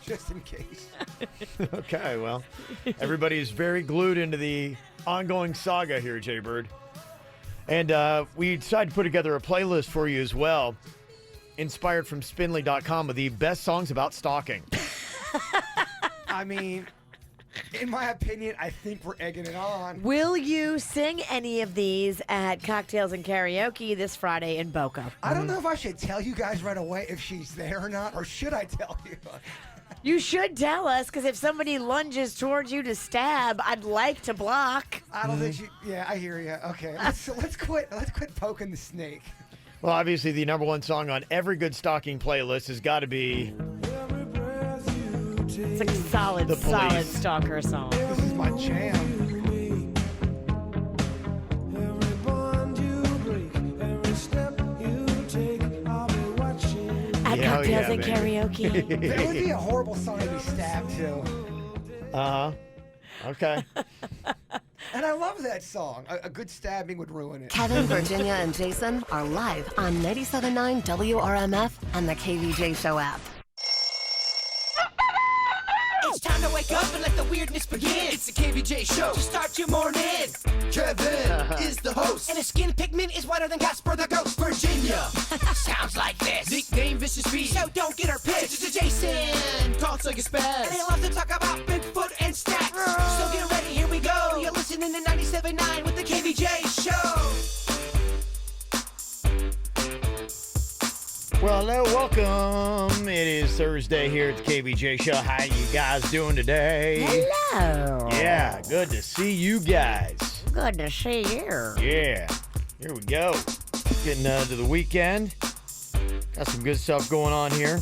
Just in case. Okay, well, everybody is very glued into the ongoing saga here, Jaybird. And we decided to put together a playlist for you as well, inspired from Spinley.com with the best songs about stalking. I mean, in my opinion, I think we're egging it on. Will you sing any of these at Cocktails and Karaoke this Friday in Boca? I don't know if I should tell you guys right away if she's there or not, or should I tell you? You should tell us, because if somebody lunges towards you to stab, I'd like to block. I don't think she. Yeah, I hear you. Okay, let's quit poking the snake. Well, obviously, the number one song on every good stalking playlist has got to be... It's a solid stalker song. This is my jam. At Cocktails and Karaoke. It would be a horrible song to be stabbed to. Uh-huh. Okay. And I love that song. A good stabbing would ruin it. Kevin, Virginia, and Jason are live on 97.9 WRMF and the KVJ Show app. It's time to wake up and let the weirdness begin. It's the KVJ Show to start your morning. Kevin is the host, and his skin pigment is whiter than Casper the Ghost. Virginia sounds like this. Nickname Vicious Bee, so don't get her pissed. It's Jason, talks like a spaz, and they love to talk about Bigfoot and stats. So get ready, here we go. You're listening to 97.9 with the KVJ Show. Well, hello, welcome. It is Thursday here at the KVJ Show. How you guys doing today? Hello. Yeah, good to see you guys. Good to see you. Yeah, here we go. Getting to the weekend. Got some good stuff going on here.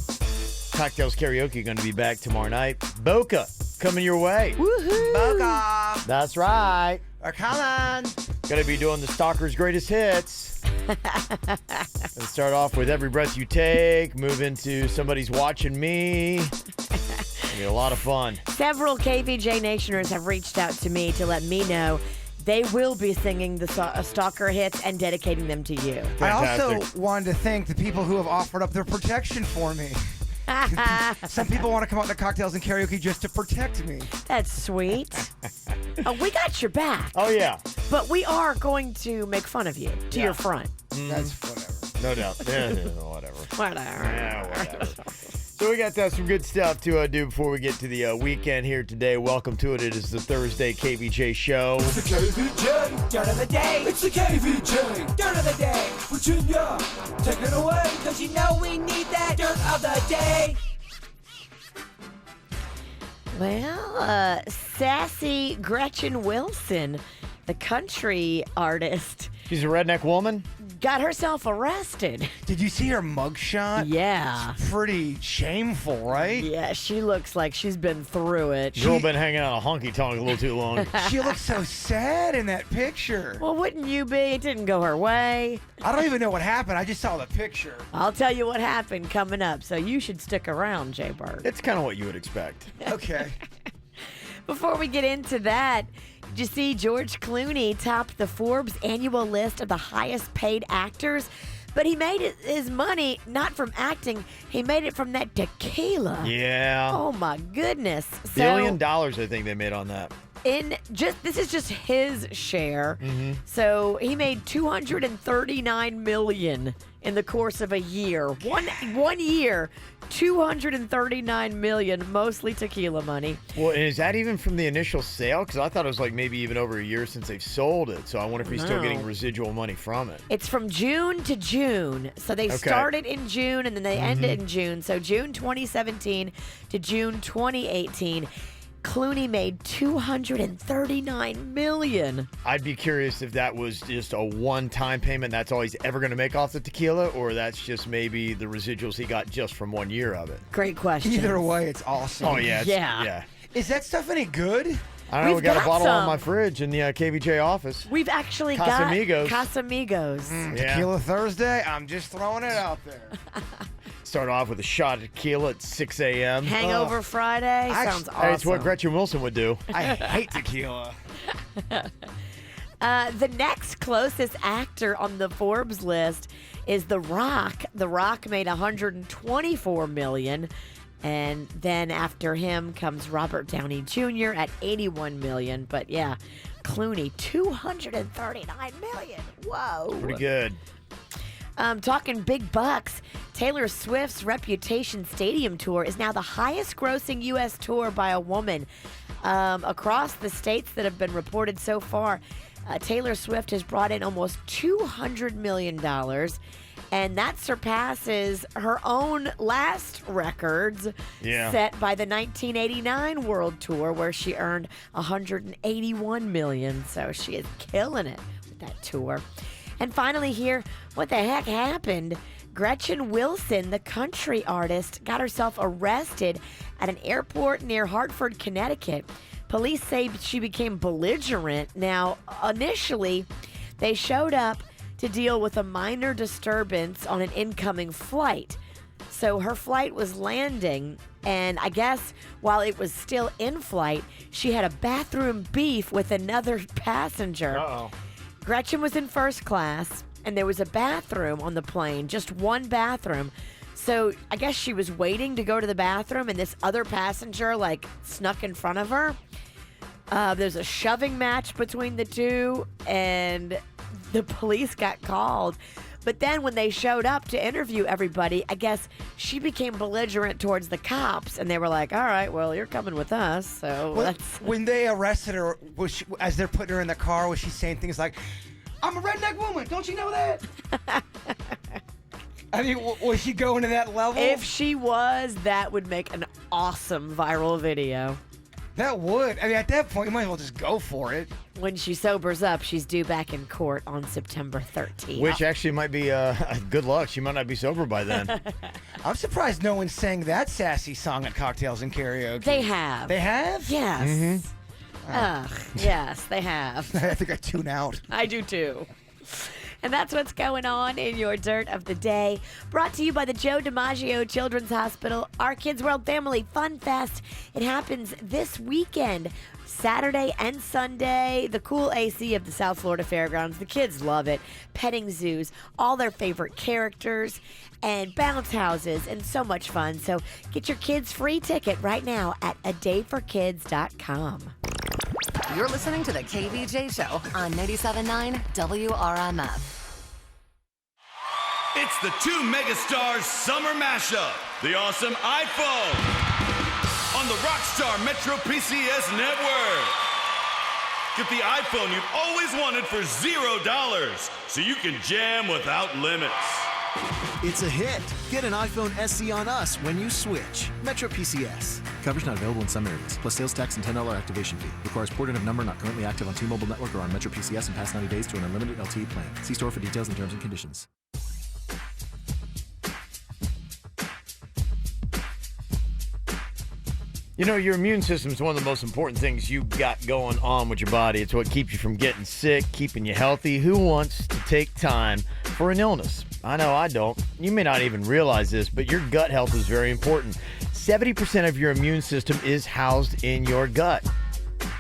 Cocktails Karaoke going to be back tomorrow night. Boca coming your way. Woohoo. Boca. That's right. Come on. Going to be doing the Stalker's Greatest Hits. Let's start off with Every Breath You Take, move into Somebody's Watching Me. It'll be a lot of fun. Several KVJ Nationers have reached out to me to let me know they will be singing the Stalker hits and dedicating them to you. Fantastic. I also wanted to thank the people who have offered up their protection for me. Some people want to come out to Cocktails and Karaoke just to protect me. That's sweet. We got your back. Oh, yeah. But we are going to make fun of you to your front. That's whatever. No doubt. Yeah, whatever. Whatever. Yeah, whatever. So we got some good stuff to do before we get to the weekend here today. Welcome to it. It is the Thursday KVJ Show. It's the KVJ Dirt of the Day. It's the KVJ Dirt of the Day. Virginia, take it away, because you know we need that Dirt of the Day. Well, sassy Gretchen Wilson, the country artist, She's a redneck woman? got herself arrested. Did you see her mugshot? Yeah. Pretty shameful, right? Yeah, she looks like she's been through it. Girl been hanging out a honky-tonk a little too long. She looks so sad in that picture. Well, wouldn't you be? It didn't go her way. I don't even know what happened. I just saw the picture. I'll tell you what happened coming up, so you should stick around, Jay Bird. It's kind of what you would expect. Okay. Before we get into that, did you see George Clooney topped the Forbes annual list of the highest paid actors? But he made his money not from acting, he made it from that tequila. Yeah. Oh my goodness. $1 billion, I think they made on that. This is just his share. Mm-hmm. So he made $239 million in the course of a year. One year, $239 million, mostly tequila money. Well, and is that even from the initial sale? Because I thought it was like maybe even over a year since they've sold it. So I wonder if he's still getting residual money from it. It's from June to June. So they started in June and then they ended in June. So June 2017 to June 2018. Clooney made $239 million. I'd be curious if that was just a one-time payment. That's all he's ever going to make off the tequila, or that's just maybe the residuals he got just from 1 year of it. Great question. Either way, it's awesome. Oh, yeah. Yeah. Is that stuff any good? I don't know. We got a bottle some on my fridge in the KVJ office. We've actually Casamigos. got Casamigos. Yeah. Tequila Thursday? I'm just throwing it out there. Start off with a shot of tequila at 6 a.m. Hangover Friday? Sounds awesome. Hey, it's what Gretchen Wilson would do. I hate tequila. The next closest actor on the Forbes list is The Rock. The Rock made $124 million. And then after him comes Robert Downey Jr. at $81 million. But yeah, Clooney, $239 million. Whoa. Pretty good. Talking big bucks, Taylor Swift's Reputation Stadium Tour is now the highest grossing U.S. tour by a woman. Across the states that have been reported so far, Taylor Swift has brought in almost $200 million, and that surpasses her own last records set by the 1989 World Tour, where she earned $181 million. So she is killing it with that tour. And finally here, what the heck happened? Gretchen Wilson, the country artist, got herself arrested at an airport near Hartford, Connecticut. Police say she became belligerent. Now, initially, they showed up to deal with a minor disturbance on an incoming flight. So her flight was landing, and I guess while it was still in flight, she had a bathroom beef with another passenger. Uh-oh. Gretchen was in first class, and there was a bathroom on the plane, just one bathroom. So I guess she was waiting to go to the bathroom, and this other passenger, snuck in front of her. There's a shoving match between the two, and the police got called. But then when they showed up to interview everybody, I guess she became belligerent towards the cops, and they were like, all right, well, you're coming with us, so When they arrested her, as they're putting her in the car, was she saying things like, I'm a redneck woman, don't you know that? I mean, was she going to that level? If she was, that would make an awesome viral video. That would. I mean, at that point, you might as well just go for it. When she sobers up, she's due back in court on September 13th. Which actually might be good luck. She might not be sober by then. I'm surprised no one sang that sassy song at Cocktails and Karaoke. They have. They have? Yes. Mm-hmm. Ugh, yes, they have. I think I tune out. I do too. And that's what's going on in your Dirt of the Day. Brought to you by the Joe DiMaggio Children's Hospital. Our Kids World Family Fun Fest. It happens this weekend, Saturday and Sunday. The cool AC of the South Florida Fairgrounds. The kids love it. Petting zoos, all their favorite characters, and bounce houses, and so much fun. So get your kids' free ticket right now at adayforkids.com. You're listening to the KVJ Show on 97.9 WRMF. It's the two megastars summer mashup. The awesome iPhone on the Rockstar Metro PCS network. Get the iPhone you've always wanted for $0 so you can jam without limits. It's a hit. Get an iPhone SE on us when you switch. Metro PCS. Coverage not available in some areas, plus sales tax and $10 activation fee. Requires port in of number not currently active on T-Mobile network or on Metro PCS in past 90 days to an unlimited LTE plan. See store for details and terms and conditions. You know, your immune system is one of the most important things you got going on with your body. It's what keeps you from getting sick, keeping you healthy. Who wants to take time for an illness? I know I don't. You may not even realize this, but your gut health is very important. 70% of your immune system is housed in your gut.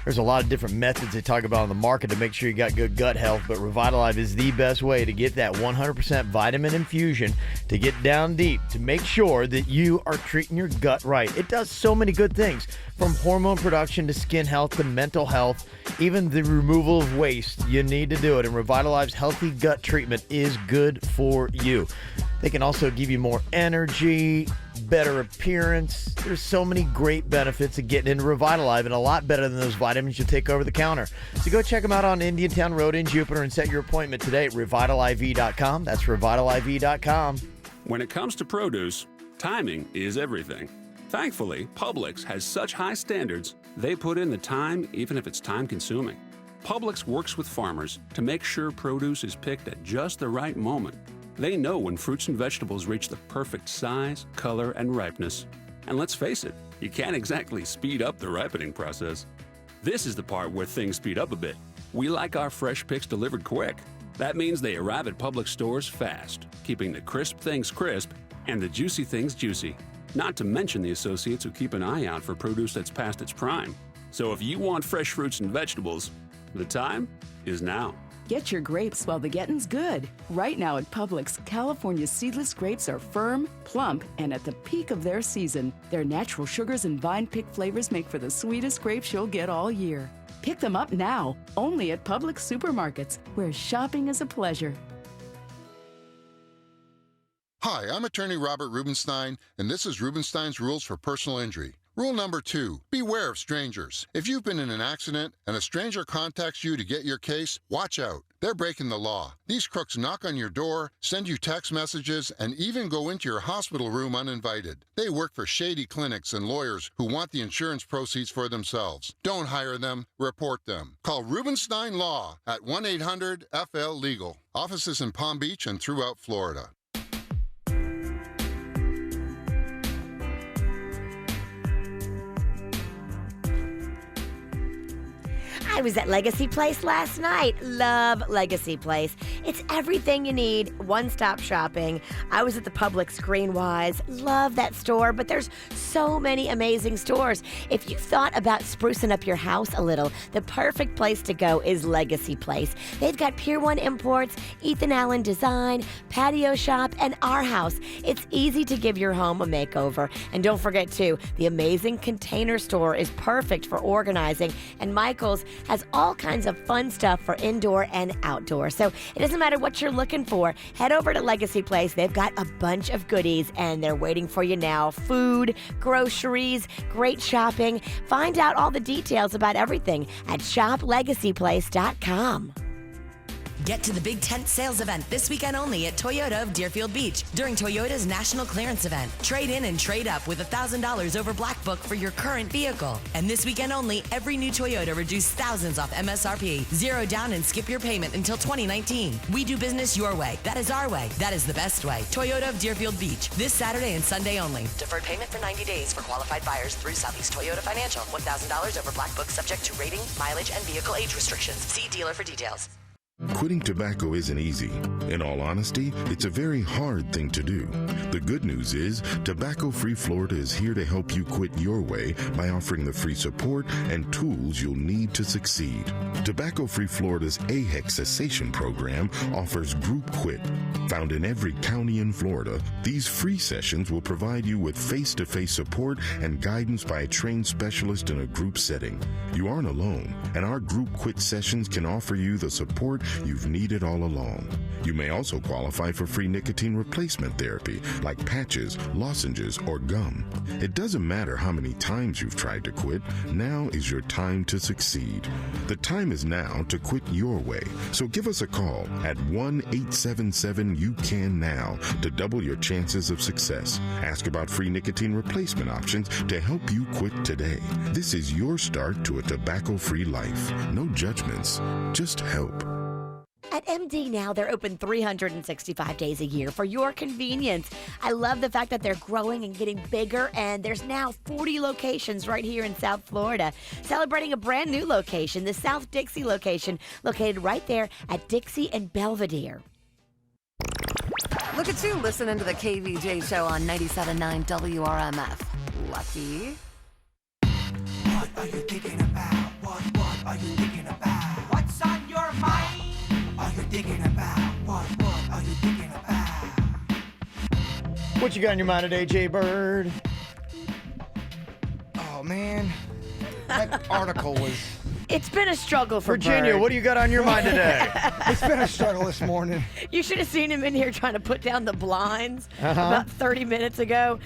There's a lot of different methods they talk about on the market to make sure you got good gut health, but Revitalife is the best way to get that 100% vitamin infusion, to get down deep, to make sure that you are treating your gut right. It does so many good things, from hormone production to skin health to mental health, even the removal of waste. You need to do it, and Revitalife's healthy gut treatment is good for you. They can also give you more energy, better appearance. There's so many great benefits of getting into Revitalife, and a lot better than those vitamins you take over the counter. So go check them out on Indiantown Road in Jupiter and set your appointment today at revitaliv.com. That's revitaliv.com. When it comes to produce, timing is everything. Thankfully, Publix has such high standards, they put in the time even if it's time-consuming. Publix works with farmers to make sure produce is picked at just the right moment. They know when fruits and vegetables reach the perfect size, color, and ripeness. And let's face it, you can't exactly speed up the ripening process. This is the part where things speed up a bit. We like our fresh picks delivered quick. That means they arrive at Publix stores fast, keeping the crisp things crisp and the juicy things juicy. Not to mention the associates who keep an eye out for produce that's past its prime. So if you want fresh fruits and vegetables, the time is now. Get your grapes while the getting's good. Right now at Publix, California seedless grapes are firm, plump, and at the peak of their season. Their natural sugars and vine-picked flavors make for the sweetest grapes you'll get all year. Pick them up now, only at Publix supermarkets, where shopping is a pleasure. Hi, I'm attorney Robert Rubenstein, and this is Rubenstein's Rules for Personal Injury. Rule number 2, beware of strangers. If you've been in an accident and a stranger contacts you to get your case, watch out. They're breaking the law. These crooks knock on your door, send you text messages, and even go into your hospital room uninvited. They work for shady clinics and lawyers who want the insurance proceeds for themselves. Don't hire them, report them. Call Rubenstein Law at 1-800-FL-LEGAL. Offices in Palm Beach and throughout Florida. I was at Legacy Place last night. Love Legacy Place. It's everything you need, one-stop shopping. I was at the Publix Greenwise. Love that store, but there's so many amazing stores. If you've thought about sprucing up your house a little, the perfect place to go is Legacy Place. They've got Pier 1 Imports, Ethan Allen Design, Patio Shop, and Our House. It's easy to give your home a makeover. And don't forget, too, the amazing Container Store is perfect for organizing, and Michael's has all kinds of fun stuff for indoor and outdoor. So it doesn't matter what you're looking for. Head over to Legacy Place. They've got a bunch of goodies, and they're waiting for you now. Food, groceries, great shopping. Find out all the details about everything at shoplegacyplace.com. Get to the big tent sales event this weekend only at Toyota of Deerfield Beach during Toyota's National Clearance Event. Trade in and trade up with $1,000 over Black Book for your current vehicle. And this weekend only, every new Toyota reduced thousands off MSRP. Zero down and skip your payment until 2019. We do business your way. That is our way. That is the best way. Toyota of Deerfield Beach. This Saturday and Sunday only. Deferred payment for 90 days for qualified buyers through Southeast Toyota Financial. $1,000 over Black Book subject to rating, mileage, and vehicle age restrictions. See dealer for details. Quitting tobacco isn't easy. In all honesty, it's a very hard thing to do. The good news is, Tobacco Free Florida is here to help you quit your way by offering the free support and tools you'll need to succeed. Tobacco Free Florida's AHEC cessation program offers Group Quit. Found in every county in Florida, these free sessions will provide you with face-to-face support and guidance by a trained specialist in a group setting. You aren't alone, and our Group Quit sessions can offer you the support you've needed all along. You may also qualify for free nicotine replacement therapy like patches, lozenges, or gum. It doesn't matter how many times you've tried to quit, now is your time to succeed. The time is now to quit your way, so give us a call at 1-877-YOU-CAN-NOW to double your chances of success. Ask about free nicotine replacement options to help you quit today. This is your start to a tobacco-free life. No judgments, just help. At MD Now, they're open 365 days a year for your convenience. I love the fact that they're growing and getting bigger, and there's now 40 locations right here in South Florida. Celebrating a brand new location, the South Dixie location, located right there at Dixie and Belvedere. Look at you listening to the KVJ show on 97.9 WRMF. Lucky. What are you thinking about? What are you thinking about? What's on your mind? Are you thinking about? What are you thinking about? What you got on your mind today, Jay Bird? Oh, man. That article was... It's been a struggle for Virginia, Bird. what do you got on your mind today? It's been a struggle this morning. You should have seen him in here trying to put down the blinds about 30 minutes ago.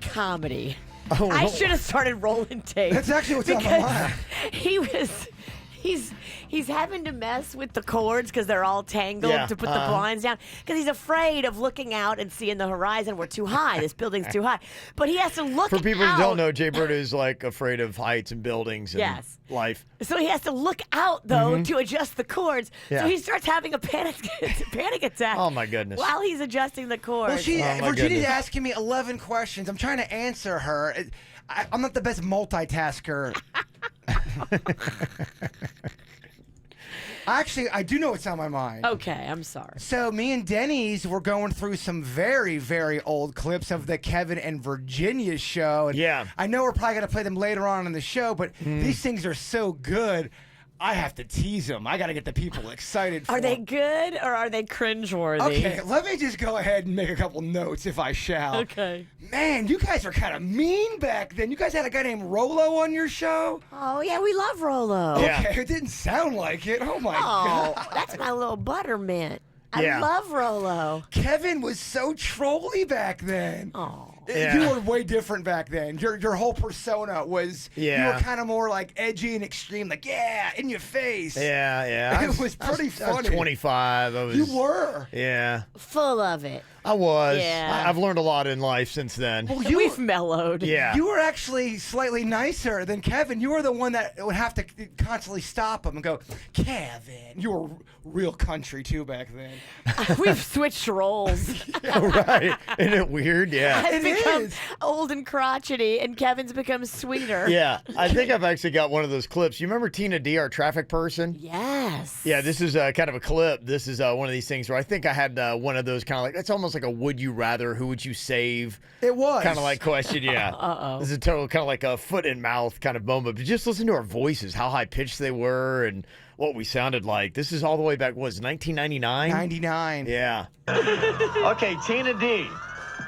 Comedy. Oh, I should have started rolling tape. That's actually what's on my mind. He's having to mess with the cords because they're all tangled to put the blinds down because he's afraid of looking out and seeing the horizon. We're too high. This building's too high. But he has to look For people out. who don't know, Jay Bird is like afraid of heights and buildings and life. So he has to look out, though, to adjust the cords. Yeah. So he starts having a panic attack. Oh, my goodness. While he's adjusting the cords. Well, Virginia's asking me 11 questions. I'm trying to answer her. I'm not the best multitasker. Actually, I do know what's on my mind. Okay, I'm sorry. So me and Denny's were going through some very, very old clips of the Kevin and Virginia show. And I know we're probably going to play them later on in the show, but these things are so good. I have to tease them. I got to get the people excited for Are they 'em. good or are they cringeworthy? Okay, let me just go ahead and make a couple notes if I shall. Okay. Man, you guys were kind of mean back then. You guys had a guy named Rolo on your show? Oh, yeah, we love Rolo. Okay, it didn't sound like it. Oh, my Oh, God. that's my little buttermint. I Yeah. love Rolo. Kevin was so trolly back then. Oh. Yeah. You were way different back then. Your whole persona was, you Yeah. were kind of more like edgy and extreme, like, yeah, in your face. Yeah. It was pretty I was funny. 25. I was. You were. Yeah. Full of it. I was. Yeah. I've learned a lot in life since then. Well, We've mellowed. Yeah. You were actually slightly nicer than Kevin. You were the one that would have to constantly stop him and go, Kevin. You were real country, too, back then. We've switched roles. Right. Isn't it weird? Yeah. I've It become is. old and crotchety, and Kevin's become sweeter. Yeah. I think I've actually got one of those clips. You remember Tina D, our traffic person? Yes. Yeah, this is kind of a clip. This is one of these things where I think I had one of those kind of like, it's almost like a would you rather, who would you save? It was. Kind of like question, yeah. Uh-oh. This is a total kind of like a foot in mouth kind of moment. But just listen to our voices, how high pitched they were and what we sounded like. This is all the way back, what was it, 1999? 99. Yeah. Okay, Tina D,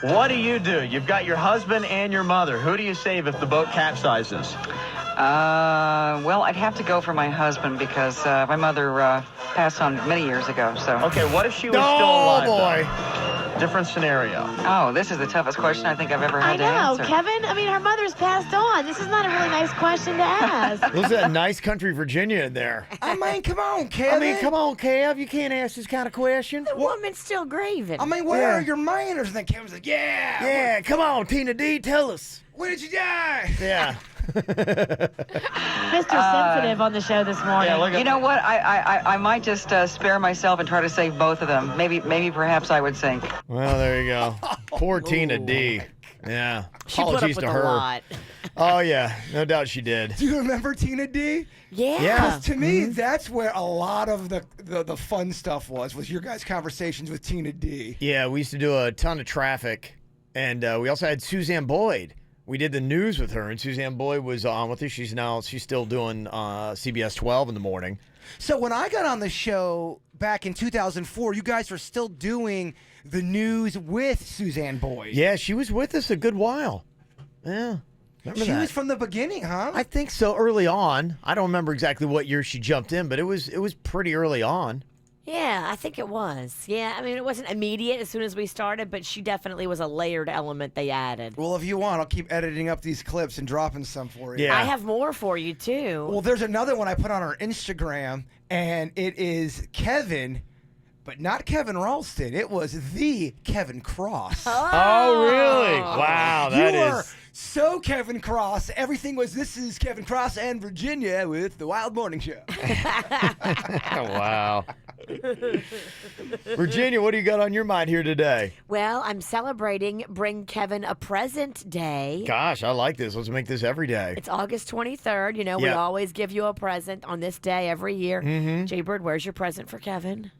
what do? You've got your husband and your mother. Who do you save if the boat capsizes? Well, I'd have to go for my husband because my mother passed on many years ago. So. Okay, what if she was still alive? Oh, boy. Though? Different scenario. Oh, this is the toughest question I think I've ever had I to know, answer. Kevin. I mean, her mother's passed on. This is not a really nice question to ask. Listen to that nice country Virginia in there. I mean, come on, Kevin. I mean, come on, Kev. You can't ask this kind of question. The woman's still grieving. I mean, where Yeah. are your manners? And then Kevin's like, yeah. Yeah, come on, Tina D, tell us. When did you die? Yeah. Mr. Sensitive on the show this morning. You know what? I might just spare myself and try to save both of them. Maybe perhaps I would sink. Well, there you go. Poor Tina D. Yeah. She put up Apologies with to a her. lot. Oh, yeah. No doubt she did. Do you remember Tina D? Yeah. Yeah. 'Cause to me, that's where a lot of the fun stuff was your guys' conversations with Tina D. Yeah, we used to do a ton of traffic. And we also had Suzanne Boyd. We did the news with her, and Suzanne Boyd was on with us. She's still doing CBS 12 in the morning. So when I got on the show back in 2004, you guys were still doing the news with Suzanne Boyd. Yeah, she was with us a good while. Yeah. Remember She that? was from the beginning, huh? I think so, early on. I don't remember exactly what year she jumped in, but it was pretty early on. Yeah, I think it was. Yeah, I mean, it wasn't immediate as soon as we started, but she definitely was a layered element they added. Well, if you want, I'll keep editing up these clips and dropping some for you. Yeah. I have more for you, too. Well, there's another one I put on our Instagram, and it is Kevin, but not Kevin Ralston. It was the Kevin Cross. Oh, really? Wow, that you is. were so Kevin Cross. Everything was, this is Kevin Cross and Virginia with the Wild Morning Show. Wow. Virginia, what do you got on your mind here today? Well, I'm celebrating Bring Kevin a Present Day. Gosh, I like this. Let's make this every day. It's August 23rd. You know, we Yeah. always give you a present on this day every year. Mhm. Jaybird, where's your present for Kevin?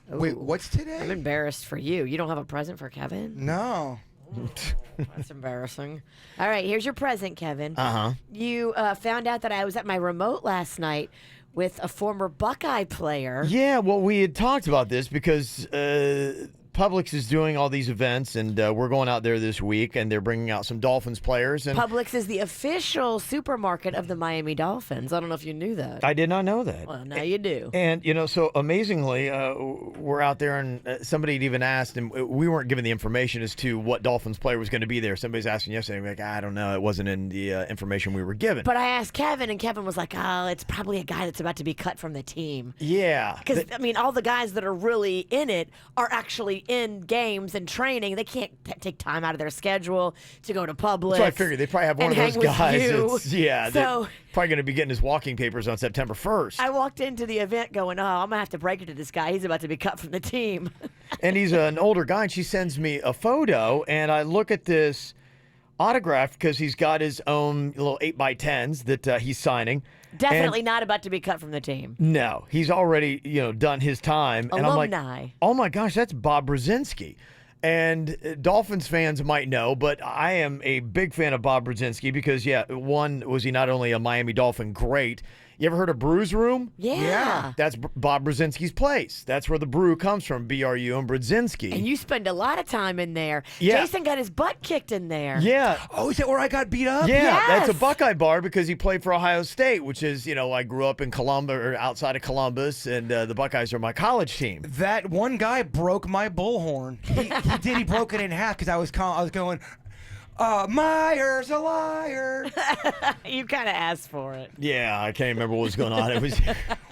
Wait, what's today? I'm embarrassed for you. You don't have a present for Kevin? No. That's embarrassing. All right, here's your present, Kevin. Uh-huh. You found out that I was at my remote last night with a former Buckeye player. Yeah, well, we had talked about this because Publix is doing all these events, and we're going out there this week, and they're bringing out some Dolphins players. And Publix is the official supermarket of the Miami Dolphins. I don't know if you knew that. I did not know that. Well, now you do. And, so amazingly, we're out there, and somebody had even asked, and we weren't given the information as to what Dolphins player was going to be there. Somebody's asking yesterday, like, I don't know. It wasn't in the information we were given. But I asked Kevin, and Kevin was like, oh, it's probably a guy that's about to be cut from the team. Yeah. Because, I mean, all the guys that are really in it are actually in games and training. They can't take time out of their schedule to go to Publix. That's what I figured. They probably have one of and those hang with guys. you. That's, yeah, So they're probably going to be getting his walking papers on September 1st. I walked into the event going, oh, I'm going to have to break it to this guy. He's about to be cut from the team. And he's an older guy, and she sends me a photo, and I look at this autograph because he's got his own little 8x10s that he's signing. Definitely not about to be cut from the team. No, he's already, done his time. And I'm like, Alumni. oh my gosh, that's Bob Brzezinski. And Dolphins fans might know, but I am a big fan of Bob Brzezinski because, yeah, one, was he not only a Miami Dolphin great You ever heard of Brew's Room? Yeah. That's Bob Brzezinski's place. That's where the brew comes from, BRU and Brzezinski. And you spend a lot of time in there. Yeah. Jason got his butt kicked in there. Yeah. Oh, is that where I got beat up? Yeah, Yes. that's a Buckeye bar because he played for Ohio State, which is, I grew up in Columbus or outside of Columbus, and the Buckeyes are my college team. That one guy broke my bullhorn. He did. He broke it in half because I was going, Myers a liar. You kind of asked for it. Yeah, I can't remember what was going on. It was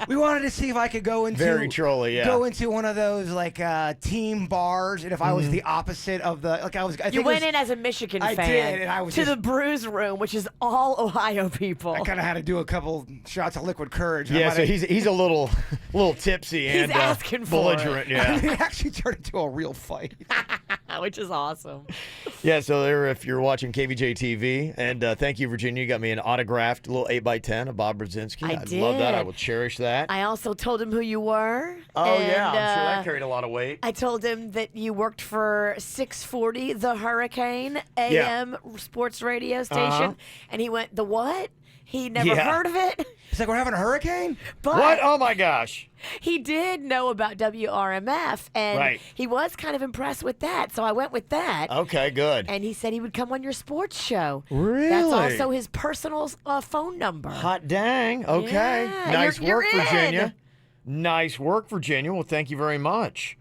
We wanted to see if I could go into very trolly. Yeah, go into one of those like team bars, and if I was the opposite of the You went in as a Michigan fan. I did, and I was to the Brews Room, which is all Ohio people. I kind of had to do a couple shots of liquid courage. Yeah, so he's a little tipsy and asking for belligerent. it. Yeah, it actually turned into a real fight. Which is awesome. Yeah, so there, if you're watching KVJ TV, and thank you, Virginia. You got me an autographed little 8x10 of Bob Brzezinski. I did. Love that. I will cherish that. I also told him who you were. Oh, and, yeah, I'm sure that carried a lot of weight. I told him that you worked for 640 The Hurricane AM sports radio station. Uh-huh. And he went, the what? He never heard of it. It's like we're having a hurricane? But What? Oh, my gosh. he did know about WRMF, and Right. he was kind of impressed with that, so I went with that. Okay, good. And he said he would come on your sports show. Really? That's also his personal phone number. Hot dang. Okay. Yeah, Nice you're work, in. Virginia. Nice work, Virginia. Well, thank you very much.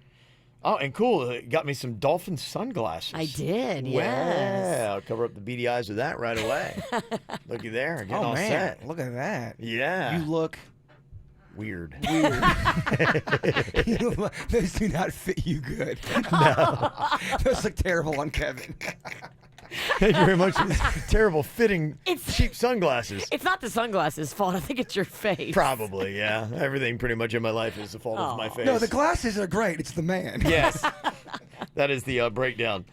Oh, and cool. It got me some dolphin sunglasses. I did, yes. Well, I'll cover up the beady eyes with that right away. Looky there. Getting all man, set. look at that. Yeah. You look weird. Those do not fit you good. No. Those look terrible on Kevin. Thank you very much for these terrible fitting cheap sunglasses. It's not the sunglasses' fault. I think it's your face. Probably, yeah. Everything pretty much in my life is the fault of my face. No, the glasses are great. It's the man. Yes. That is the breakdown.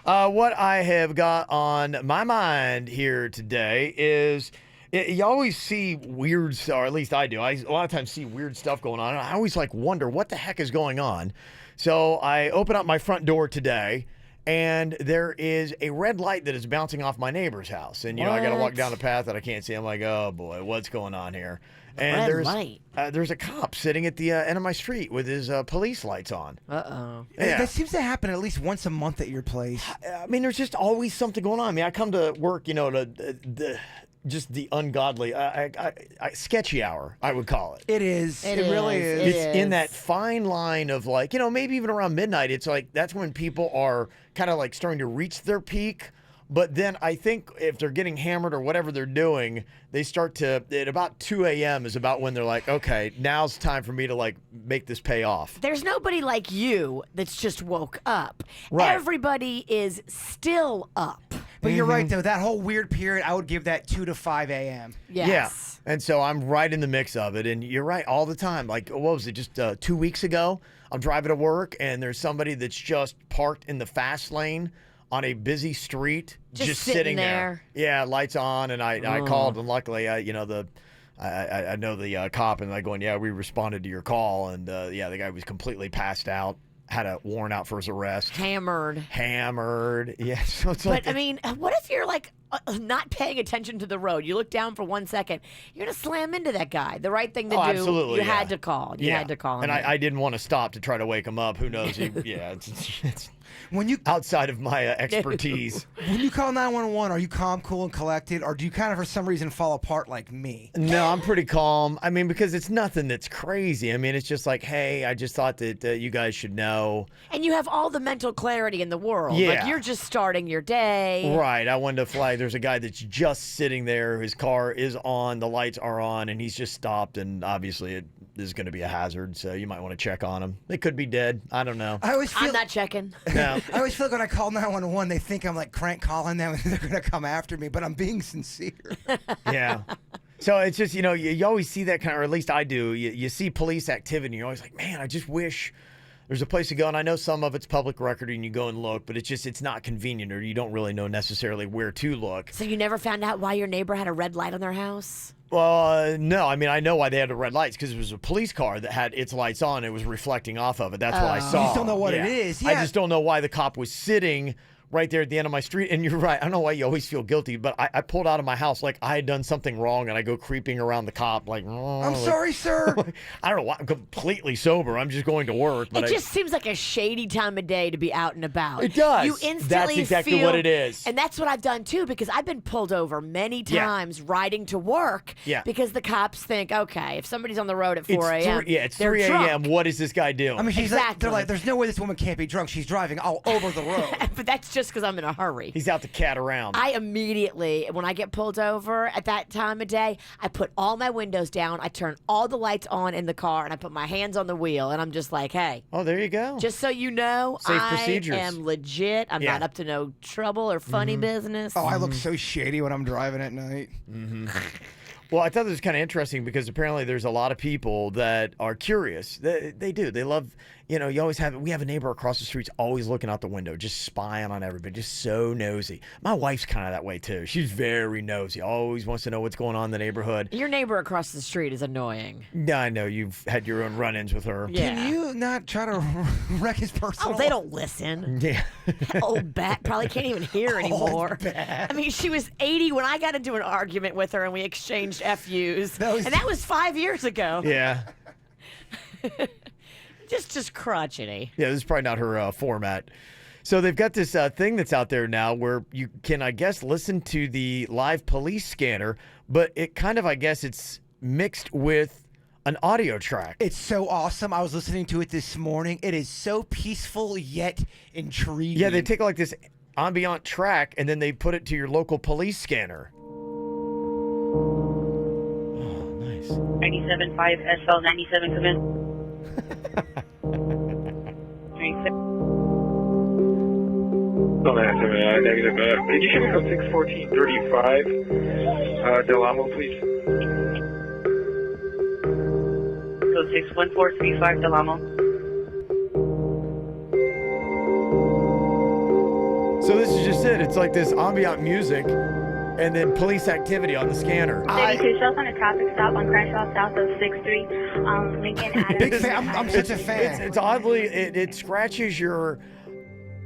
What I have got on my mind here today is you always see weird, or at least I do. A lot of times see weird stuff going on. And I always wonder what the heck is going on. So I open up my front door today, and there is a red light that is bouncing off my neighbor's house. And, I got to walk down the path that I can't see. I'm like, oh, boy, what's going on here? And there's a cop sitting at the end of my street with his police lights on. Uh-oh. Yeah. That seems to happen at least once a month at your place. I mean, there's just always something going on. I mean, I come to work, just the ungodly, sketchy hour, I would call it. It is. It really is. It's in that fine line of maybe even around midnight. It's like that's when people are kind of starting to reach their peak. But then I think if they're getting hammered or whatever they're doing, they start to, at about 2 a.m. is about when they're like, okay, now's time for me to make this pay off. There's nobody like you that's just woke up. Right. Everybody is still up. But you're right, though. That whole weird period, I would give that 2 to 5 a.m. Yes. Yeah. And so I'm right in the mix of it. And you're right all the time. What was it, just 2 weeks ago? I'm driving to work, and there's somebody that's just parked in the fast lane on a busy street, just sitting there. Yeah, lights on, and I called, and luckily, I know the cop, and going, yeah, we responded to your call, and the guy was completely passed out, had a warrant out for his arrest. Hammered. Yeah, so it's But, I mean, what if you're not paying attention to the road? You look down for 1 second, you're going to slam into that guy. The right thing to do, absolutely, you had to call. You had to call him. And I didn't want to stop to try to wake him up. Who knows? It's when you outside of my expertise. When you call 911, are you calm, cool, and collected, or do you kind of, for some reason, fall apart like me? No, I'm pretty calm. I mean, because it's nothing that's crazy. I mean, it's just hey, I just thought that you guys should know. And you have all the mental clarity in the world. Yeah. You're just starting your day. Right. I wanted to flag. There's a guy that's just sitting there. His car is on. The lights are on, and he's just stopped. And obviously, it is going to be a hazard. So you might want to check on him. They could be dead. I don't know. I'm not checking. No. I always feel like when I call 911, they think I'm crank calling them and they're going to come after me, but I'm being sincere. Yeah. So it's just, you always see that or at least I do. You see police activity, and you're always like, man, I just wish there's a place to go. And I know some of it's public record and you go and look, but it's not convenient, or you don't really know necessarily where to look. So you never found out why your neighbor had a red light on their house? Well, no. I mean, I know why they had the red lights, because it was a police car that had its lights on. It was reflecting off of it. That's what I saw. You just don't know what it is. I Yeah. just don't know why the cop was sitting right there at the end of my street. And you're right. I don't know why you always feel guilty, but I pulled out of my house like I had done something wrong, and I go creeping around the cop like, oh, I'm sorry, sir. I don't know why. I'm completely sober. I'm just going to work. But It just seems like a shady time of day to be out and about. It does. You instantly That's exactly feel, what it is. And that's what I've done too, because I've been pulled over many times riding to work because the cops think, okay, if somebody's on the road at 4 a.m., it's they're 3 a.m. drunk. What is this guy doing? I mean, Exactly. they're like, there's no way this woman can't be drunk. She's driving all over the road. But that's just because I'm in a hurry. He's out to cat around. I immediately, when I get pulled over at that time of day, I put all my windows down, I turn all the lights on in the car, and I put my hands on the wheel, and I'm just like, hey. Oh, there you go. Just so you know, Safe I procedures. am legit. I'm not up to no trouble or funny business. Oh, I look so shady when I'm driving at night. Well, I thought this was kind of interesting because apparently there's a lot of people that are curious. They do. They love, we have a neighbor across the street's always looking out the window, just spying on everybody, just so nosy. My wife's kind of that way too. She's very nosy, always wants to know what's going on in the neighborhood. Your neighbor across the street is annoying. Yeah, I know. You've had your own run-ins with her. Yeah. Can you not try to wreck his personal Oh, they don't listen. Yeah. That old bat probably can't even hear anymore. I mean, she was 80 when I got into an argument with her and we exchanged FUs. And that was 5 years ago. Yeah. Just crotchety. Yeah, this is probably not her format. So they've got this thing that's out there now where you can, I guess, listen to the live police scanner, but it kind of, I guess, it's mixed with an audio track. It's so awesome. I was listening to it this morning. It is so peaceful yet intriguing. Yeah, they take like this ambient track and then they put it to your local police scanner. 97.5 SL 97, come in. 97. Negative. Could you show me code 61435 Del Amo, please? Code 61435 Del Amo. So this is just it. It's like this ambient music and then police activity on the scanner. 32 shows on a traffic stop on Crenshaw south of 6-3. Lincoln Adams. Big fan. I'm such a fan. It's oddly, it scratches your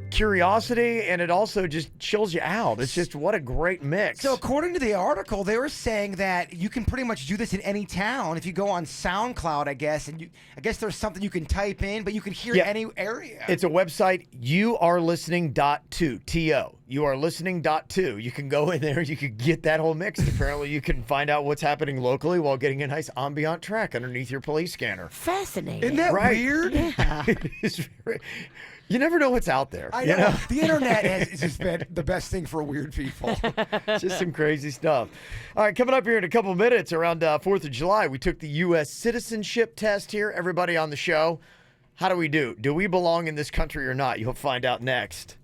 curiosity and it also just chills you out. It's just what a great mix. So according to the article, they were saying that you can pretty much do this in any town if you go on SoundCloud, I guess, and I guess there's something you can type in, but you can hear any area. It's a website, youarelistening.to. youarelistening.to. You can go in there, you can get that whole mix. Apparently you can find out what's happening locally while getting a nice ambient track underneath your police scanner. Fascinating. Isn't that weird? Yeah. It's very, you never know what's out there. I know. The internet has just been the best thing for weird people. Just some crazy stuff. All right, coming up here in a couple minutes around 4th of July, we took the U.S. citizenship test here. Everybody on the show, how do we do? Do we belong in this country or not? You'll find out next.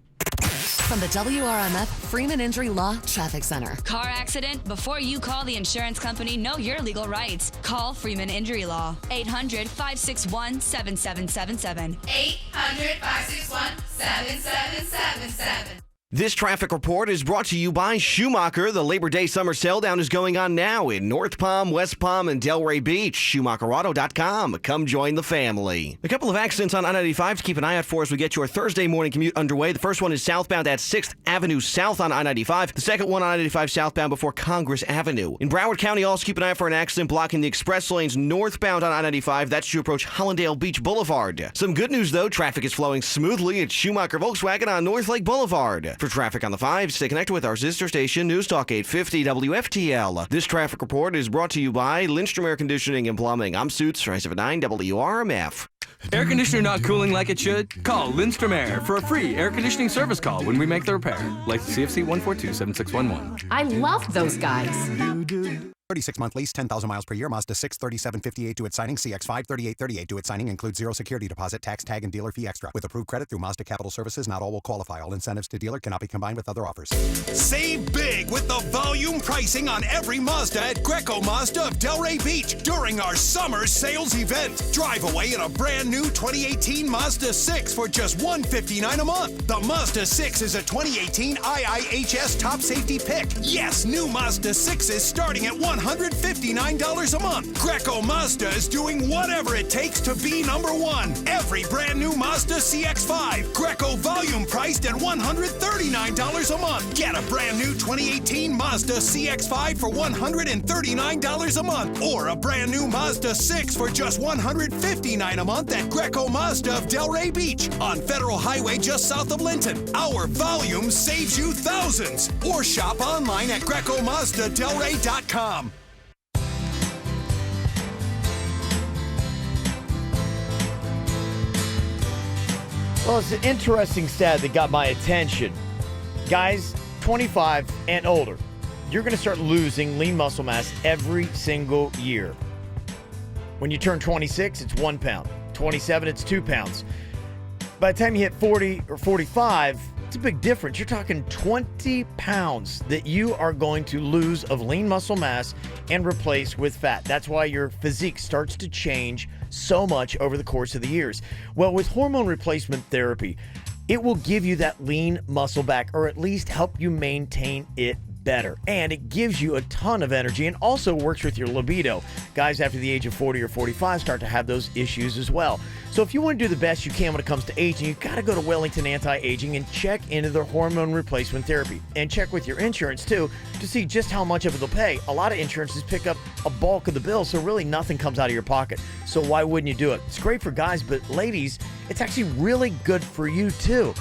From the WRMF Freeman Injury Law Traffic Center. Car accident? Before you call the insurance company, know your legal rights. Call Freeman Injury Law. 800-561-7777. 800-561-7777. This traffic report is brought to you by Schumacher. The Labor Day summer sale down is going on now in North Palm, West Palm, and Delray Beach. SchumacherAuto.com. Come join the family. A couple of accidents on I-95 to keep an eye out for as we get your Thursday morning commute underway. The first one is southbound at 6th Avenue South on I-95. The second one on I-95 southbound before Congress Avenue. In Broward County, also keep an eye out for an accident blocking the express lanes northbound on I-95. That's to approach Hollandale Beach Boulevard. Some good news, though. Traffic is flowing smoothly at Schumacher Volkswagen on North Lake Boulevard. For traffic on the 5, stay connected with our sister station, News Talk 850 WFTL. This traffic report is brought to you by Lindstrom Air Conditioning and Plumbing. I'm Suits, 979 WRMF. Air conditioner not cooling like it should? Call Lindstrom Air for a free air conditioning service call when we make the repair. Like CFC 142-7611. I love those guys. 36-month lease, 10,000 miles per year, Mazda 6, 3758 due at signing, CX-5, 3838 due at signing, includes zero security deposit, tax, tag, and dealer fee extra. With approved credit through Mazda Capital Services, not all will qualify. All incentives to dealer cannot be combined with other offers. Save big with the volume pricing on every Mazda at Greco Mazda of Delray Beach during our summer sales event. Drive away in a brand new 2018 Mazda 6 for just $159 a month. The Mazda 6 is a 2018 IIHS top safety pick. Yes, new Mazda 6 is starting at $159 $159 a month. Greco Mazda is doing whatever it takes to be number one. Every brand new Mazda CX-5, Greco volume priced at $139 a month. Get a brand new 2018 Mazda CX-5 for $139 a month, or a brand new Mazda 6 for just $159 a month at Greco Mazda of Delray Beach on Federal Highway just south of Linton. Our volume saves you thousands. Or shop online at GrecoMazdaDelray.com. Well, it's an interesting stat that got my attention. Guys, 25 and older, you're going to start losing lean muscle mass every single year. When you turn 26, it's 1 pound. 27, it's 2 pounds. By the time you hit 40 or 45, it's a big difference. You're talking 20 pounds that you are going to lose of lean muscle mass and replace with fat. That's why your physique starts to change so much over the course of the years. Well, with hormone replacement therapy, it will give you that lean muscle back, or at least help you maintain it better. And it gives you a ton of energy and also works with your libido. Guys after the age of 40 or 45 start to have those issues as well. So if you want to do the best you can when it comes to aging, you've got to go to Wellington Anti-Aging and check into their hormone replacement therapy. And check with your insurance too to see just how much of it they'll pay. A lot of insurances pick up a bulk of the bill, so really nothing comes out of your pocket. So why wouldn't you do it? It's great for guys, but ladies, it's actually really good for you too.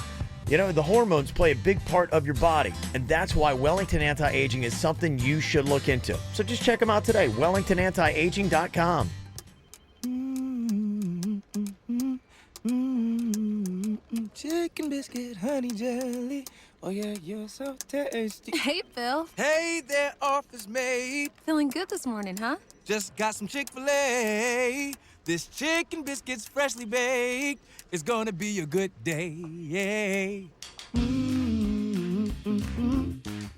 You know, the hormones play a big part of your body, and that's why Wellington Anti-Aging is something you should look into. So just check them out today, WellingtonAntiAging.com. Chicken biscuit, honey jelly. Oh yeah, you're so tasty. Hey, Phil. Hey there, office mate. Feeling good this morning, huh? Just got some Chick-fil-A. This chicken biscuit's freshly baked. It's gonna be a good day.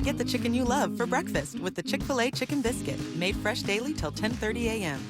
Get the chicken you love for breakfast with the Chick-fil-A Chicken Biscuit. Made fresh daily till 10:30 a.m.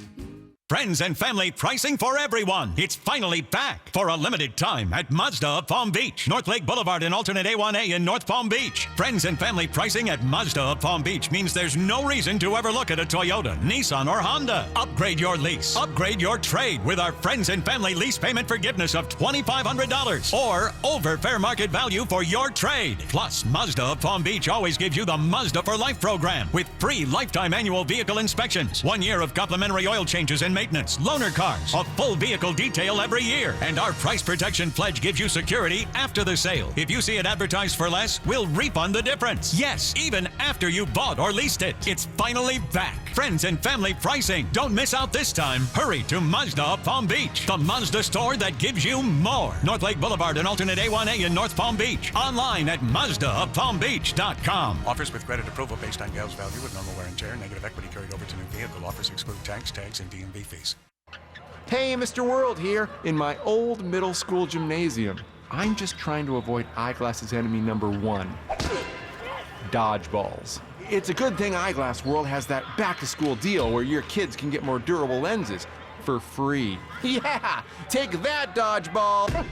Friends and family pricing for everyone. It's finally back for a limited time at Mazda of Palm Beach, North Lake Boulevard and alternate A1A in North Palm Beach. Friends and family pricing at Mazda of Palm Beach means there's no reason to ever look at a Toyota, Nissan, or Honda. Upgrade your lease. Upgrade your trade with our friends and family lease payment forgiveness of $2,500 or over fair market value for your trade. Plus, Mazda of Palm Beach always gives you the Mazda for Life program with free lifetime annual vehicle inspections, 1 year of complimentary oil changes and maintenance, loaner cars, a full vehicle detail every year, and our price protection pledge gives you security after the sale. If you see it advertised for less, we'll refund the difference. Yes, even after you bought or leased it. It's finally back. Friends and family pricing. Don't miss out this time. Hurry to Mazda of Palm Beach, the Mazda store that gives you more. North Lake Boulevard and alternate A1A in North Palm Beach. Online at MazdaofPalmBeach.com. Offers with credit approval based on Gales value with normal wear and tear. Negative equity carried over to new vehicle. Offers exclude tax, tags, and DMV fees. Hey, Mr. World here in my old middle school gymnasium. I'm just trying to avoid Eyeglass's enemy number one, dodgeballs. It's a good thing Eyeglass World has that back-to-school deal where your kids can get more durable lenses for free. Yeah, take that, dodgeball.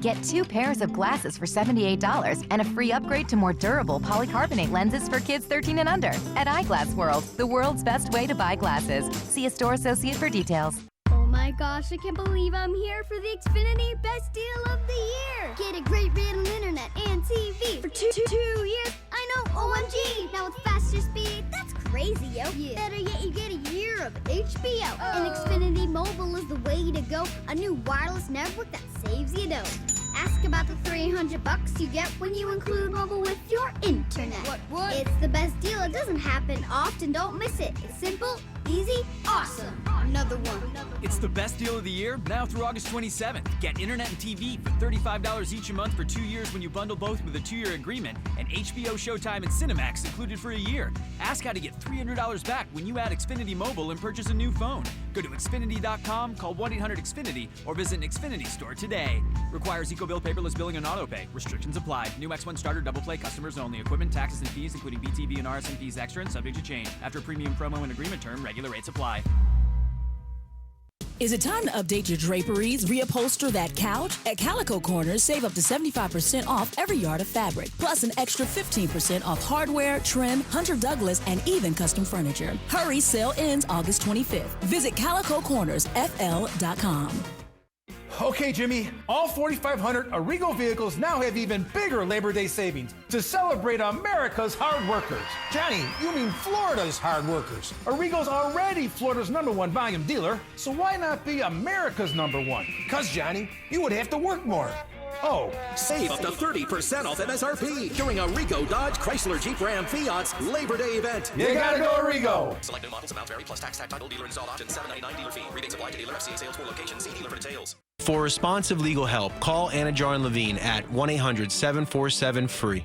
Get 2 pairs of glasses for $78 and a free upgrade to more durable polycarbonate lenses for kids 13 and under at Eyeglass World, the world's best way to buy glasses. See a store associate for details. Oh my gosh, I can't believe I'm here for the Xfinity Best Deal of the Year. Get a great rate on internet and TV for two years. I know, OMG. Now with faster speed, that's crazy, yo. Yeah. Better yet, you get a year of HBO. And Xfinity Mobile is the way to go. A new wireless network that saves you dough. Ask about the $300 you get when you include mobile with your internet. What? It's the best deal. It doesn't happen often. Don't miss it. It's simple, easy, awesome. Another one. It's the best deal of the year now through August 27th. Get internet and TV for $35 each a month for 2 years when you bundle both with a 2-year agreement, and HBO, Showtime, and Cinemax included for a year. Ask how to get $300 back when you add Xfinity Mobile and purchase a new phone. Go to Xfinity.com, call 1-800-XFINITY, or visit an Xfinity store today. Requires EcoBill paperless billing and autopay. Restrictions apply. New X1 starter double play customers only. Equipment, taxes, and fees, including BTV and RSN fees extra and subject to change. After premium promo and agreement term, regular rates apply. Is it time to update your draperies, reupholster that couch? At Calico Corners, save up to 75% off every yard of fabric, plus an extra 15% off hardware, trim, Hunter Douglas, and even custom furniture. Hurry, sale ends August 25th. Visit CalicoCornersFL.com. Okay, Jimmy, all 4,500 Arrigo vehicles now have even bigger Labor Day savings to celebrate America's hard workers. Johnny, you mean Florida's hard workers. Arrigo's already Florida's #1 volume dealer, so why not be America's #1? Because, Johnny, you would have to work more. Oh. Save up to 30% off MSRP during Arrigo Dodge Chrysler Jeep Ram Fiat's Labor Day event. You gotta go Arrigo. Select new models, amount vary, plus tax, title, dealer installed option, $7.99 dealer fee. Rebates apply to dealer FCA sales for location. See dealer for details. For responsive legal help, call Anna Jar Levine at 1-800-747-FREE.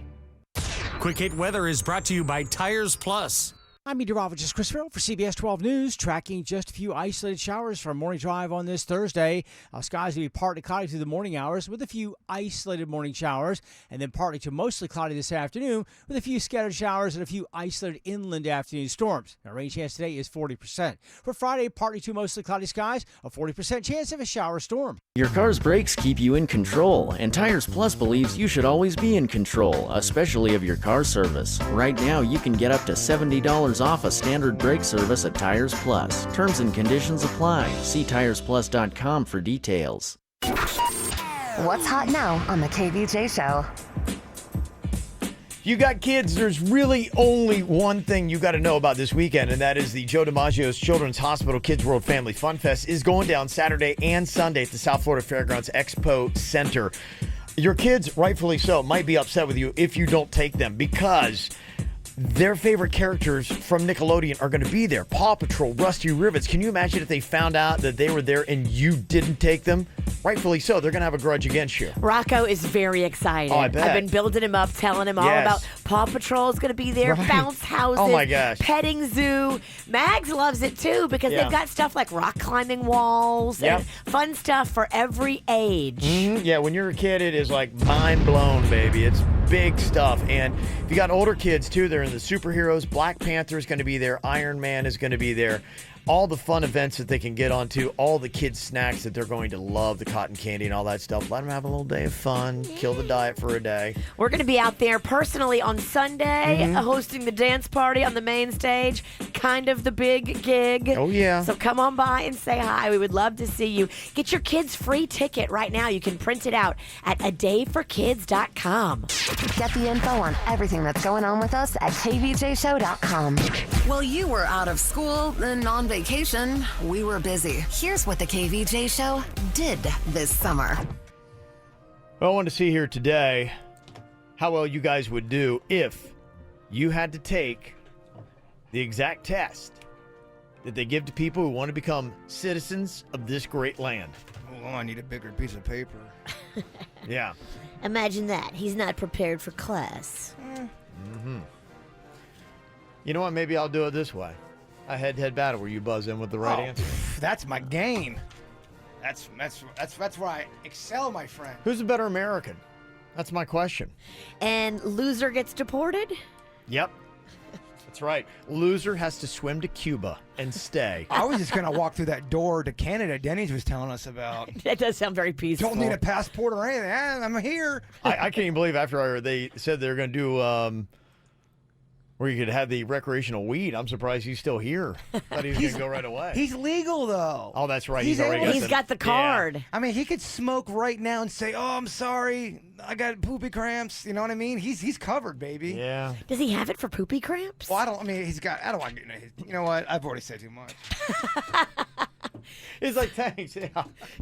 Quick Hit Weather is brought to you by Tires Plus. I'm meteorologist Chris Farrell for CBS 12 News, tracking just a few isolated showers for a morning drive on this Thursday. Skies will be partly cloudy through the morning hours with a few isolated morning showers, and then partly to mostly cloudy this afternoon with a few scattered showers and a few isolated inland afternoon storms. Now, rain chance today is 40%. For Friday, partly to mostly cloudy skies, a 40% chance of a shower storm. Your car's brakes keep you in control, and Tires Plus believes you should always be in control, especially of your car service. Right now, you can get up to $70 off a standard brake service at Tires Plus. Terms and conditions apply. See TiresPlus.com for details. What's hot now on the KVJ Show? You got kids, there's really only one thing you got to know about this weekend, and that is the Joe DiMaggio's Children's Hospital Kids World Family Fun Fest is going down Saturday and Sunday at the South Florida Fairgrounds Expo Center. Your kids, rightfully so, might be upset with you if you don't take them because their favorite characters from Nickelodeon are going to be there. Paw Patrol, Rusty Rivets. Can you imagine if they found out that they were there and you didn't take them? Rightfully so. They're going to have a grudge against you. Rocco is very excited. Oh, I bet. I've been building him up, telling him all about Paw Patrol is going to be there, Right. bounce houses, Oh, my gosh. petting zoo. Mags loves it, too, because Yeah. they've got stuff like rock climbing walls and fun stuff for every age. Mm-hmm. Yeah, when you're a kid, it is like mind blown, baby. It's big stuff. And if you got older kids, too, they're in the superheroes. Black Panther is going to be there. Iron Man is going to be there. All the fun events that they can get onto, all the kids' snacks that they're going to love, the cotton candy and all that stuff. Let them have a little day of fun. Kill the diet for a day. We're going to be out there personally on Sunday, hosting the dance party on the main stage. Kind of the big gig. Oh, yeah. So come on by and say hi. We would love to see you. Get your kids' free ticket right now. You can print it out at adayforkids.com. Get the info on everything that's going on with us at kvjshow.com. Well, you were out of school and on vacation. We were busy. Here's what the KVJ Show did this summer. Well, I wanted to see here today how well you guys would do if you had to take the exact test that they give to people who want to become citizens of this great land. Oh, I need a bigger piece of paper. Yeah. Imagine that. He's not prepared for class. Mm-hmm. You know what? Maybe I'll do it this way. A head-to-head battle where you buzz in with the right answer. That's my game. That's where I excel, my friend. Who's a better American? That's my question. And loser gets deported? Yep. That's right. Loser has to swim to Cuba and stay. I was just going to walk through that door to Canada Denny's was telling us about. That does sound very peaceful. Don't need a passport or anything. I'm here. I can't even believe after they said they were going to do where you could have the recreational weed. I'm surprised he's still here. Thought he was going to go right away. He's legal, though. Oh, that's right. He's got the card. Yeah. I mean, he could smoke right now and say, "Oh, I'm sorry, I got poopy cramps." You know what I mean? He's covered, baby. Yeah. Does he have it for poopy cramps? Well, I don't want to. You know what? I've already said too much. He's like, thanks. Yeah.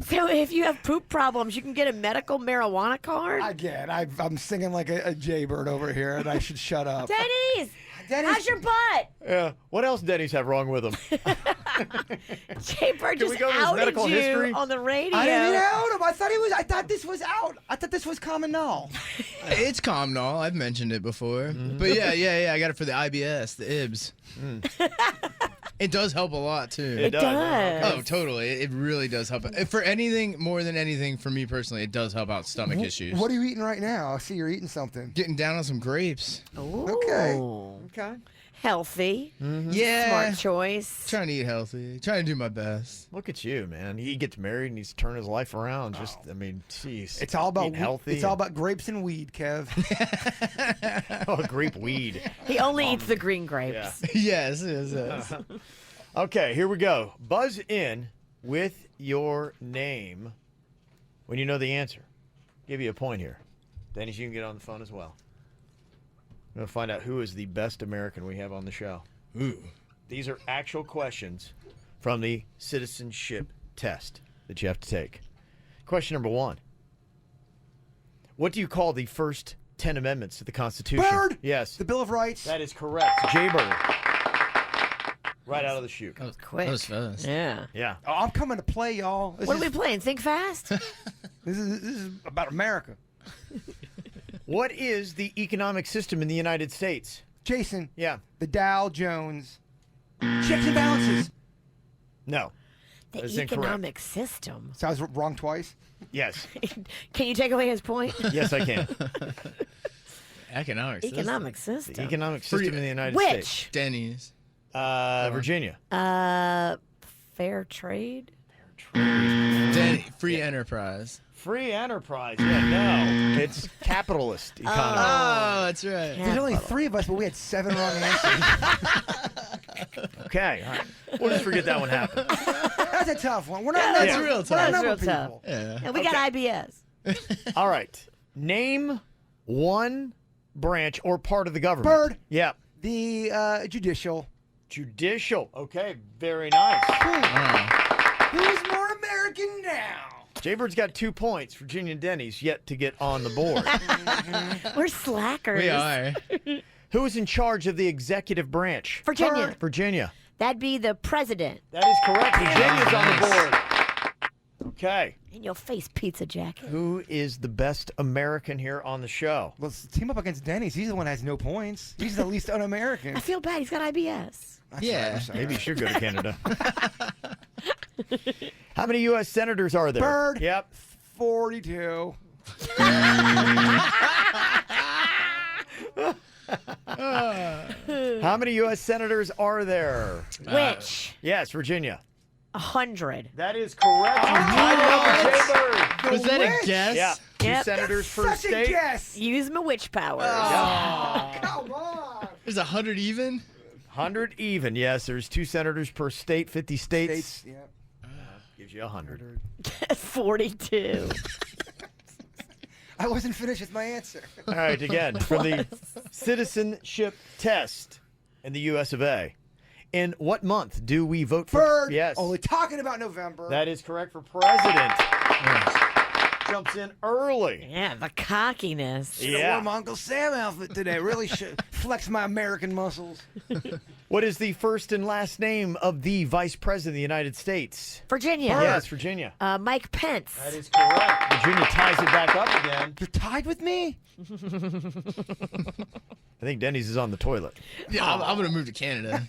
So if you have poop problems, you can get a medical marijuana card? Again, I'm singing like a jaybird over here, and I should shut up. Denny's! How's your butt? Yeah. What else Denny's have wrong with him? Jaybird Can we just go to his outed medical you history? on the radio. I didn't out him. I thought this was out. I thought this was common null. It's Comnol. I've mentioned it before. But yeah, I got it for the IBS, the IBS. It does help a lot, too. It does. Oh, totally. It really does help. For anything, more than anything, for me personally, it does help out stomach issues. What are you eating right now? I see you're eating something. Getting down on some grapes. Ooh. Okay. Okay. Healthy. Yeah. Smart choice. Trying to eat healthy. Trying to do my best. Look at you, man. He gets married and he's turning his life around. Jeez. It's all about healthy. It's all about grapes and weed, Kev. grape weed. He only eats the green grapes. Yes, yes. Okay, here we go. Buzz in with your name when you know the answer. Give you a point here. Dennis, you can get on the phone as well. I'm going to find out who is the best American we have on the show. Ooh. These are actual questions from the citizenship test that you have to take. Question number 1. What do you call the first 10 amendments to the Constitution? Bird! Yes. The Bill of Rights. That is correct. Jaybird. Right out of the chute. That was quick. That was fast. Yeah. Yeah. Oh, I'm coming to play, y'all. What are we playing? Think fast? This is about America. What is the economic system in the United States? Jason. Yeah. The Dow Jones. Checks and balances. No. The That is incorrect. economic system. So I was wrong twice? Yes. Can you take away his point? Yes, I can. Economic system. The economic system in the United Which? States. Denny's. Virginia. Fair trade? Free enterprise. Free enterprise. Yeah, no. It's capitalist economy. Oh, that's right. There's only 3 of us, but we had 7 wrong answers. Okay. All right. We'll just forget that one happened. That's a tough one. We're not That's number- real we're tough. not That's number real tough. people. Yeah. And we got IBS. All right. Name one branch or part of the government. Bird. Yeah. The judicial. Judicial. Okay. Very nice. Who's more American now? Jaybird's got 2 points. Virginia and Denny's yet to get on the board. We're slackers. We are. Who is in charge of the executive branch? Virginia. Virginia. That'd be the president. That is correct. Virginia's on the board. Okay. In your face, pizza jacket. Who is the best American here on the show? Let's team up against Denny's. He's the one that has no points. He's the least un-American. I feel bad. He's got IBS. That's Yeah. right, I'm sorry. Maybe you should go to Canada. How many U.S. senators are there? Bird. Yep. 42. How many U.S. senators are there? Which? Yes, Virginia. 100. That is correct. You tied it up with Jaybird. Was that a guess? Yeah. Yep. 2 senators per Such a state. guess. Use my witch powers. Come on. There's 100 even? 100 even. Yes, there's 2 senators per state, 50 states. States, yeah. Gives you 100. 42. I wasn't finished with my answer. All right, again, from the citizenship test in the U.S. of A. In what month do we vote for? Bird. Yes. Only talking about November. That is correct for president. Jumps in early. Yeah, the cockiness. Should have worn my Uncle Sam outfit today. Really should flex my American muscles. What is the first and last name of the Vice President of the United States? Virginia. Yes, Virginia. Mike Pence. That is correct. Virginia ties it back up again. You're tied with me? I think Denny's is on the toilet. Yeah, I'm going to move to Canada.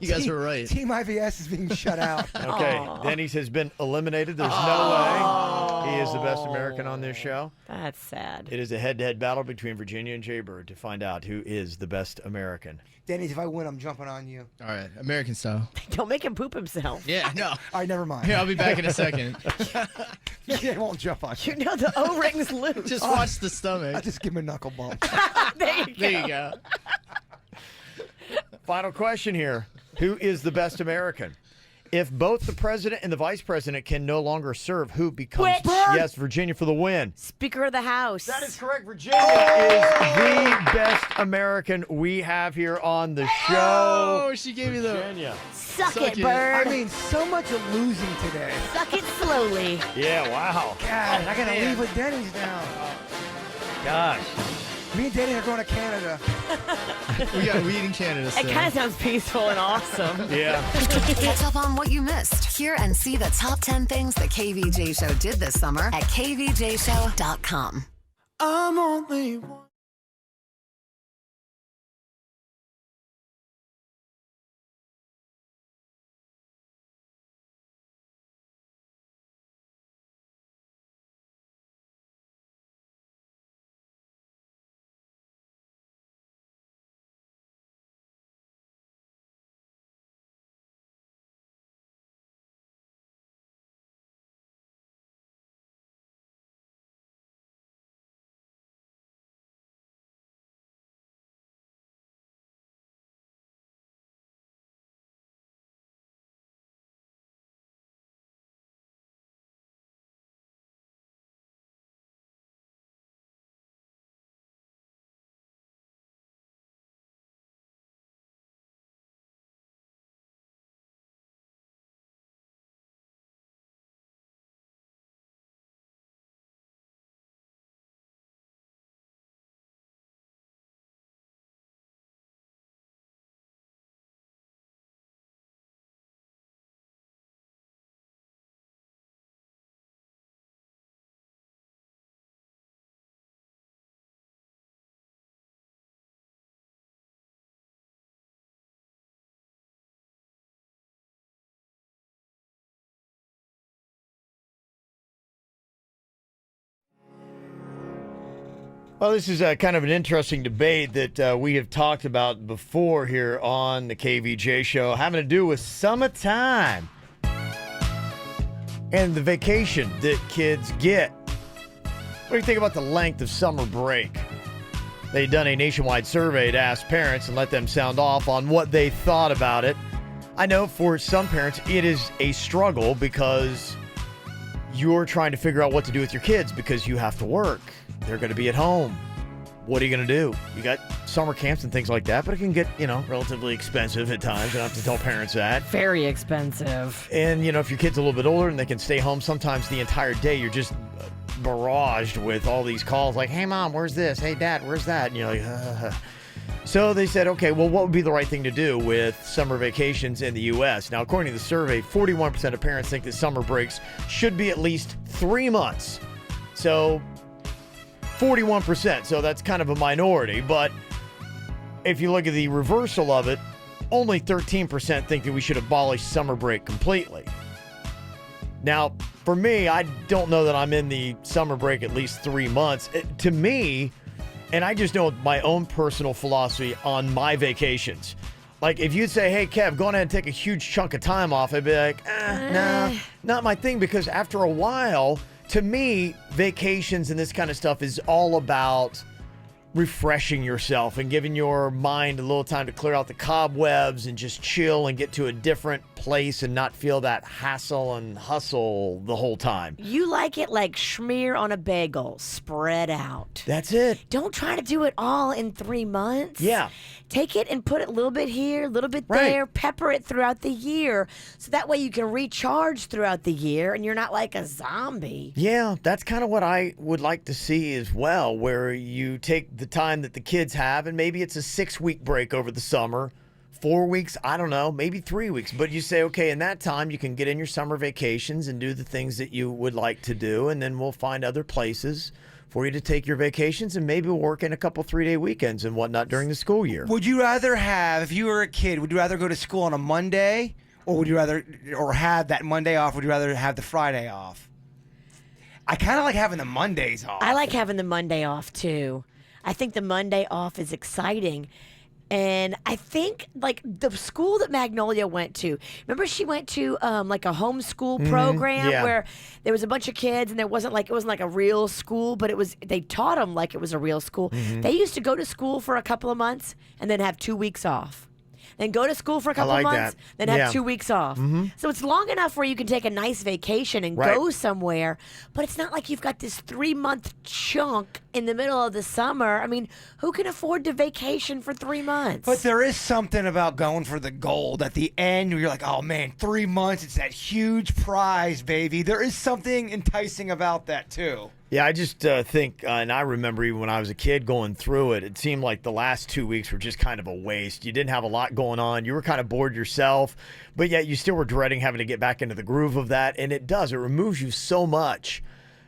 You guys were right. Team IVS is being shut out. Okay, Denny's has been eliminated. There's no way he is the best American on this show. That's sad. It is a head-to-head battle between Virginia and Jaybird to find out who is the best American. Denny's, if I win, I'm jumping on you. All right, American style. Don't make him poop himself. Yeah, no. All right, never mind. Here, I'll be back in a second. Yeah, I won't jump on you. You know the O-ring's loose. Just watch the stomach. I just give him a knuckle bump. There you go. Final question here. Who is the best American? If both the president and the vice president can no longer serve, who becomes? Which? Yes, Virginia for the win. Speaker of the House. That is correct. Virginia is the best American we have here on the show. Oh, she gave me the Virginia. Suck Suck it, it. bird. I mean, so much of losing today. Suck it slowly. Yeah, wow. God, I gotta leave with Denny's now. Gosh. Me and Denny's are going to Canada. We got weed in Canada. It kind of sounds peaceful and awesome. Yeah. Catch up on what you missed. Hear and see the top 10 things the KVJ Show did this summer at kvjshow.com. I'm only one. Well, this is kind of an interesting debate that we have talked about before here on the KVJ show, having to do with summertime and the vacation that kids get. What do you think about the length of summer break? They'd done a nationwide survey to ask parents and let them sound off on what they thought about it. I know for some parents it is a struggle because you're trying to figure out what to do with your kids because you have to work. They're going to be at home. What are you going to do? You got summer camps and things like that, but it can get, relatively expensive at times. I don't have to tell parents that. Very expensive. And, if your kid's a little bit older and they can stay home sometimes the entire day, you're just barraged with all these calls like, hey, Mom, where's this? Hey, Dad, where's that? And you're like, So they said, okay, well, what would be the right thing to do with summer vacations in the U.S.? Now, according to the survey, 41% of parents think that summer breaks should be at least 3 months. So 41%, so that's kind of a minority. But if you look at the reversal of it, only 13% think that we should abolish summer break completely. Now, for me, I don't know that I'm in the summer break at least 3 months. To me, and I just know my own personal philosophy on my vacations. Like, if you'd say, hey, Kev, go ahead and take a huge chunk of time off, I'd be like, nah, not my thing. Because after a while, to me, vacations and this kind of stuff is all about refreshing yourself and giving your mind a little time to clear out the cobwebs and just chill and get to a different place and not feel that hassle and hustle the whole time. You like it like schmear on a bagel, spread out. That's it. Don't try to do it all in 3 months. Yeah. Take it and put it a little bit here, a little bit there, pepper it throughout the year. So that way you can recharge throughout the year and you're not like a zombie. Yeah, that's kind of what I would like to see as well, where you take the time that the kids have and maybe it's a 6-week break over the summer, 4 weeks, I don't know, maybe 3 weeks. But you say, okay, in that time you can get in your summer vacations and do the things that you would like to do, and then we'll find other places for you to take your vacations, and maybe we'll work in a couple 3-day weekends and whatnot during the school year. Would you rather have, if you were a kid, would you rather go to school on a Monday, or would you rather, or have that Monday off? Would you rather have the Friday off? I kind of like having the Mondays off. I like having the Monday off too. I think the Monday off is exciting. And I think, like, the school that Magnolia went to, remember she went to, like, a homeschool program where there was a bunch of kids and it wasn't like a real school, but they taught them like it was a real school. They used to go to school for a couple of months and then have 2 weeks off. Then go to school for a couple of months, then have 2 weeks off. So it's long enough where you can take a nice vacation and go somewhere, but it's not like you've got this 3-month chunk in the middle of the summer. I mean, who can afford to vacation for 3 months? But there is something about going for the gold at the end where you're like, oh man, 3 months, it's that huge prize, baby. There is something enticing about that too. Yeah, I just think, and I remember even when I was a kid going through it, it seemed like the last 2 weeks were just kind of a waste. You didn't have a lot going on. You were kind of bored yourself, but yet you still were dreading having to get back into the groove of that. And it does. It removes you so much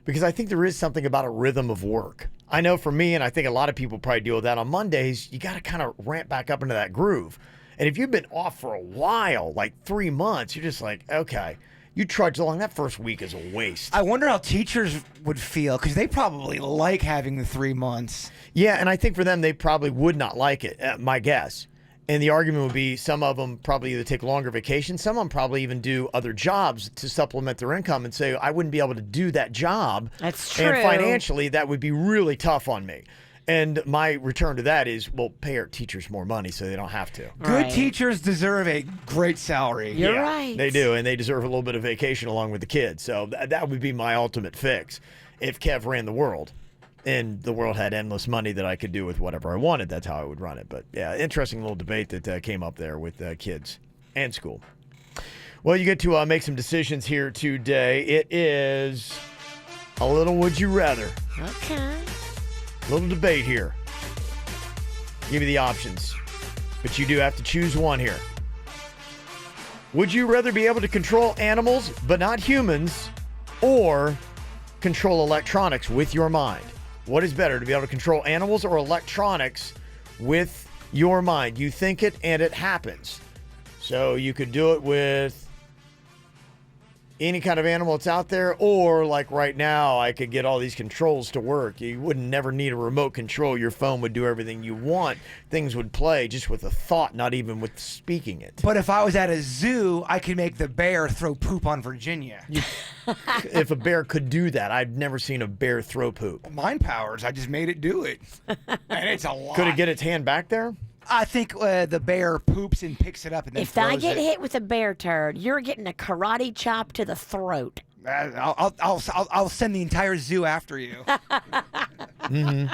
because I think there is something about a rhythm of work. I know for me, and I think a lot of people probably deal with that on Mondays, you got to kind of ramp back up into that groove. And if you've been off for a while, like 3 months, you're just like, okay. You trudge along. That first week is a waste. I wonder how teachers would feel because they probably like having the 3 months. Yeah, and I think for them, they probably would not like it, my guess. And the argument would be some of them probably either take longer vacations, some of them probably even do other jobs to supplement their income and say, I wouldn't be able to do that job. That's true. And financially, that would be really tough on me. And my return to that is, well, pay our teachers more money so they don't have to. Good teachers deserve a great salary. You're right. They do, and they deserve a little bit of vacation along with the kids. So that would be my ultimate fix. If Kev ran the world and the world had endless money that I could do with whatever I wanted, that's how I would run it. But, yeah, interesting little debate that came up there with kids and school. Well, you get to make some decisions here today. It is a little would you rather. Okay. Little debate here. Give you the options, but you do have to choose one here. Would you rather be able to control animals but not humans, or control electronics with your mind? What is better, to be able to control animals or electronics with your mind? You think it and it happens. So you could do it with any kind of animal that's out there, or like right now, I could get all these controls to work. You would never need a remote control. Your phone would do everything you want. Things would play just with a thought, not even with speaking it. But if I was at a zoo, I could make the bear throw poop on Virginia. If a bear could do that, I've never seen a bear throw poop. Mind powers. I just made it do it. And it's a lot. Could it get its hand back there? I think the bear poops and picks it up and then If I throws get it. hit with a bear turd, you're getting a karate chop to the throat. I'll send the entire zoo after you. I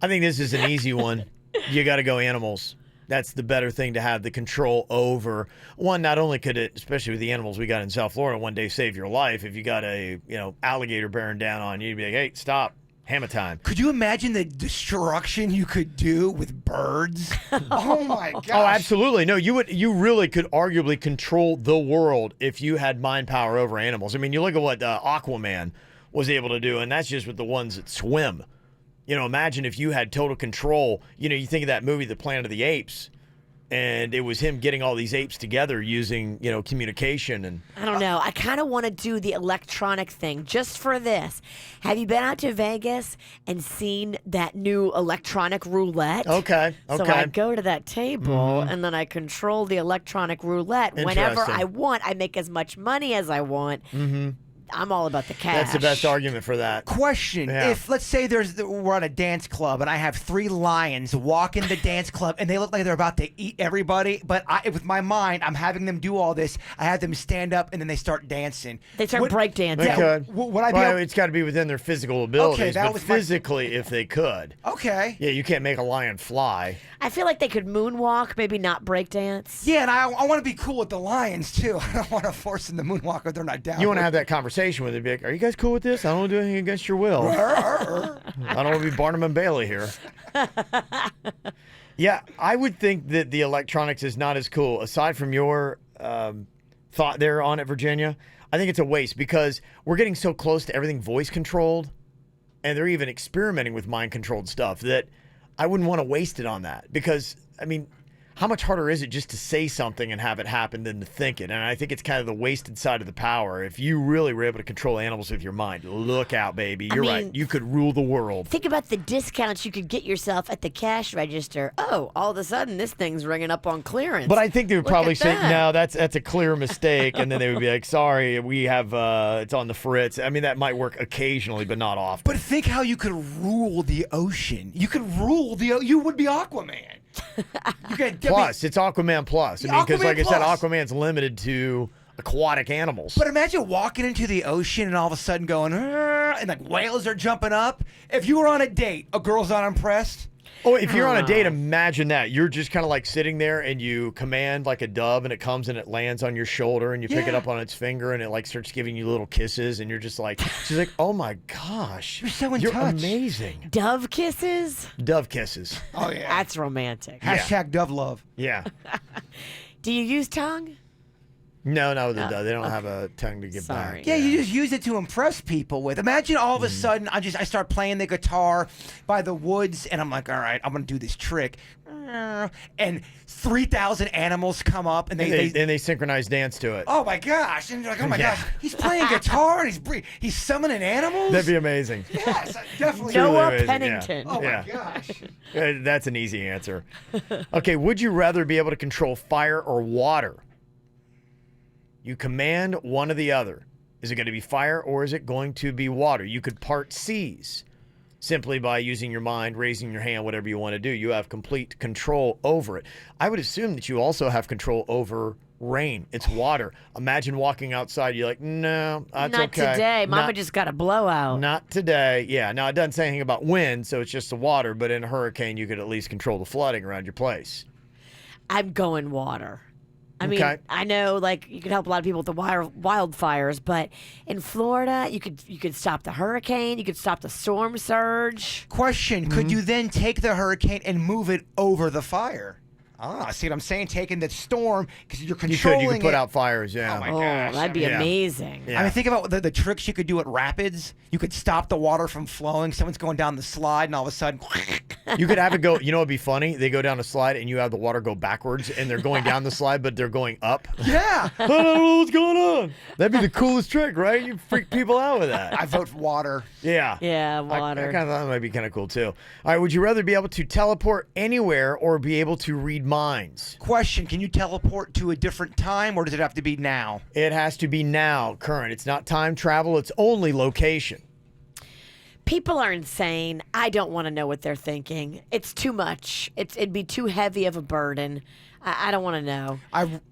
think this is an easy one. You got to go animals. That's the better thing to have the control over. One, not only could it, especially with the animals we got in South Florida, one day save your life. If you got a alligator bearing down on you, you'd be like, hey, stop. Hammer time. Could you imagine the destruction you could do with birds? Oh my gosh. Oh, absolutely. No, you really could arguably control the world if you had mind power over animals. I mean, you look at what Aquaman was able to do, and that's just with the ones that swim. Imagine if you had total control. You think of that movie, The Planet of the Apes, and it was him getting all these apes together using, communication. And I don't know. I kind of want to do the electronic thing just for this. Have you been out to Vegas and seen that new electronic roulette? Okay. So I go to that table and then I control the electronic roulette. Whenever Interesting. I want, I make as much money as I want. Mm-hmm. I'm all about the cash. That's the best argument for that. Question: Yeah. If let's say we're on a dance club and I have 3 lions walk in the dance club and they look like they're about to eat everybody, but with my mind I'm having them do all this. I have them stand up and then they start dancing. They start break dancing. They could. Would I be? Well, it's got to be within their physical abilities, that but was my- physically, if they could. Okay. Yeah, you can't make a lion fly. I feel like they could moonwalk, maybe not break dance. Yeah, and I want to be cool with the lions too. I don't want to force them to moonwalk if they're not down. You want to have that conversation with them, be like, are you guys cool with this? I don't want to do anything against your will. I don't want to be Barnum and Bailey here. Yeah, I would think that the electronics is not as cool. Aside from your thought there on it, Virginia, I think it's a waste because we're getting so close to everything voice controlled, and they're even experimenting with mind controlled stuff that I wouldn't want to waste it on that because, I mean, how much harder is it just to say something and have it happen than to think it? And I think it's kind of the wasted side of the power. If you really were able to control animals with your mind, look out, baby. You're right. You could rule the world. Think about the discounts you could get yourself at the cash register. Oh, all of a sudden this thing's ringing up on clearance. But I think they would Look probably at say, that. no, that's a clear mistake. And then they would be like, sorry, we have, it's on the fritz. I mean, that might work occasionally, but not often. But think how you could rule the ocean. You could rule you would be Aquaman. You could Plus, it's Aquaman Plus. I mean, because Aquaman like I said, Plus. Aquaman's limited to aquatic animals. But imagine walking into the ocean and all of a sudden going, "Arr," and like whales are jumping up. If you were on a date, a girl's not impressed. Oh, if you're on a date, imagine that. You're just kind of like sitting there and you command like a dove and it comes and it lands on your shoulder and you pick it up on its finger and it like starts giving you little kisses and you're just like, she's like, oh my gosh. You're so in You're touch. amazing. Dove kisses? Dove kisses. Oh, yeah. That's romantic. Hashtag Dove Love. Yeah. Do you use tongue? No, they don't have a tongue to give Sorry. back. Yeah, you just use it to impress people with. Imagine all of a sudden I start playing the guitar by the woods and I'm like, all right, I'm gonna do this trick. And 3,000 animals come up and they synchronize dance to it. oh my gosh. And you're like, oh my Yeah. gosh, he's playing guitar and he's summoning animals? That'd be amazing. Yes, definitely. Truly Noah amazing, Pennington. Oh Yeah. my gosh. That's an easy answer. Okay, would you rather be able to control fire or water? You command one or the other. Is it going to be fire or is it going to be water? You could part seas simply by using your mind, raising your hand, whatever you want to do. You have complete control over it. I would assume that you also have control over rain. It's water. Imagine walking outside. You're like, no, that's Not okay. today. Mama just got a blowout. Not today. Yeah. Now, it doesn't say anything about wind, so it's just the water. But in a hurricane, you could at least control the flooding around your place. I'm going water. I mean, Okay. I know like you could help a lot of people with the wildfires, but in Florida, you could stop the hurricane, you could stop the storm surge. Question, could you then take the hurricane and move it over the fire? See what I'm saying? Taking the storm because you're You controlling could put it. out fires, yeah. Oh my gosh, that'd be amazing. Yeah. I mean, think about the tricks you could do at rapids. You could stop the water from flowing. Someone's going down the slide, and all of a sudden, You could have it go, you know what'd be funny? They go down a slide and you have the water go backwards and they're going down the slide, but they're going up. yeah. I don't know what's going on. That'd be the coolest trick, right? You freak people out with that. I vote for water. Yeah. Yeah, I water. kind of thought that might be kind of cool too. All right, would you rather be able to teleport anywhere or be able to read minds? Question: can you teleport to a different time, or does it have to be now? It has to be now, current. It's not time travel, it's only location. People are insane. I don't want to know what they're thinking. It's too much. It'd be too heavy of a burden. I don't want to know.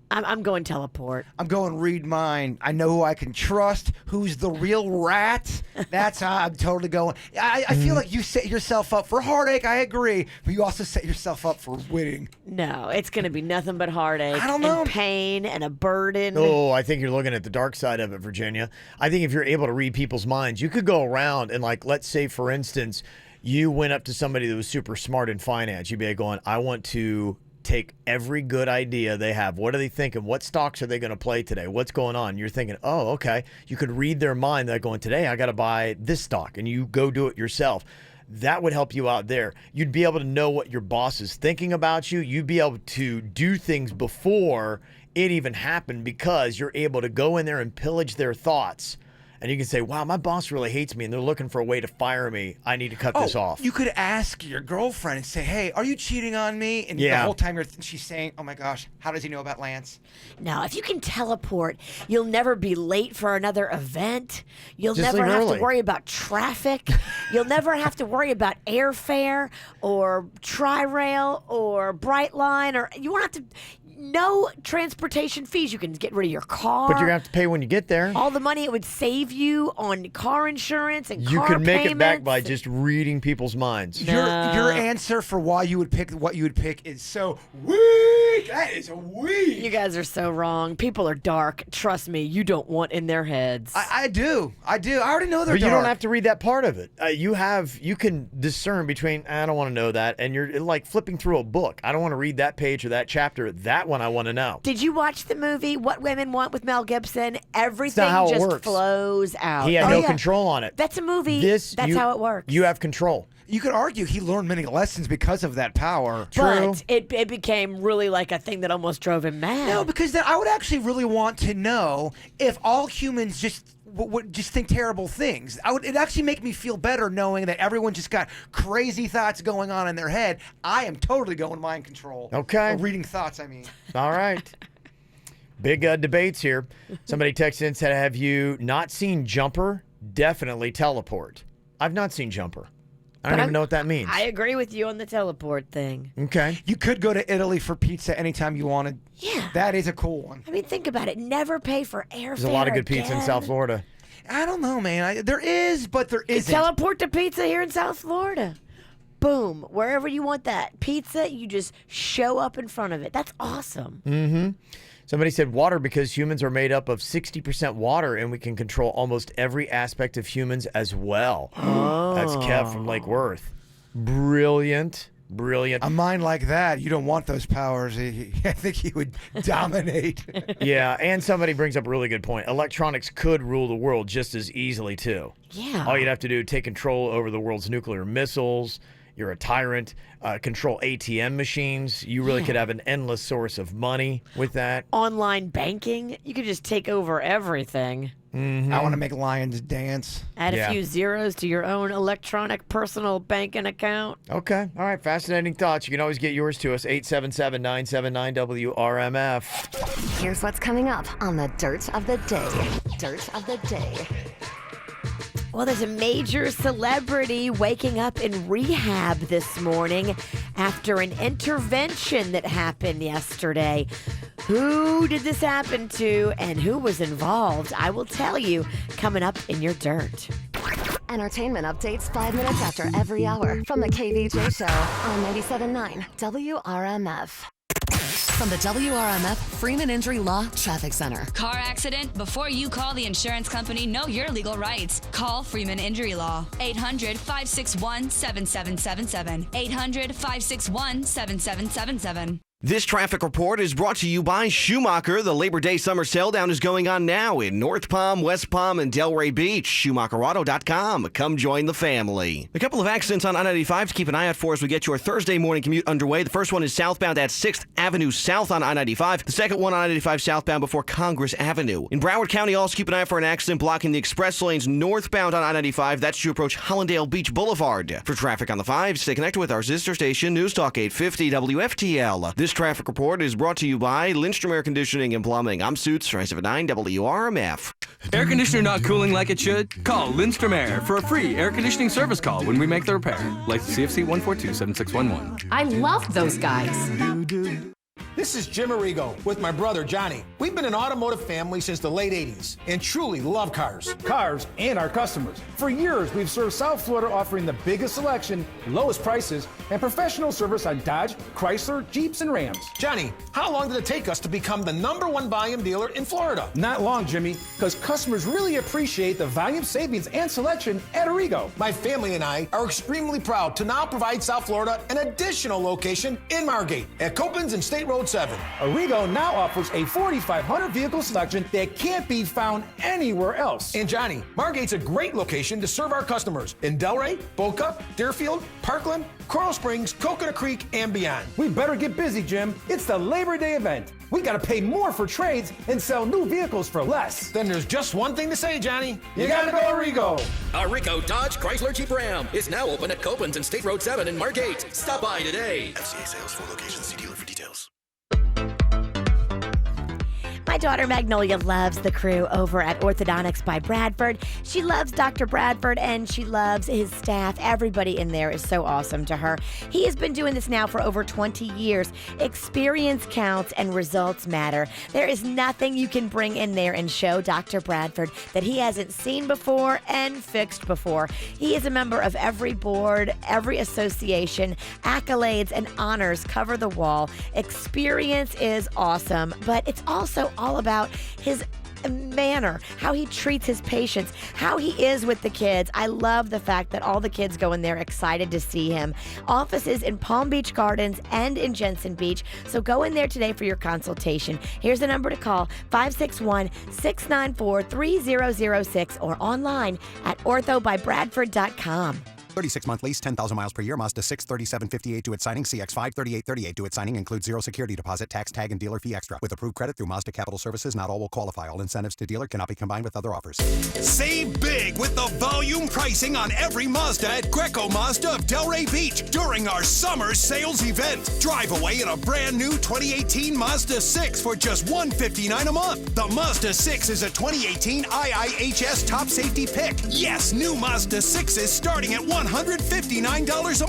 I'm going teleport. I'm going read mine. I know who I can trust. Who's the real rat? That's how I'm totally going. I feel like you set yourself up for heartache. I agree, but you also set yourself up for winning. No, it's going to be nothing but heartache. I don't know. And pain and a burden. Oh, I think you're looking at the dark side of it, Virginia. I think if you're able to read people's minds, you could go around and, like, let's say, for instance, you went up to somebody that was super smart in finance. You'd be going, I want to take every good idea they have. What are they thinking? What stocks are they going to play today? What's going on? You're thinking, oh, okay. You could read their mind. They're going, today I got to buy this stock, and you go do it yourself. That would help you out there. You'd be able to know what your boss is thinking about you. You'd be able to do things before it even happened because you're able to go in there and pillage their thoughts. And you can say, wow, my boss really hates me and they're looking for a way to fire me. I need to cut this off. You could ask your girlfriend and say, hey, are you cheating on me? And the whole time she's saying, oh my gosh, how does he know about Lance? Now, if you can teleport, you'll never be late for another event. You'll Just never leave have early. to worry about traffic. You'll never have to worry about airfare or Tri-Rail or Brightline, or you won't have to. No transportation fees. You can get rid of your car. But you're going to have to pay when you get there. All the money it would save you on car insurance and You car can make payments. it back by just reading people's minds. Your answer for why you would pick what you would pick is so weak. That is weak. You guys are so wrong. People are dark. Trust me, you don't want in their heads. I do. I already know they're But you dark. don't have to read that part of it. You can discern between, I don't want to know that, and you're like flipping through a book. I don't want to read that page or that chapter. That one I want to know. Did you watch the movie What Women Want with Mel Gibson? Everything how it just works. flows out. He had no control on it. That's a movie. That's how it works. You have control. You could argue he learned many lessons because of that power. But it became really like a thing that almost drove him mad. No, because then I would actually really want to know if all humans would just think terrible things. It'd actually make me feel better knowing that everyone just got crazy thoughts going on in their head. I am totally going mind control. Okay. Or reading thoughts, I mean. All right. Big debates here. Somebody texted in and said, have you not seen Jumper? Definitely teleport. I've not seen Jumper. I don't even know what that means. I agree with you on the teleport thing. Okay. You could go to Italy for pizza anytime you wanted. Yeah. That is a cool one. I mean, think about it. Never pay for airfare. There's a lot of good pizza in South Florida. I don't know, man. There is, but there isn't. Teleport to pizza here in South Florida. Boom. Wherever you want that pizza, you just show up in front of it. That's awesome. Mm-hmm. Somebody said water because humans are made up of 60% water and we can control almost every aspect of humans as well. Oh. That's Kev from Lake Worth. Brilliant. Brilliant. A mind like that, you don't want those powers. I think he would dominate. Yeah, and somebody brings up a really good point. Electronics could rule the world just as easily, too. Yeah. All you'd have to do is take control over the world's nuclear missiles. You're a tyrant. Control ATM machines. You really could have an endless source of money with that. Online banking, you could just take over everything. Mm-hmm. I want to make lions dance. Add a few zeros to your own electronic personal banking account. Okay. All right. Fascinating thoughts. You can always get yours to us. 877-979-WRMF. Here's what's coming up on the Dirt of the Day. Dirt of the Day. Well, there's a major celebrity waking up in rehab this morning after an intervention that happened yesterday. Who did this happen to and who was involved? I will tell you coming up in your Dirt. Entertainment updates 5 minutes after every hour from the KVJ Show on 97.9 WRMF. From the WRMF Freeman Injury Law Traffic Center. Car accident? Before you call the insurance company, know your legal rights. Call Freeman Injury Law. 800-561-7777. 800-561-7777. This traffic report is brought to you by Schumacher. The Labor Day summer sale down is going on now in North Palm, West Palm, and Delray Beach. SchumacherAuto.com. Come join the family. A couple of accidents on I-95 to keep an eye out for as we get your Thursday morning commute underway. The first one is southbound at 6th Avenue South on I-95. The second one on I-95 southbound before Congress Avenue. In Broward County, also keep an eye out for an accident blocking the express lanes northbound on I-95. That's to approach Hollandale Beach Boulevard. For traffic on the 5, stay connected with our sister station, News Talk 850 WFTL. This traffic report is brought to you by Lindstrom Air Conditioning and Plumbing. I'm Suits, 979 WRMF. Air conditioner not cooling like it should? Call Lindstrom Air for a free air conditioning service call when we make the repair. License CFC 1427611. I love those guys. This is Jim Arrigo with my brother Johnny. We've been an automotive family since the late 80s and truly love cars and our customers. For years, we've served South Florida offering the biggest selection, lowest prices, and professional service on Dodge, Chrysler, Jeeps, and Rams. Johnny, how long did it take us to become the #1 volume dealer in Florida? Not long, Jimmy, because customers really appreciate the volume savings and selection at Arrigo. My family and I are extremely proud to now provide South Florida an additional location in Margate at Copans and State Road 7. Arrigo now offers a 4,500 vehicle selection that can't be found anywhere else. And Johnny, Margate's a great location to serve our customers in Delray, Boca, Deerfield, Parkland, Coral Springs, Coconut Creek, and beyond. We better get busy, Jim. It's the Labor Day event. We gotta pay more for trades and sell new vehicles for less. Then there's just one thing to say, Johnny. You gotta go Arrigo. Arrigo Dodge Chrysler Jeep Ram is now open at Copans and State Road 7 in Margate. Stop by today. FCA sales, 4 locations. See dealer for details. My daughter Magnolia loves the crew over at Orthodontics by Bradford. She loves Dr. Bradford and she loves his staff. Everybody in there is so awesome to her. He has been doing this now for over 20 years. Experience counts and results matter. There is nothing you can bring in there and show Dr. Bradford that he hasn't seen before and fixed before. He is a member of every board, every association. Accolades and honors cover the wall. Experience is awesome, but it's also all about his manner, how he treats his patients, how he is with the kids. I love the fact that all the kids go in there excited to see him. Offices in Palm Beach Gardens and in Jensen Beach. So go in there today for your consultation. Here's the number to call, 561-694-3006 or online at orthobybradford.com. 36-month lease, 10,000 miles per year, Mazda 6, 3758 due at signing, CX-5, 3838 due at signing, includes 0 security deposit, tax, tag, and dealer fee extra. With approved credit through Mazda Capital Services, not all will qualify. All incentives to dealer cannot be combined with other offers. Save big with the volume pricing on every Mazda at Greco Mazda of Delray Beach during our summer sales event. Drive away in a brand new 2018 Mazda 6 for just $159 a month. The Mazda 6 is a 2018 IIHS top safety pick. Yes, new Mazda 6 is starting at $159 a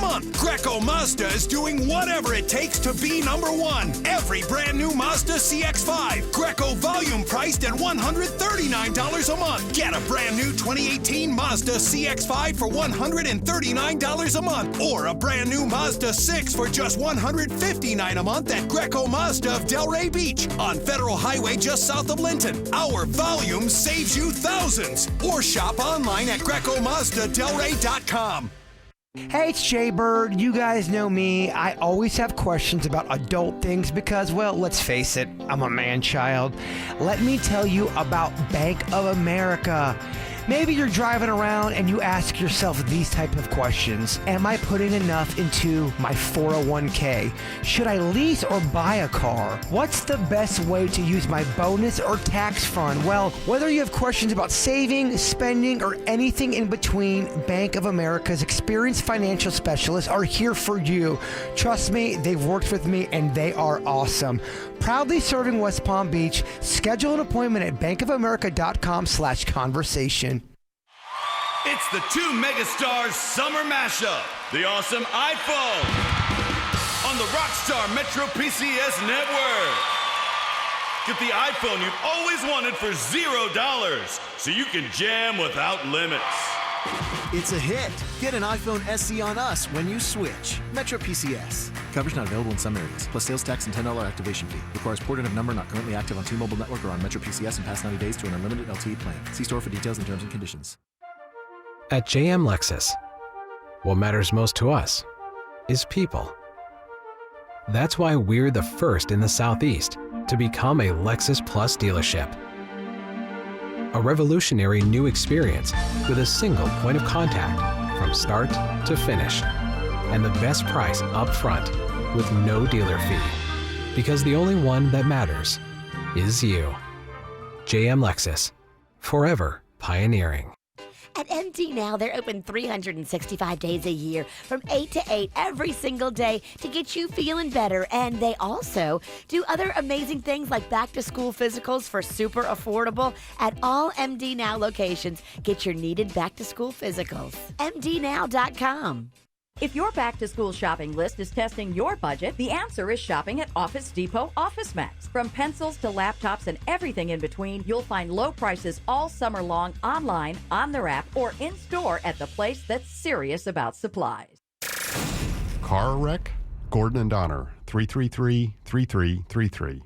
month. Greco Mazda is doing whatever it takes to be #1. Every brand new Mazda CX-5, Greco volume priced at $139 a month. Get a brand new 2018 Mazda CX-5 for $139 a month, or a brand new Mazda 6 for just $159 a month at Greco Mazda of Delray Beach on Federal Highway just south of Linton. Our volume saves you thousands. Or shop online at GrecoMazdaDelray.com. Hey, it's Jay Bird. You guys know me. I always have questions about adult things because, well, let's face it, I'm a man-child. Let me tell you about Bank of America. Maybe you're driving around and you ask yourself these type of questions. Am I putting enough into my 401k? Should I lease or buy a car? What's the best way to use my bonus or tax fund? Well, whether you have questions about saving, spending, or anything in between, Bank of America's experienced financial specialists are here for you. Trust me, they've worked with me and they are awesome. Proudly serving West Palm Beach. Schedule an appointment at bankofamerica.com/conversation. It's the two megastars summer mashup. The awesome iPhone on the Rockstar Metro PCS network. Get the iPhone you've always wanted for $0 so you can jam without limits. It's a hit. Get an iPhone SE on us when you switch. Metro PCS. Coverage not available in some areas, plus sales tax and $10 activation fee. Requires port of number not currently active on T-Mobile network or on Metro PCS in past 90 days to an unlimited LTE plan. See store for details and terms and conditions. At JM Lexus, what matters most to us is people. That's why we're the first in the Southeast to become a Lexus Plus dealership. A revolutionary new experience with a single point of contact from start to finish. And the best price up front with no dealer fee. Because the only one that matters is you. JM Lexus. Forever pioneering. At MD Now, they're open 365 days a year from 8 to 8 every single day to get you feeling better. And they also do other amazing things like back-to-school physicals for super affordable at all MD Now locations. Get your needed back-to-school physicals. MDNow.com. If your back-to-school shopping list is testing your budget, the answer is shopping at Office Depot Office Max. From pencils to laptops and everything in between, you'll find low prices all summer long online, on their app, or in-store at the place that's serious about supplies. Car wreck? Gordon and Donner, 333-3333.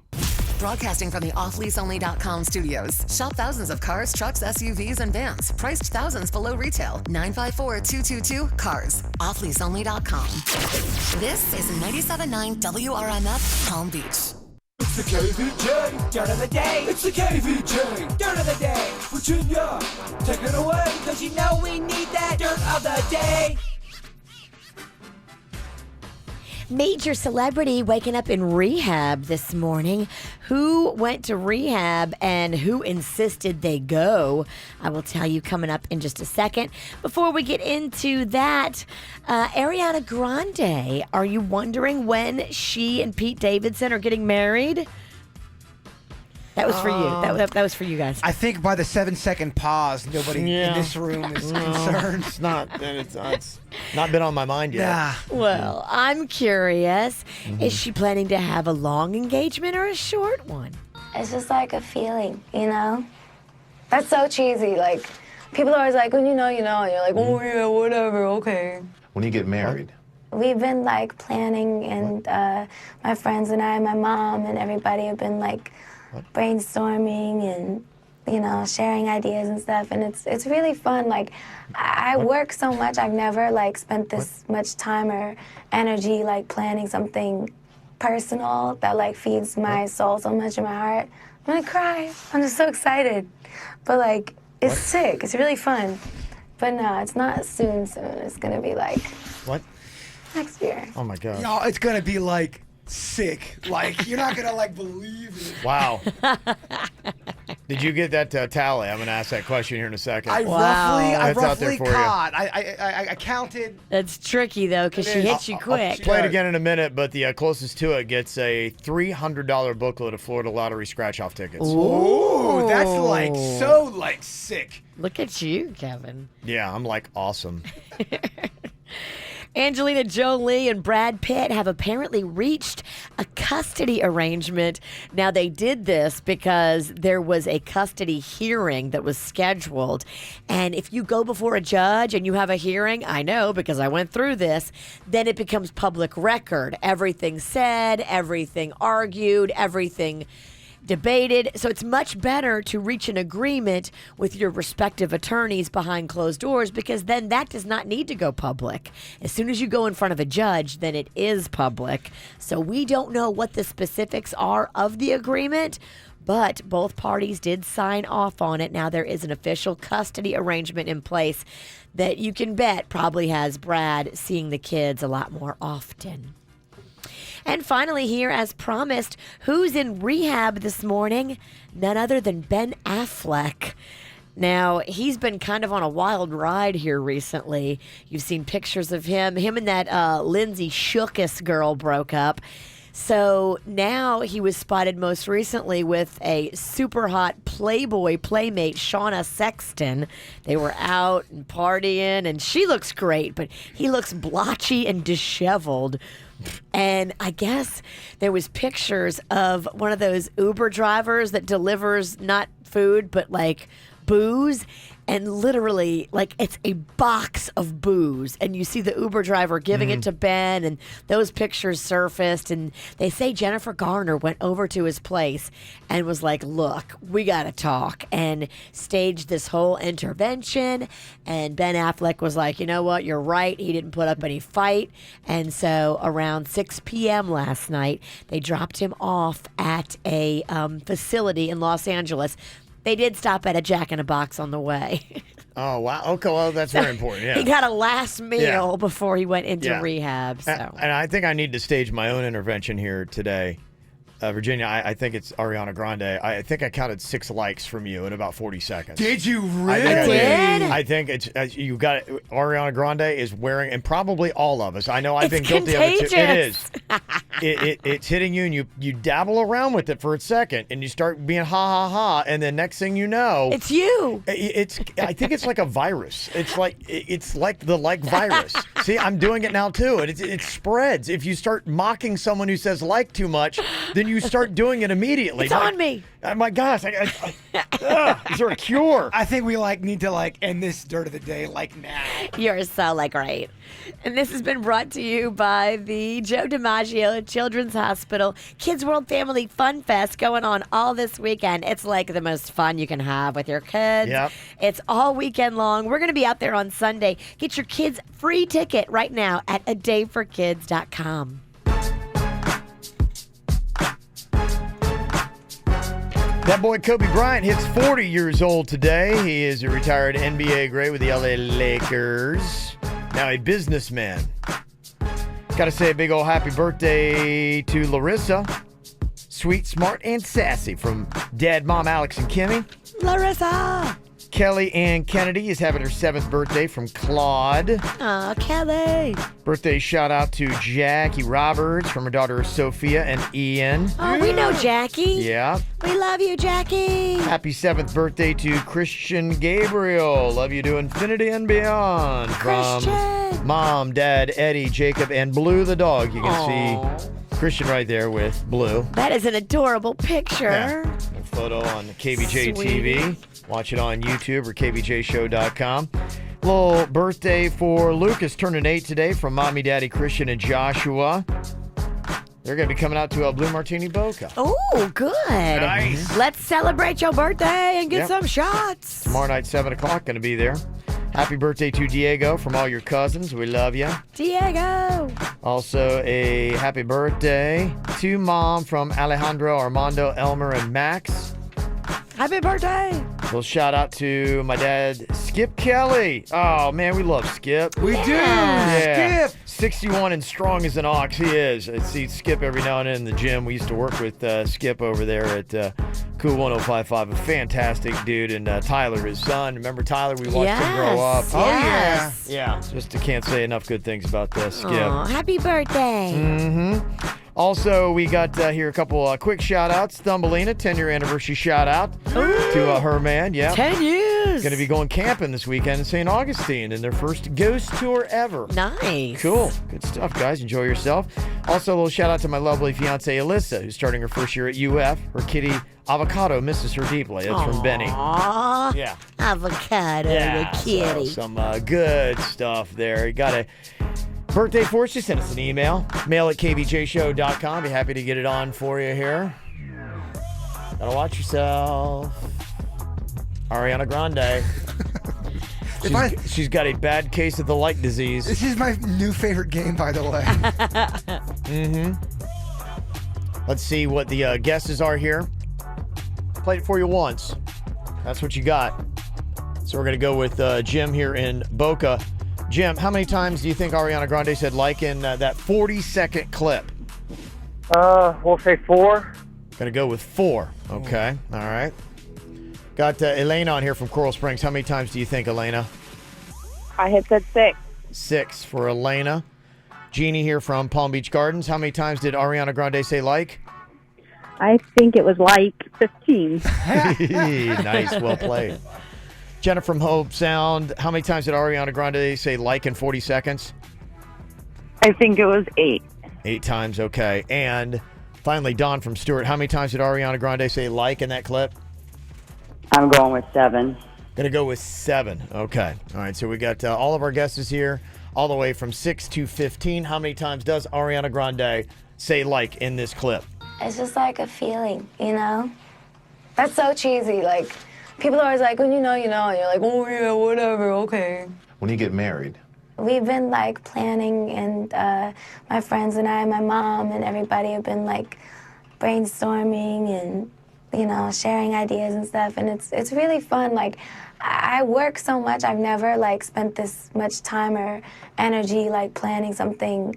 Broadcasting from the offleaseonly.com studios. Shop thousands of cars, trucks, SUVs, and vans. Priced thousands below retail. 954-222-CARS. Offleaseonly.com. This is 97.9 WRMF Palm Beach. It's the KVJ Dirt of the Day. It's the KVJ Dirt of the Day. Virginia, take it away, cause you know we need that Dirt of the Day. Major celebrity waking up in rehab this morning. Who went to rehab and who insisted they go? I will tell you coming up in just a second. Before we get into that, Ariana Grande, are you wondering when she and Pete Davidson are getting married? That was for you. That was for you guys. I think by the 7-second pause, nobody in this room is concerned. It's not been on my mind yet. Nah. Well, I'm curious. Is she planning to have a long engagement or a short one? It's just like a feeling, you know? That's so cheesy. Like, people are always like, when you know, and you're like, oh, yeah, whatever, okay. When you get married? We've been, like, planning, and my friends and I, my mom, and everybody have been, like, brainstorming and, you know, sharing ideas and stuff, and it's really fun. Like, I work so much, I've never, like, spent this much time or energy, like, planning something personal that, like, feeds my soul so much in my heart. I'm gonna cry. I'm just so excited. But, like, it's sick. It's really fun. But no, it's not soon. It's gonna be, like, What? next year. Oh, my God. No, it's gonna be like sick. Like, you're not gonna like believe it. Wow. Did you get that tally? I'm going to ask that question here in a second. I That's out there roughly for you. caught. I counted. That's tricky though, because she hits you quick. I'll play it again in a minute, but the closest to it gets a $300 booklet of Florida Lottery scratch-off tickets. Ooh, that's like so like sick. Look at you, Kevin. Yeah, I'm like awesome. Angelina Jolie and Brad Pitt have apparently reached a custody arrangement. Now, they did this because there was a custody hearing that was scheduled. And if you go before a judge and you have a hearing, I know because I went through this, then it becomes public record. Everything said, everything argued, everything debated. So it's much better to reach an agreement with your respective attorneys behind closed doors, because then that does not need to go public. As soon as you go in front of a judge, then it is public. So we don't know what the specifics are of the agreement, but both parties did sign off on it. Now there is an official custody arrangement in place that you can bet probably has Brad seeing the kids a lot more often. And finally here, as promised, who's in rehab this morning? None other than Ben Affleck. Now, he's been kind of on a wild ride here recently. You've seen pictures of him. Him and that Lindsay Shookus girl broke up. So now he was spotted most recently with a super hot Playboy playmate, Shauna Sexton. They were out and partying, and she looks great, but he looks blotchy and disheveled. And I guess there was pictures of one of those Uber drivers that delivers not food, but like booze. and literally, like, it's a box of booze. And you see the Uber driver giving it to Ben, and those pictures surfaced. And they say Jennifer Garner went over to his place and was like, look, we got to talk, and staged this whole intervention. And Ben Affleck was like, you know what, you're right. He didn't put up any fight. And so around 6 p.m. last night, they dropped him off at a facility in Los Angeles. They did stop at a Jack in a Box on the way. Oh, wow. Okay, well, that's very important. Yeah. He got a last meal Yeah. before he went into Yeah. rehab. So. And I think I need to stage my own intervention here today. Virginia, I think it's Ariana Grande. I think I counted 6 likes from you in about 40 seconds. Did you I really? think I did? I think it's you got it. Ariana Grande is wearing, and probably all of us. I know I've It's been guilty of it too. It contagious. is. It's hitting you, and you dabble around with it for a second, and you start being ha ha ha, and then next thing you know, It's you. I think it's like a virus. It's like the virus. See, I'm doing it now too, and it spreads. If you start mocking someone who says like too much, then you start doing it immediately. It's on me. My gosh, is there a cure? I think we need to end this dirt of the day now. You're so right. And this has been brought to you by the Joe DiMaggio Children's Hospital Kids World Family Fun Fest going on all this weekend. It's like the most fun you can have with your kids. Yep. It's all weekend long. We're going to be out there on Sunday. Get your kids' free ticket right now at adayforkids.com. That boy Kobe Bryant hits 40 years old today. He is a retired NBA great with the LA Lakers. Now a businessman. Got to say a big old happy birthday to Larissa. Sweet, smart, and sassy from Dad, Mom, Alex, and Kimmy. Larissa! Kelly Ann Kennedy is having her 7th birthday from Claude. Aw, Kelly. Birthday shout out to Jackie Roberts from her daughter Sophia and Ian. Oh, we know Jackie. Yeah. We love you, Jackie. Happy 7th birthday to Christian Gabriel. Love you to infinity and beyond. Christian. From Mom, Dad, Eddie, Jacob, and Blue the dog. You can see Christian right there with Blue. That is an adorable picture. Yeah. A photo on KVJ TV. Watch it on YouTube or kvjshow.com. Little birthday for Lucas, turning 8 today, from Mommy, Daddy, Christian, and Joshua. They're going to be coming out to a Blue Martini Boca. Oh, good. Nice. Let's celebrate your birthday and get Yep. some shots. Tomorrow night, 7 o'clock, going to be there. Happy birthday to Diego from all your cousins. We love you. Diego. Also, a happy birthday to Mom from Alejandro, Armando, Elmer, and Max. Happy birthday. Little shout out to my dad, Skip Kelly. Oh, man, we love Skip. We do. Yeah. Skip. 61 and strong as an ox, he is. I see Skip every now and then in the gym. We used to work with Skip over there at Cool 105.5. A fantastic dude. And Tyler, his son. Remember Tyler? We watched him grow up. Oh, yes. Yeah. Just can't say enough good things about Skip. Aw, happy birthday. Mm-hmm. Also, we got here a couple quick shout-outs. Thumbelina, 10-year anniversary shout-out to her man. Yeah. 10 years. Going to be going camping this weekend in St. Augustine in their first ghost tour ever. Nice. Cool. Good stuff, guys. Enjoy yourself. Also, a little shout-out to my lovely fiancée, Alyssa, who's starting her first year at UF. Her kitty, Avocado, misses her deeply. That's from Benny. Aw. Yeah. Avocado, Yeah, the kitty. so some good stuff there. You got a birthday for us? Just send us an email. Mail at kvjshow.com. Be happy to get it on for you here. Gotta watch yourself. Ariana Grande. She's got a bad case of the like disease. This is my new favorite game, by the way. Mm-hmm. Let's see what the guesses are here. Played it for you once. That's what you got. So we're going to go with Jim here in Boca. Jim, how many times do you think Ariana Grande said like in that 40-second clip? We'll say 4. Going to go with 4. Okay. All right. Got Elena on here from Coral Springs. How many times do you think, Elena? I had said 6. 6 for Elena. Jeannie here from Palm Beach Gardens. How many times did Ariana Grande say like? I think it was like 15. Nice. Well played. Jenna from Hope Sound. How many times did Ariana Grande say like in 40 seconds? I think it was 8. 8 times. Okay. And finally, Don from Stewart. How many times did Ariana Grande say like in that clip? I'm going with 7. Gonna go with 7. Okay. All right. So we got all of our guesses here, all the way from 6 to 15. How many times does Ariana Grande say like in this clip? It's just like a feeling, you know? That's so cheesy. Like, people are always like, when you know, and you're like, oh yeah, whatever, okay. When you get married, We've been like planning, and my friends and I, my mom and everybody have been like brainstorming and, sharing ideas and stuff. And it's really fun. Like, I work so much. I've never like spent this much time or energy like planning something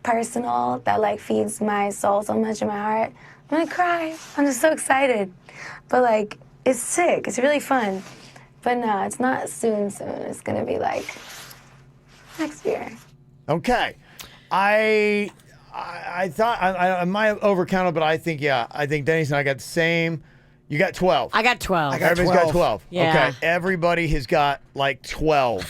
personal that like feeds my soul so much in my heart. I'm gonna cry. I'm just so excited. But like, it's sick. It's really fun. But no, it's not soon. It's gonna be like next year. Okay. I thought I might have overcounted, but I think Denny's and I got the same. You got 12. I got 12. Everybody's got 12. Yeah. Okay. Everybody has got like 12.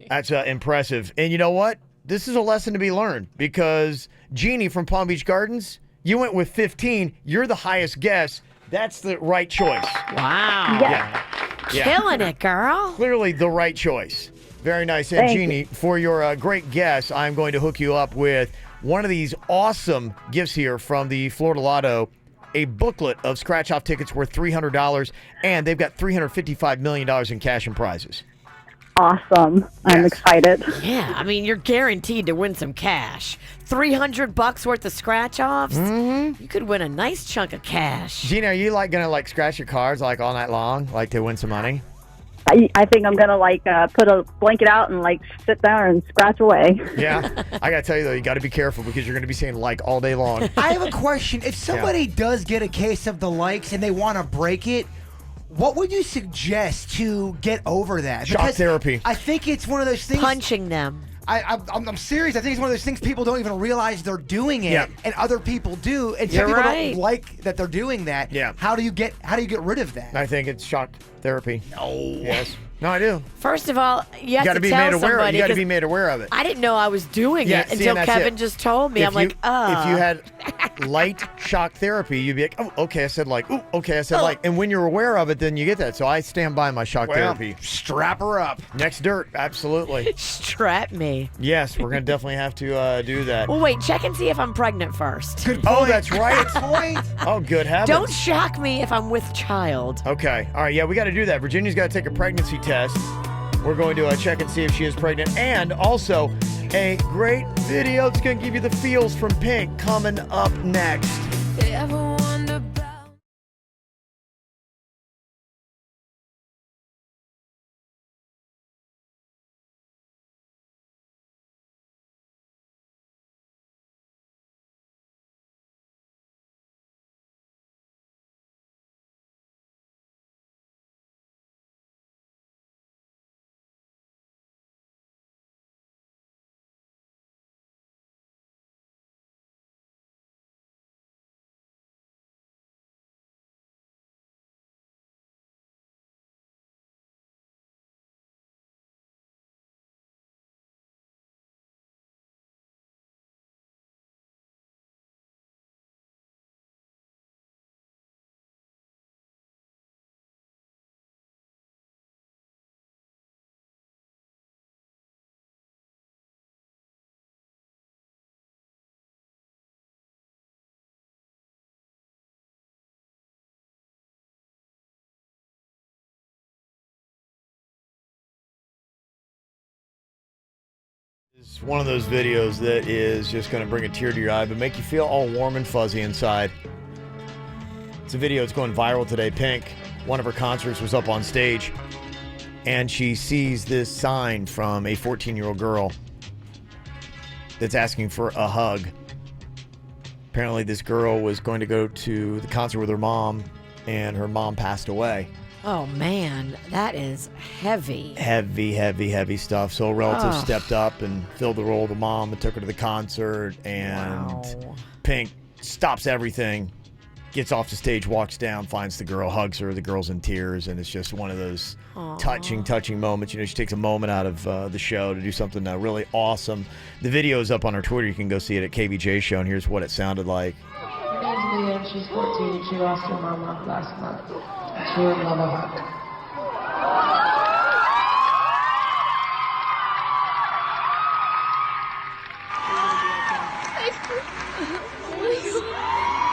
That's impressive. And you know what? This is a lesson to be learned because Jeannie from Palm Beach Gardens, you went with 15. You're the highest guess. That's the right choice. Wow. Yeah. Killing it, girl. Clearly the right choice. Very nice. And Thank Jeannie, you. for your great guess, I'm going to hook you up with one of these awesome gifts here from the Florida Lotto, a booklet of scratch-off tickets worth $300, and they've got $355 million in cash and prizes. Awesome. I'm excited. Yeah, I mean, you're guaranteed to win some cash. $300 worth of scratch-offs. Mm-hmm. You could win a nice chunk of cash. Jeannie, are you going to scratch your cards all night long, to win some money? I think I'm going to put a blanket out and sit down and scratch away. Yeah. I got to tell you, though, you got to be careful because you're going to be saying all day long. I have a question. If somebody does get a case of the likes and they want to break it, what would you suggest to get over that? Shock therapy. I think it's one of those things. Punching them. I'm serious. I think it's one of those things people don't even realize they're doing it, Yeah. and other people do, and some You're people right. don't like that they're doing that. Yeah. How do you get rid of that? I think it's shock therapy. No. Yes. No, I do. First of all, you have got to be tell made aware. somebody. You got to 'cause be made aware of it. I didn't know I was doing Yeah, it see, until and that's Kevin it. just told me. If I'm you- like, If you had light shock therapy, you'd be like, oh, okay, I said like. Ooh, okay, I said like. And when you're aware of it, then you get that. So I stand by my shock therapy. Strap her up. Next dirt, absolutely. strap me. Yes, we're going to definitely have to do that. Well, wait, check and see if I'm pregnant first. Good Oh, point. that's right. Good point. Oh, good heavens. Don't shock me if I'm with child. Okay. All right. Yeah, we got to do that. Virginia's got to take a pregnancy test. We're going to check and see if she is pregnant. And also, a great video that's going to give you the feels from Pink coming up next. It's one of those videos that is just going to bring a tear to your eye, but make you feel all warm and fuzzy inside. It's a video that's going viral today. Pink, one of her concerts, was up on stage, and she sees this sign from a 14-year-old girl that's asking for a hug. Apparently, this girl was going to go to the concert with her mom, and her mom passed away. Oh, man, that is heavy. Heavy stuff. So a relative Ugh. stepped up and filled the role of the mom and took her to the concert. And Pink stops everything, gets off the stage, walks down, finds the girl, hugs her. The girl's in tears, and it's just one of those touching moments. You know, she takes a moment out of the show to do something really awesome. The video is up on her Twitter. You can go see it at KVJ Show, and here's what it sounded like. Her name's Leah. She's 14. She lost her mama last month. She would love a hug.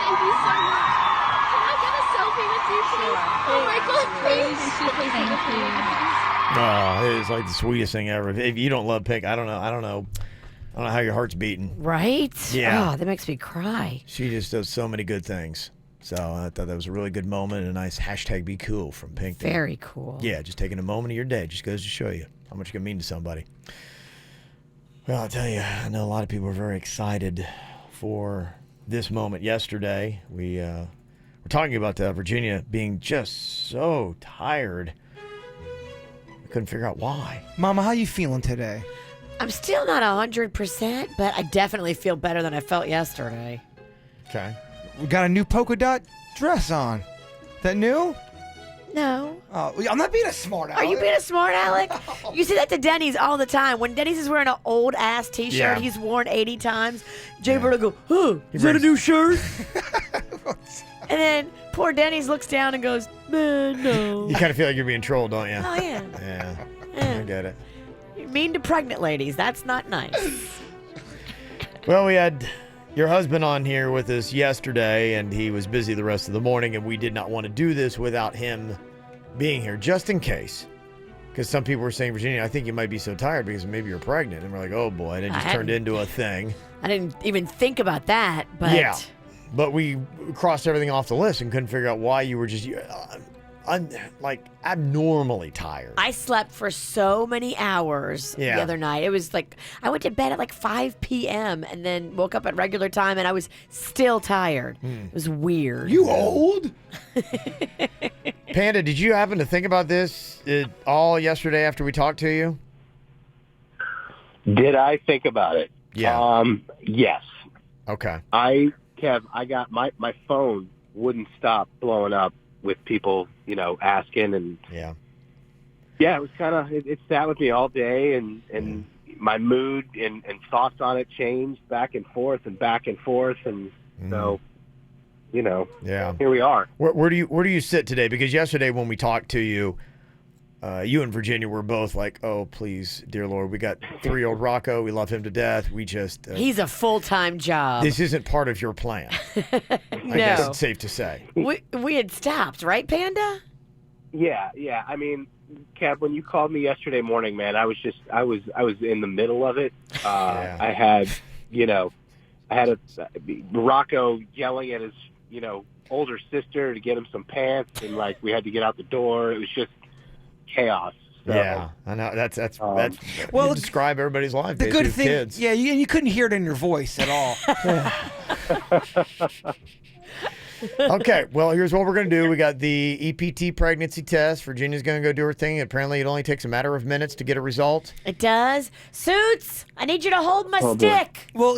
Thank you so much. Can I get a selfie with you, please? Oh my God, please. Thank you. Oh, it is like the sweetest thing ever. If you don't love Pink, I don't know how your heart's beating. Right? Yeah. Oh, that makes me cry. She just does so many good things. So I thought that was a really good moment and a nice hashtag be cool from Pink. Very cool. Yeah, just taking a moment of your day just goes to show you how much you can mean to somebody. Well, I'll tell you, I know a lot of people were very excited for this moment yesterday. We were talking about Virginia being just so tired. I couldn't figure out why. Mama, how you feeling today? I'm still not 100%, but I definitely feel better than I felt yesterday. Okay. We got a new polka dot dress on. That new? No. Oh, I'm not being a smart aleck. Are you being a smart aleck? You say that to Denny's all the time. When Denny's is wearing an old ass T-shirt Yeah. he's worn 80 times, Jay Bird will go, "Huh? Is that a new shirt?" And then poor Denny's looks down and goes, "Man, no." You kind of feel like you're being trolled, don't you? Oh yeah. Yeah, I get it. You're mean to pregnant ladies. That's not nice. Well, we had your husband on here with us yesterday, and he was busy the rest of the morning, and we did not want to do this without him being here, just in case. Because some people were saying, Virginia, I think you might be so tired because maybe you're pregnant. And we're like, oh boy, and it just turned into a thing. I didn't even think about that, but Yeah. But we crossed everything off the list and couldn't figure out why you were just abnormally tired. I slept for so many hours the other night. It was like I went to bed at like 5 p.m. and then woke up at regular time and I was still tired. It was weird. You old? Panda, did you happen to think about this all yesterday after we talked to you? Did I think about it? Yeah. Yes. Okay. I got my phone wouldn't stop blowing up with people, asking, and yeah, it was kind of it sat with me all day, and my mood and thoughts on it changed back and forth, and so yeah, here we are. Where do you sit today? Because yesterday when we talked to you, you and Virginia were both like, "Oh, please, dear Lord, we got 3-year-old Rocco. We love him to death. We just he's a full-time job. This isn't part of your plan." I guess it's safe to say. We had stopped, right, Panda? Yeah. I mean, Kev, when you called me yesterday morning, man, I was in the middle of it. I had Rocco yelling at his older sister to get him some pants, and like we had to get out the door. It was just chaos. So, yeah, I know. That's well, you describe everybody's life. The good thing, kids. yeah, you couldn't hear it in your voice at all. Okay, well, here's what we're going to do. We got the EPT pregnancy test. Virginia's going to go do her thing. Apparently, it only takes a matter of minutes to get a result. It does. Suits, I need you to hold my stick. Well,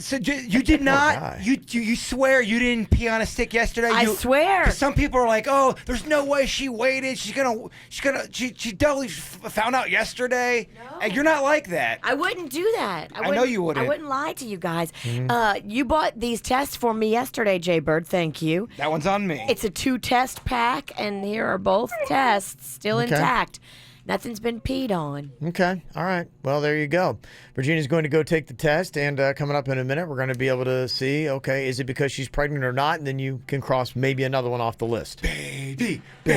so you did not. You swear you didn't pee on a stick yesterday. I swear. 'Cause some people are like, "Oh, there's no way she waited. She definitely found out yesterday." No. And you're not like that. I wouldn't do that. I know you wouldn't. I wouldn't lie to you guys. You bought these tests for me yesterday, Jay Bird. Thank you. That one's on me. It's a 2-test pack, and here are both tests still intact. Nothing's been peed on. Okay. All right. Well, there you go. Virginia's going to go take the test, and coming up in a minute, we're going to be able to see, okay, is it because she's pregnant or not? And then you can cross maybe another one off the list. Baby. From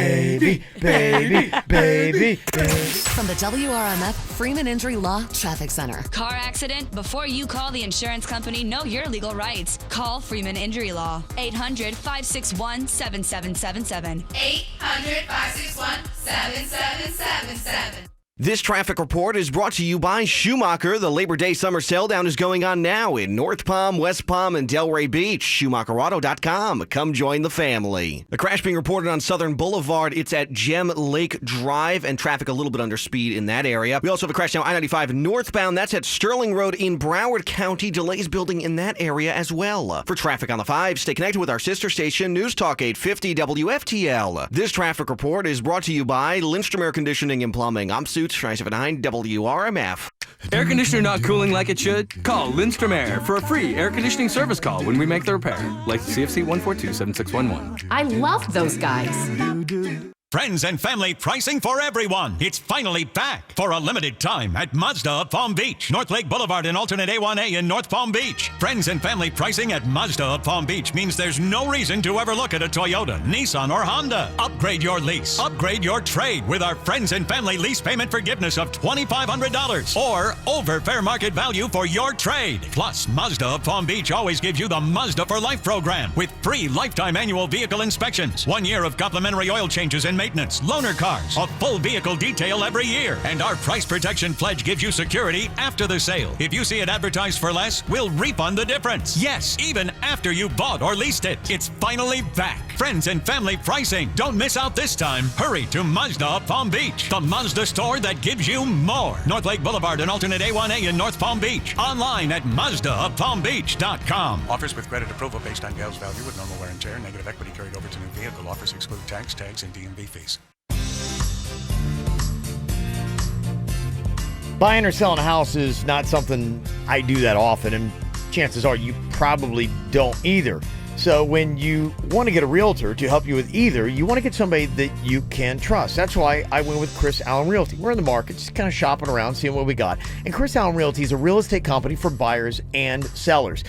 the WRMF Freeman Injury Law Traffic Center. Car accident? Before you call the insurance company, know your legal rights. Call Freeman Injury Law. 800-561-7777. 800-561-7777. This traffic report is brought to you by Schumacher. The Labor Day summer sale down is going on now in North Palm, West Palm, and Delray Beach. SchumacherAuto.com. Come join the family. The crash being reported on Southern Boulevard. It's at Gem Lake Drive, and traffic a little bit under speed in that area. We also have a crash now I-95 northbound. That's at Sterling Road in Broward County. Delays building in that area as well. For traffic on the 5, stay connected with our sister station, News Talk 850 WFTL. This traffic report is brought to you by Lindstrom Air Conditioning and Plumbing. I'm Suits 979 WRMF. Air conditioner not cooling like it should? Call Lindstrom Air for a free air conditioning service call when we make the repair. Like CFC 142-7611. I love those guys. Friends and family pricing for everyone. It's finally back for a limited time at Mazda of Palm Beach, North Lake Boulevard and alternate A1A in North Palm Beach. Friends and family pricing at Mazda of Palm Beach means there's no reason to ever look at a Toyota, Nissan, or Honda. Upgrade your lease. Upgrade your trade with our Friends and Family lease payment forgiveness of $2,500 or over fair market value for your trade. Plus, Mazda of Palm Beach always gives you the Mazda for Life program with free lifetime annual vehicle inspections, 1 year of complimentary oil changes and maintenance, loaner cars, a full vehicle detail every year, and our price protection pledge gives you security after the sale. If you see it advertised for less, we'll refund the difference. Yes, even after you bought or leased it. It's finally back. Friends and family pricing. Don't miss out this time. Hurry to Mazda of Palm Beach, the Mazda store that gives you more. North Lake Boulevard and alternate A1A in North Palm Beach. Online at MazdaofPalmBeach.com. Offers with credit approval based on Gale's value with normal wear and tear. Negative equity carried over to new vehicle. Offers exclude tax, and DMV fees. Buying or selling a house is not something I do that often, and chances are you probably don't either. So when you want to get a realtor to help you with either, you want to get somebody that you can trust. That's why I went with Chris Allen Realty. We're in the market, just kind of shopping around, seeing what we got. And Chris Allen Realty is a real estate company for buyers and sellers.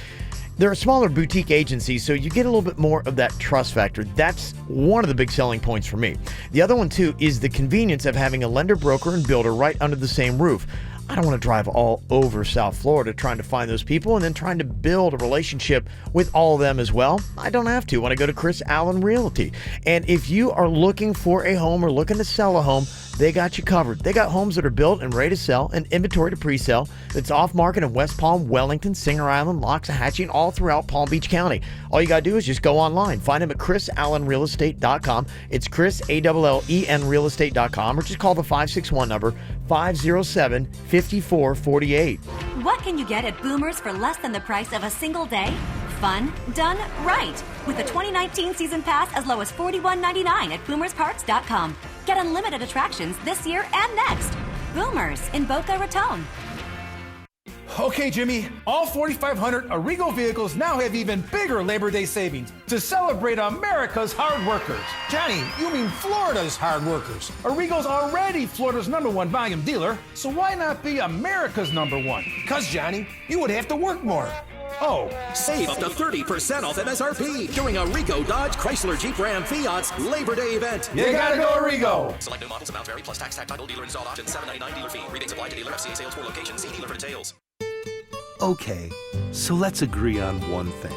They're a smaller boutique agency, so you get a little bit more of that trust factor. That's one of the big selling points for me. The other one, too, is the convenience of having a lender, broker, and builder right under the same roof. I don't want to drive all over South Florida trying to find those people and then trying to build a relationship with all of them as well. I don't have to when I go to Chris Allen Realty. And if you are looking for a home or looking to sell a home, they got you covered. They got homes that are built and ready to sell and inventory to pre-sell. It's off market in West Palm, Wellington, Singer Island, Loxahatchee, and all throughout Palm Beach County. All you got to do is just go online. Find him at chrisallenrealestate.com. It's Chris, ALLEN realestate.com, or just call the 561 number, 507-5448. What can you get at Boomers for less than the price of a single day? Fun done right. With the 2019 season pass as low as $41.99 at boomersparks.com. Get unlimited attractions this year and next. Boomers in Boca Raton. Okay, Jimmy, all 4,500 Arrigo vehicles now have even bigger Labor Day savings to celebrate America's hard workers. Johnny, you mean Florida's hard workers. Arrigo's already Florida's #1 volume dealer, so why not be America's #1? 'Cause, Johnny, you would have to work more. Oh. Save up to 30% off MSRP during Arrigo Dodge Chrysler Jeep Ram Fiat's Labor Day event. You gotta go Arrigo. Select new models, amount vary, plus tax, title, dealer installed option, $7.99 dealer fee. Rebates apply to dealer FCA sales for location. See dealer for details. Okay, so let's agree on one thing.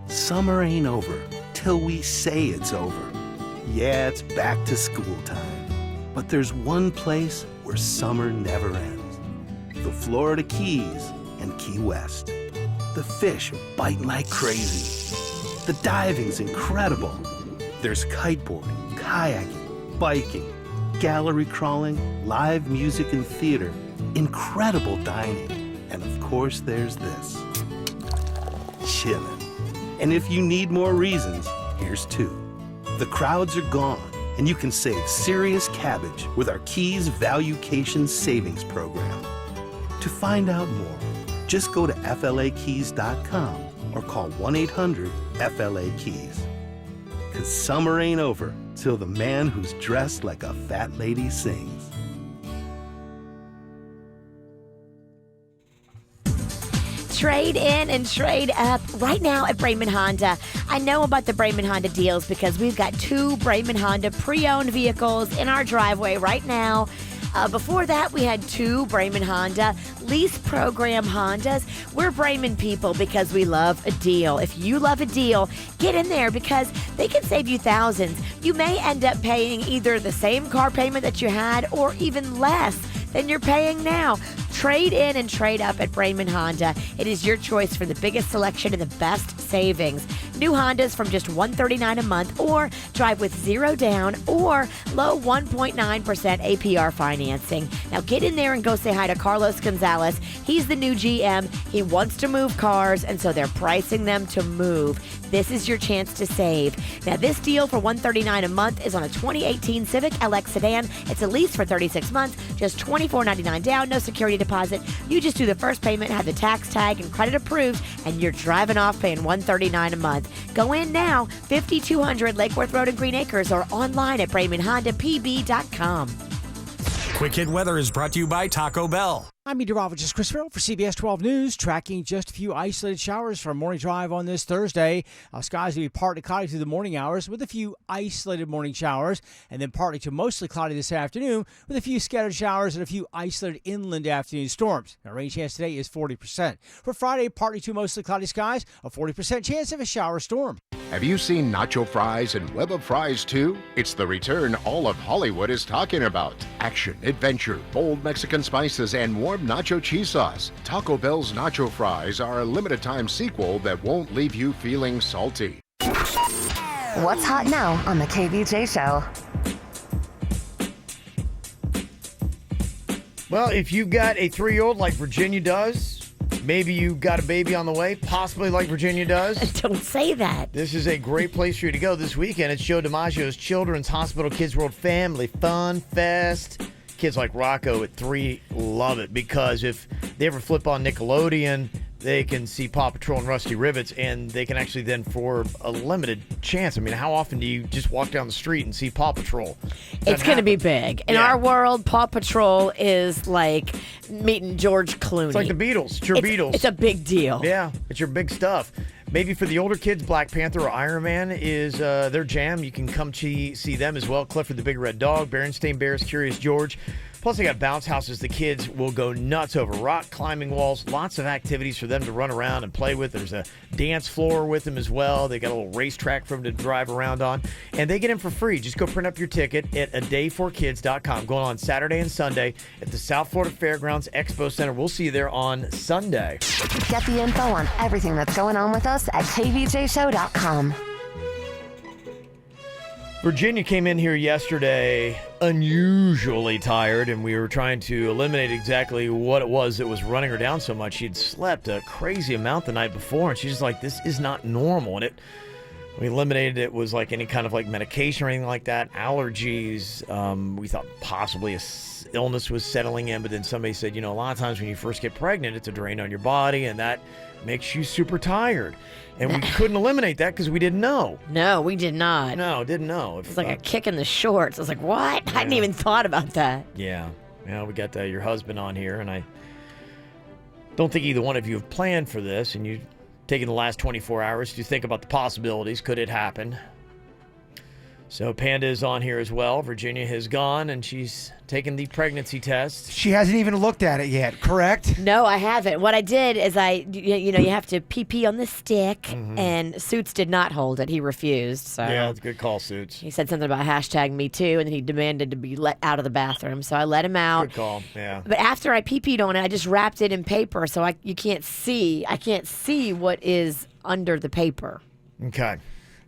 Summer ain't over till we say it's over. Yeah, it's back to school time. But there's one place where summer never ends. The Florida Keys and Key West. The fish are biting like crazy. The diving's incredible. There's kiteboarding, kayaking, biking, gallery crawling, live music and theater, incredible dining. And of course, there's this. Chillin'. And if you need more reasons, here's two. The crowds are gone, and you can save serious cabbage with our Keys Valucation Savings Program. To find out more, just go to FLAKeys.com or call 1-800-FLA-KEYS. 'Cause summer ain't over till the man who's dressed like a fat lady sings. Trade in and trade up right now at Braman Honda. I know about the Braman Honda deals because we've got 2 Braman Honda pre-owned vehicles in our driveway right now. Before that, we had 2 Braman Honda lease program Hondas. We're Braman people because we love a deal. If you love a deal, get in there because they can save you thousands. You may end up paying either the same car payment that you had or even less than you're paying now. Trade in and trade up at Braman Honda. It is your choice for the biggest selection and the best savings. New Hondas from just $139 a month, or drive with 0 down or low 1.9% APR financing. Now get in there and go say hi to Carlos Gonzalez. He's the new GM. He wants to move cars, and so they're pricing them to move. This is your chance to save. Now this deal for $139 a month is on a 2018 Civic LX sedan. It's a lease for 36 months, just $24.99 down, no security deposit. You just do the first payment, have the tax tag and credit approved, and you're driving off paying $139 $139 a month. Go in now, 5200 Lake Worth Road in Green Acres, or online at BraemanHondaPB.com. Quick Hit Weather is brought to you by Taco Bell. I'm meteorologist Chris Farrell for CBS 12 News, tracking just a few isolated showers for a morning drive on this Thursday. Skies will be partly cloudy through the morning hours with a few isolated morning showers, and then partly to mostly cloudy this afternoon with a few scattered showers and a few isolated inland afternoon storms. Our rain chance today is 40%. For Friday, partly to mostly cloudy skies, a 40% chance of a shower storm. Have you seen nacho fries and Web of Fries too? It's the return all of Hollywood is talking about. Action, adventure, bold Mexican spices, and warm nacho cheese sauce. Taco Bell's nacho fries are a limited time sequel that won't leave you feeling salty. What's hot now on the KVJ show? Well, if you've got a 3-year-old like Virginia does, maybe you've got a baby on the way, possibly like Virginia does. Don't say that. This is a great place for you to go this weekend. It's Joe DiMaggio's Children's Hospital Kids World Family Fun Fest. Kids like Rocco at 3 love it because if they ever flip on Nickelodeon, they can see Paw Patrol and Rusty Rivets, and they can actually then, for a limited chance, I mean, how often do you just walk down the street and see Paw Patrol? It's going to be big. In our world, Paw Patrol is like meeting George Clooney. It's like the Beatles. It's your Beatles. It's a big deal. Yeah, it's your big stuff. Maybe for the older kids, Black Panther or Iron Man is their jam. You can come see them as well. Clifford the Big Red Dog, Berenstain Bears, Curious George. Plus, they got bounce houses the kids will go nuts over. Rock climbing walls, lots of activities for them to run around and play with. There's a dance floor with them as well. They got a little racetrack for them to drive around on. And they get in for free. Just go print up your ticket at adayforkids.com. Going on Saturday and Sunday at the South Florida Fairgrounds Expo Center. We'll see you there on Sunday. Get the info on everything that's going on with us at kvjshow.com. Virginia came in here yesterday unusually tired, and we were trying to eliminate exactly what it was that was running her down so much. She'd slept a crazy amount the night before, and she's just like, this is not normal. And we eliminated it was like any kind of like medication or anything like that, allergies. We thought possibly a illness was settling in, but then somebody said, a lot of times when you first get pregnant, it's a drain on your body, and that makes you super tired. And we couldn't eliminate that because we didn't know. No, we did not. No, didn't know. It's like a kick in the shorts. I was like, what? Yeah. I hadn't even thought about that. Yeah. We got your husband on here, and I don't think either one of you have planned for this, and you've taken the last 24 hours to think about the possibilities. Could it happen? So Panda is on here as well. Virginia has gone, and she's taken the pregnancy test. She hasn't even looked at it yet, correct? No, I haven't. What I did is you have to pee on the stick, and Suits did not hold it. He refused. So yeah, it's a good call, Suits. He said something about #me too, and then he demanded to be let out of the bathroom. So I let him out. Good call, yeah. But after I peed on it, I just wrapped it in paper so I can't see what is under the paper. Okay.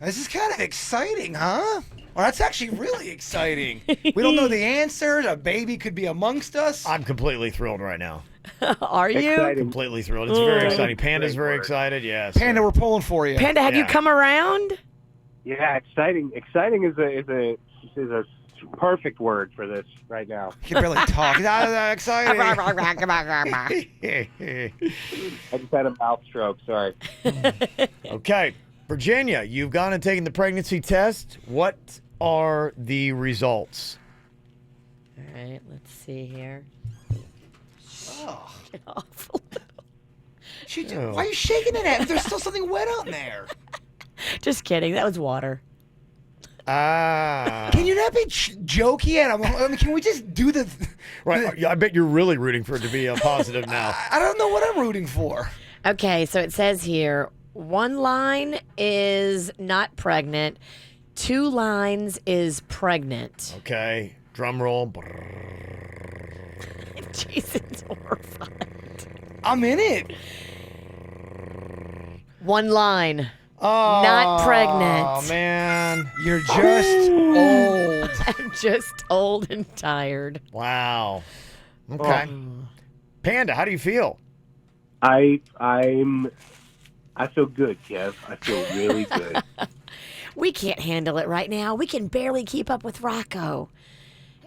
This is kind of exciting, huh? Well, that's actually really exciting. We don't know the answers. A baby could be amongst us. I'm completely thrilled right now. Are you? Exciting. Completely thrilled. It's very exciting. Panda's very excited, yes. Panda, we're pulling for you. Panda, have you come around? Yeah, exciting. Exciting is a perfect word for this right now. You can barely talk. Exciting. I just had a mouth stroke, sorry. Okay. Virginia, you've gone and taken the pregnancy test. What are the results? All right, let's see here. Oh. Awful. Why are you shaking it at? There's still something wet on there. Just kidding. That was water. Ah. Can you not be jokey? I mean, can we just do the... Right. I bet you're really rooting for it to be a positive now. I don't know what I'm rooting for. Okay, so it says here, 1 line is not pregnant. 2 lines is pregnant. Okay. Drum roll. Jason's horrified. I'm in it. 1 line. Oh, not pregnant. Oh, man. You're just old. I'm just old and tired. Wow. Okay. Panda, how do you feel? I feel good, Kev. I feel really good. We can't handle it right now. We can barely keep up with Rocco.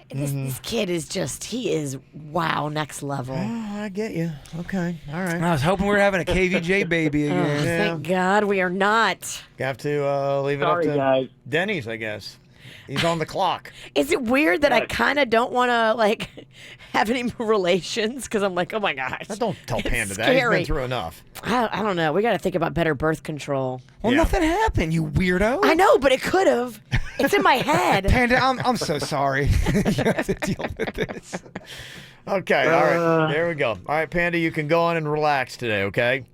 This kid is he is wow, next level. Oh, I get you. Okay. All right. I was hoping we were having a KVJ baby Oh, again. thank God we are not. You have to leave it Sorry, up to guys. Denny's, I guess. He's on the clock. Is it weird that I kind of don't want to like have any relations because I'm like, oh my gosh, Don't tell it's Panda that. He's scary. been through enough. I don't know. We got to think about better birth control. Well, nothing happened, you weirdo. I know, but it could have. It's in my head. Panda, I'm so sorry. You have to deal with this. Okay, all right. There we go. All right, Panda, you can go on and relax today, okay?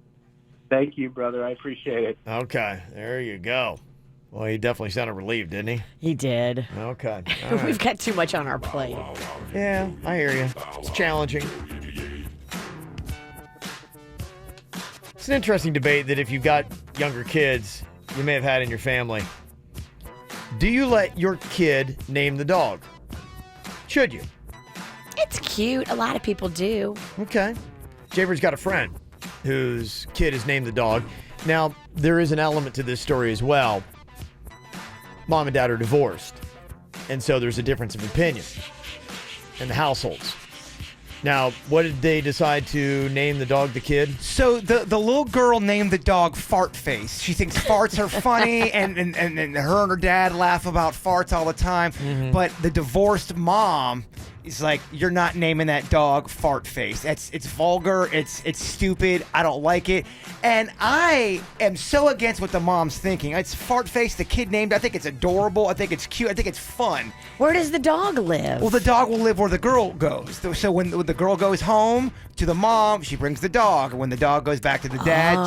Thank you, brother. I appreciate it. Okay, there you go. Well, he definitely sounded relieved, didn't he? He did. Okay. All right. We've got too much on our plate. Yeah, I hear you. It's challenging. It's an interesting debate that if you've got younger kids, you may have had in your family. Do you let your kid name the dog? Should you? It's cute. A lot of people do. Okay. Jaber's got a friend whose kid is named the dog. Now, there is an element to this story as well. Mom and dad are divorced, and so there's a difference of opinion in the households. Now, what did they decide to name the dog the kid? So the little girl named the dog Fart Face. She thinks farts are funny, and her and her dad laugh about farts all the time. Mm-hmm. But the divorced mom is like, you're not naming that dog Fart Face. It's vulgar. It's stupid. I don't like it. And I am so against what the mom's thinking. It's Fart Face. The kid named. I think it's adorable. I think it's cute. I think it's fun. Where does the dog live? Well, the dog will live where the girl goes. So when the girl goes home to the mom, she brings the dog. When the dog goes back to the dad,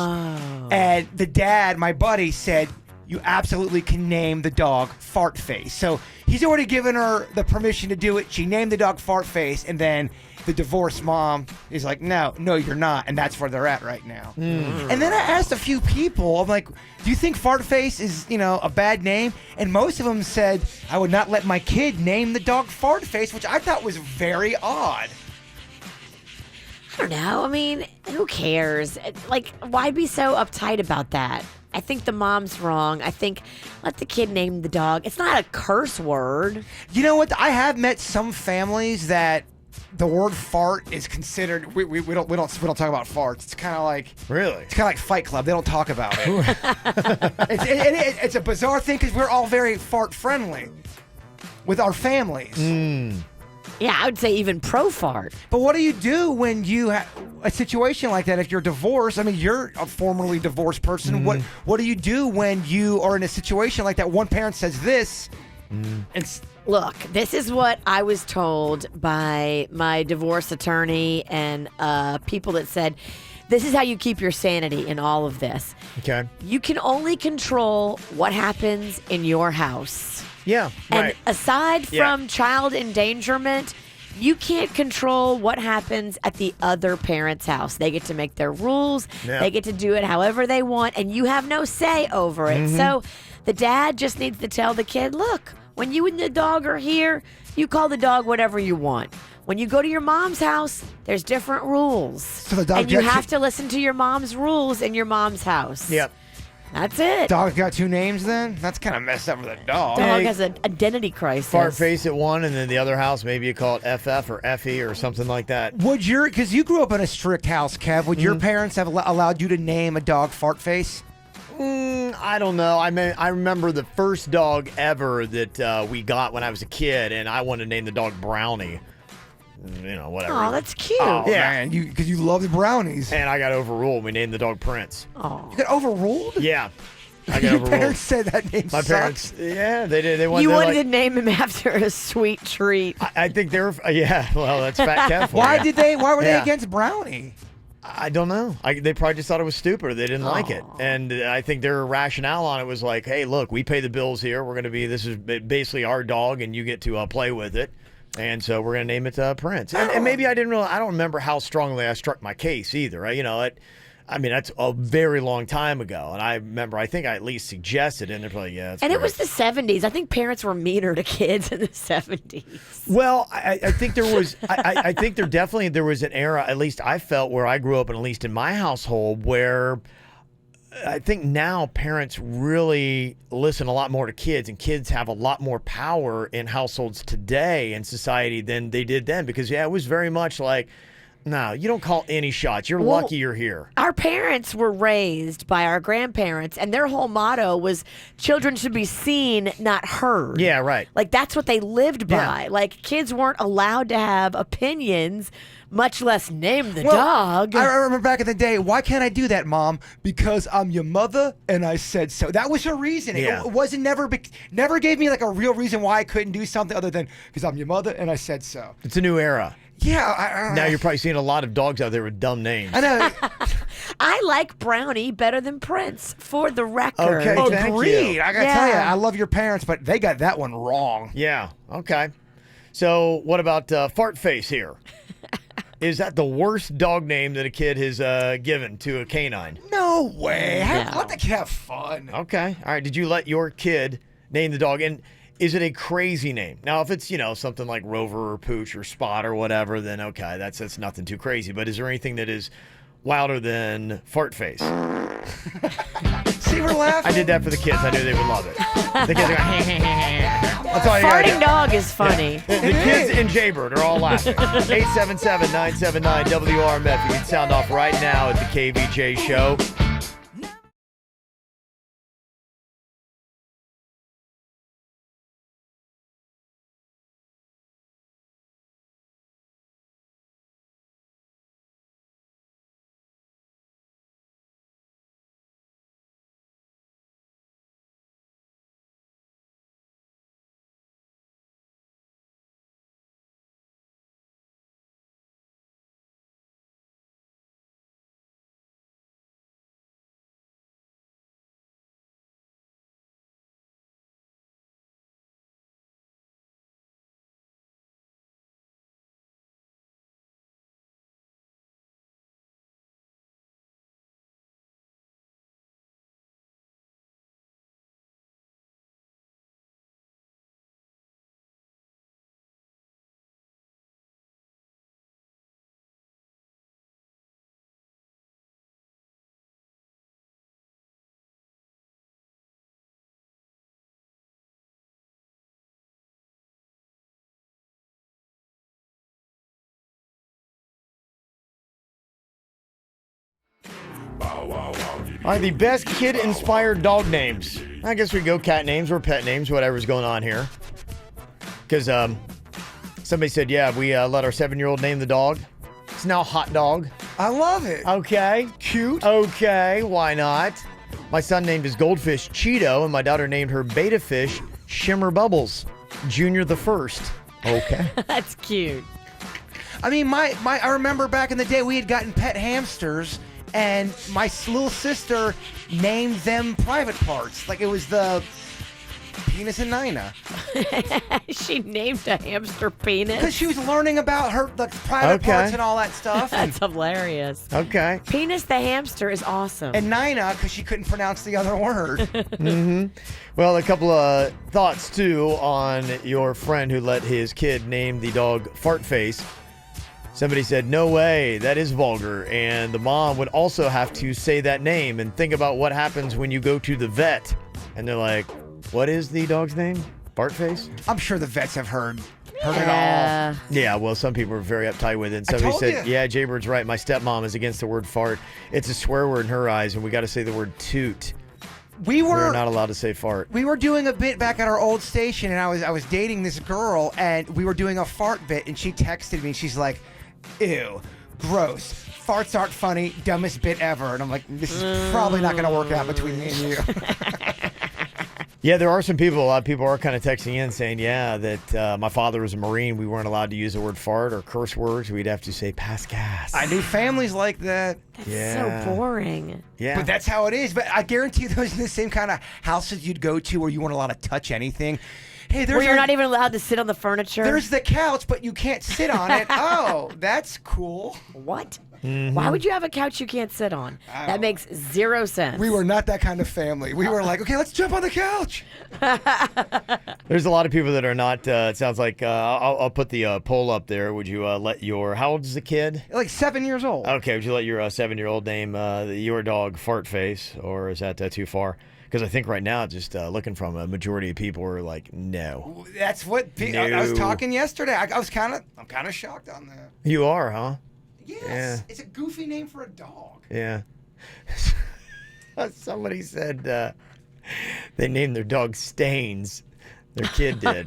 and the dad, my buddy, said, you absolutely can name the dog Fart Face. So he's already given her the permission to do it. She named the dog Fart Face, and then the divorced mom is like, no, you're not. And that's where they're at right now. And then I asked a few people, I'm like, do you think Fart Face is, a bad name? And most of them said, I would not let my kid name the dog Fart Face, which I thought was very odd. I don't know. I mean, who cares? Like, why be so uptight about that? I think the mom's wrong. I think let the kid name the dog. It's not a curse word. You know what? I have met some families that the word fart is considered. We don't talk about farts. It's kind of like really. It's kind of like Fight Club. They don't talk about it. It's a bizarre thing because we're all very fart friendly with our families. Yeah, I would say even pro fart. But what do you do when you have a situation like that? If you're divorced, I mean, you're a formerly divorced person. What do you do when you are in a situation like that? One parent says this, and look, this is what I was told by my divorce attorney and people that said, this is how you keep your sanity in all of this. Okay. You can only control what happens in your house. Yeah, and right. aside from child endangerment, you can't control what happens at the other parent's house. They get to make their rules. Yeah. They get to do it however they want, and you have no say over it. So the dad just needs to tell the kid, look, when you and the dog are here, you call the dog whatever you want. When you go to your mom's house, there's different rules. So the dog and you have to listen to your mom's rules in your mom's house. Yep. That's it. Dog's got two names then? That's kind of messed up with a dog. Dog has an identity crisis. Fart Face at one, and then the other house, maybe you call it FF or FE or something like that. Would because you grew up in a strict house, Kev, would your parents have allowed you to name a dog Fart Face? I don't know. I remember the first dog ever that we got when I was a kid, and I wanted to name the dog Brownie. Whatever. Oh, that's cute. Oh, man, because you love the brownies. And I got overruled. We named the dog Prince. Oh. You got overruled? Yeah. I got Your overruled. parents said that name My sucks. parents, yeah, they did. They wanted You to, wanted to name him after a sweet treat. I think they were, well, that's Fat Kev for Why you. were they Yeah. against Brownie? I don't know. They probably just thought it was stupid. Or they didn't like it. And I think their rationale on it was like, hey, look, we pay the bills here. We're going to be, this is basically our dog, and you get to play with it. And so we're going to name it Prince. And maybe I don't remember how strongly I struck my case either. That's a very long time ago. And I remember, I think I at least suggested it, and they're probably, yeah. And it was the 70s. I think parents were meaner to kids in the 70s. Well, I think there was, I think there was an era, at least I felt, where I grew up, and at least in my household, where I think now parents really listen a lot more to kids, and kids have a lot more power in households today in society than they did then. Because, it was very much like, no, you don't call any shots. You're lucky you're here. Our parents were raised by our grandparents, and their whole motto was children should be seen, not heard. Yeah, right. Like, that's what they lived by. Yeah. Like, kids weren't allowed to have opinions, much less name the dog. I remember back in the day, why can't I do that, Mom? Because I'm your mother and I said so. That was her reason. Yeah. It wasn't never gave me like a real reason why I couldn't do something other than because I'm your mother and I said so. It's a new era. Yeah. Now you're probably seeing a lot of dogs out there with dumb names. I know. I like Brownie better than Prince, for the record. Okay, thank Agreed. you. I gotta tell you, I love your parents, but they got that one wrong. Yeah, okay. So what about Fart Face here? Is that the worst dog name that a kid has given to a canine? No way. Let the kid have fun. Okay. All right. Did you let your kid name the dog? And is it a crazy name? Now, if it's, something like Rover or Pooch or Spot or whatever, then okay, that's nothing too crazy. But is there anything that is wilder than Fart Face? See, we're laughing. I did that for the kids. I knew they would love it. The kids are going, that's all you gotta Farting do. dog is funny. The kids in Jaybird are all laughing. 877-979-WRMF. You can sound off right now at the KVJ Show. All right, the best kid-inspired dog names. I guess we go cat names or pet names, whatever's going on here. Because somebody said, we let our 7-year-old name the dog. It's now Hot Dog. I love it. Okay. Cute. Okay, why not? My son named his goldfish Cheeto, and my daughter named her beta fish Shimmer Bubbles. Junior the first. Okay. That's cute. I mean, I remember back in the day we had gotten pet hamsters, and my little sister named them private parts. Like it was the Penis and Nina. She named a hamster Penis? Because she was learning about her private parts and all that stuff. That's hilarious. Okay. Penis the hamster is awesome. And Nina, because she couldn't pronounce the other word. Mm-hmm. Well, a couple of thoughts, too, on your friend who let his kid name the dog Fart Face. Somebody said, no way, that is vulgar. And the mom would also have to say that name and think about what happens when you go to the vet. And they're like, what is the dog's name? Fartface? I'm sure the vets have heard it all. Yeah, well, some people are very uptight with it. And somebody said, yeah, Jaybird's right. My stepmom is against the word fart. It's a swear word in her eyes, and we got to say the word toot. We're not allowed to say fart. We were doing a bit back at our old station, and I was dating this girl, and we were doing a fart bit, and she texted me. She's like, ew, gross. Farts aren't funny, dumbest bit ever. And I'm like, this is probably not going to work out between me and you. Yeah, there are some people, a lot of people are kind of texting in saying, that my father was a Marine. We weren't allowed to use the word fart or curse words. We'd have to say pass gas. I knew families like that. That's so boring. Yeah. But that's how it is. But I guarantee those are the same kind of houses you'd go to where you weren't allowed to touch anything. Hey, where you're not even allowed to sit on the furniture. There's the couch, but you can't sit on it. Oh, that's cool. What? Why would you have a couch you can't sit on? That makes zero sense. We were not that kind of family. We were like, okay, let's jump on the couch. There's a lot of people that are not. It sounds like I'll put the poll up there. Would you let your? How old is the kid? Like 7 years old. Okay. Would you let your 7-year-old name your dog Fart Face, or is that too far? Because I think right now, just looking from a majority of people are like, no. That's what I was talking yesterday. I'm kind of shocked on that. You are, huh? Yes. Yeah. It's a goofy name for a dog. Yeah. Somebody said they named their dog Stains. Their kid did.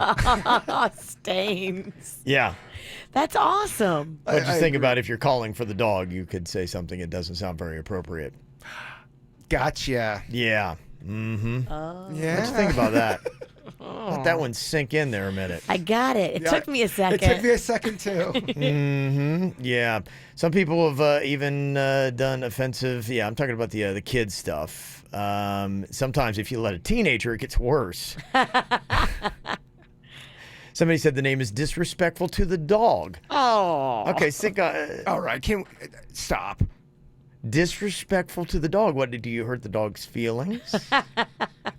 Stains. Yeah. That's awesome. But just think about if you're calling for the dog, you could say something that doesn't sound very appropriate. Gotcha. Yeah. Mm-hmm. Oh. Yeah. Let's think about that. Let that one sink in there a minute. I got it. It took me a second. It took me a second, too. Mm-hmm. Yeah. Some people have even done offensive. Yeah, I'm talking about the kid stuff. Sometimes if you let a teenager, it gets worse. Somebody said the name is disrespectful to the dog. Oh. Okay, all right. Stop. Disrespectful to the dog. What, did you hurt the dog's feelings?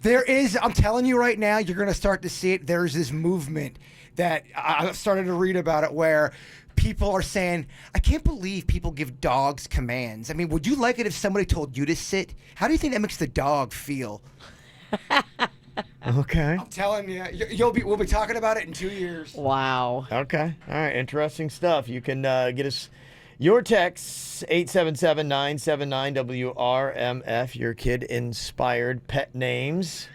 There is, I'm telling you right now, you're going to start to see it. There's this movement that I've started to read about it where people are saying, I can't believe people give dogs commands. I mean, would you like it if somebody told you to sit? How do you think that makes the dog feel? Okay. I'm telling you, we'll be talking about it in 2 years. Wow. Okay. All right. Interesting stuff. You can get us your texts, 877-979-WRMF, your kid-inspired pet names.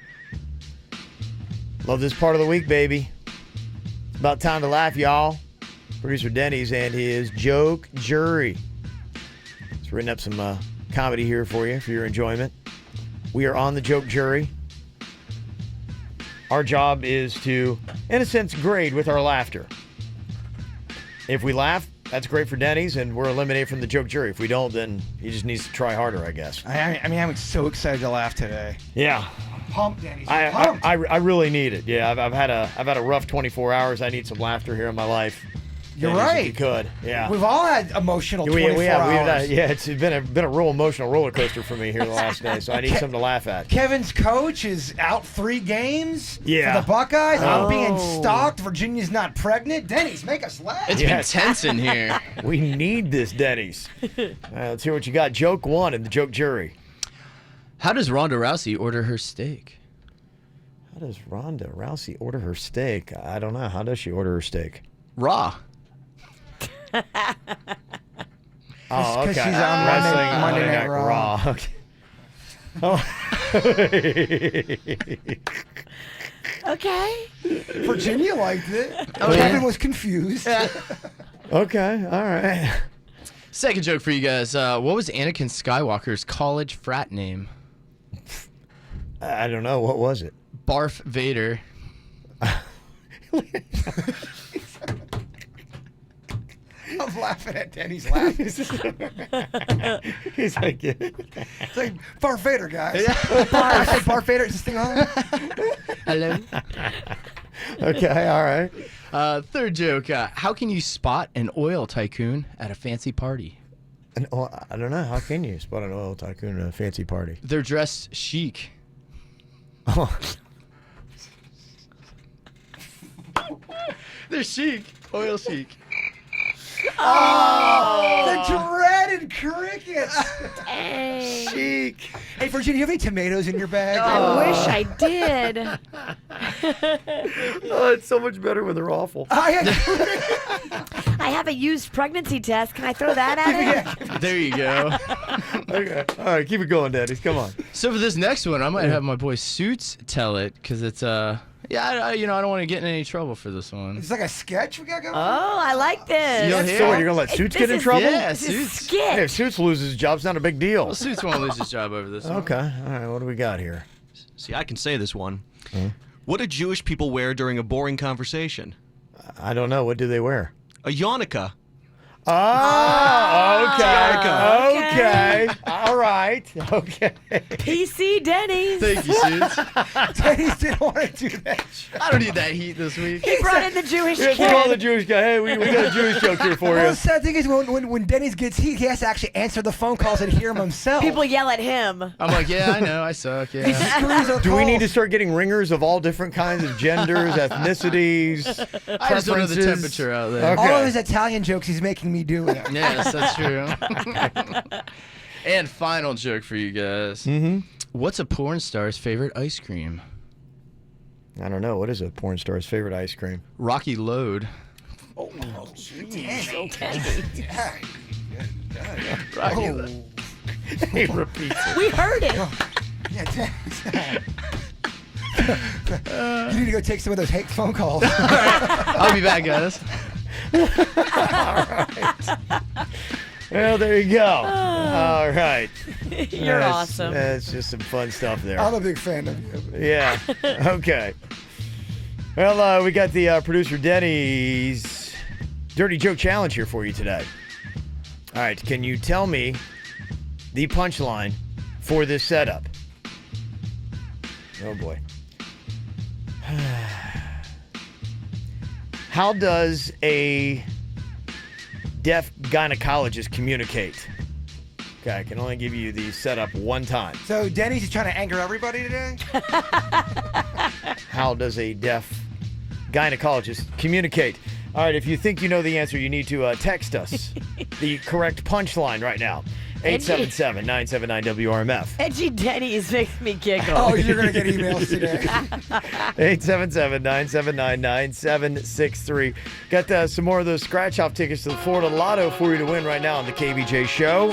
Love this part of the week, baby. It's about time to laugh, y'all. Producer Denny's and his joke jury. He's written up some comedy here for you, for your enjoyment. We are on the joke jury. Our job is to, in a sense, grade with our laughter. If we laugh, that's great for Denny's, and we're eliminated from the joke jury. If we don't, then he just needs to try harder, I guess. I mean, I'm so excited to laugh today. Yeah. Pumped, Denny's. I really need it. Yeah, I've had a rough 24 hours. I need some laughter here in my life. You're Denny's, right. If you could. Yeah. We've all had emotional 24 hours. Yeah, it's been a real emotional roller coaster for me here the last day, so I need something to laugh at. Kevin's coach is out 3 games for Yeah. the Buckeyes. I'm being stalked. Virginia's not pregnant. Denny's, make us laugh. It's been tense in here. We need this, Denny's. Let's hear what you got. Joke 1 in the joke jury. How does Ronda Rousey order her steak? How does Ronda Rousey order her steak? I don't know. How does she order her steak? Raw. Oh, okay. She's on Monday Night Raw. Okay. Oh. Okay. Virginia liked it. Oh, Kevin was confused. Okay, all right. Second joke for you guys. What was Anakin Skywalker's college frat name? I don't know. What was it? Barf Vader. I'm laughing at Denny's laugh. He's like, It's like Darth Vader, guys. I said Darth Vader. Is this thing on? Hello. Okay, all right. Third joke. How can you spot an oil tycoon at a fancy party? I don't know. How can you spot an oil tycoon at a fancy party? They're dressed chic. Oh. They're chic. Oil chic. Oh, the dreaded crickets. Chic. Hey, Virginia, you have any tomatoes in your bag? I wish I did. Oh, it's so much better when they're awful. I have a used pregnancy test. Can I throw that at it? There you go. Okay. All right, keep it going, Daddy. Come on. So for this next one, I might have my boy Suits tell it because it's I don't want to get in any trouble for this one. It's like a sketch we got going. Oh, I like this. So what, you're gonna let Suits get in trouble? Yeah, Suits. Hey, if Suits loses his job, it's not a big deal. Well, Suits won't lose his job over this one. Okay. All right. What do we got here? See, I can say this one. What do Jewish people wear during a boring conversation? I don't know. What do they wear? A yarmulke. Oh, okay. All right. Okay. PC Denny's. Thank you, Suits. Denny's didn't want to do that. I don't need that heat this week. He brought in the Jewish We have to kid. call the Jewish guy. Hey, we got a Jewish joke here for Well, you. the sad thing is when Denny's gets heat, he has to actually answer the phone calls and hear them himself. People yell at him. I'm like, yeah, I know, I suck. He Yeah. screws our Do we need to calls. start getting ringers of all different kinds of genders, ethnicities, I just don't know the preferences? temperature out there. Okay. All of his Italian jokes he's making me do it. Yes, that's true. And final joke for you guys. Mm-hmm. What's a porn star's favorite ice cream? I don't know. What is a porn star's favorite ice cream? Rocky Load. Oh, jeez. Okay. Rocky Oh. Load. He repeats it. We heard it. Yeah, you need to go take some of those hate phone calls. I'll be back, guys. Well, there you go. All right. You're awesome. That's just some fun stuff there. I'm a big fan of you. Yeah. Okay. Well, we got the producer Denny's Dirty Joke Challenge here for you today. All right. Can you tell me the punchline for this setup? Oh, boy. How does a deaf gynecologist communicate? Okay, I can only give you the setup one time. So Denny's is trying to anger everybody today? How does a deaf gynecologist communicate? All right, if you think you know the answer, you need to text us the correct punchline right now. 877-979-WRMF. Edgy Denny's makes me giggle. Oh, you're going to get emails today. 877-979-9763. Got some more of those scratch-off tickets to the Florida Lotto for you to win right now on the KVJ Show.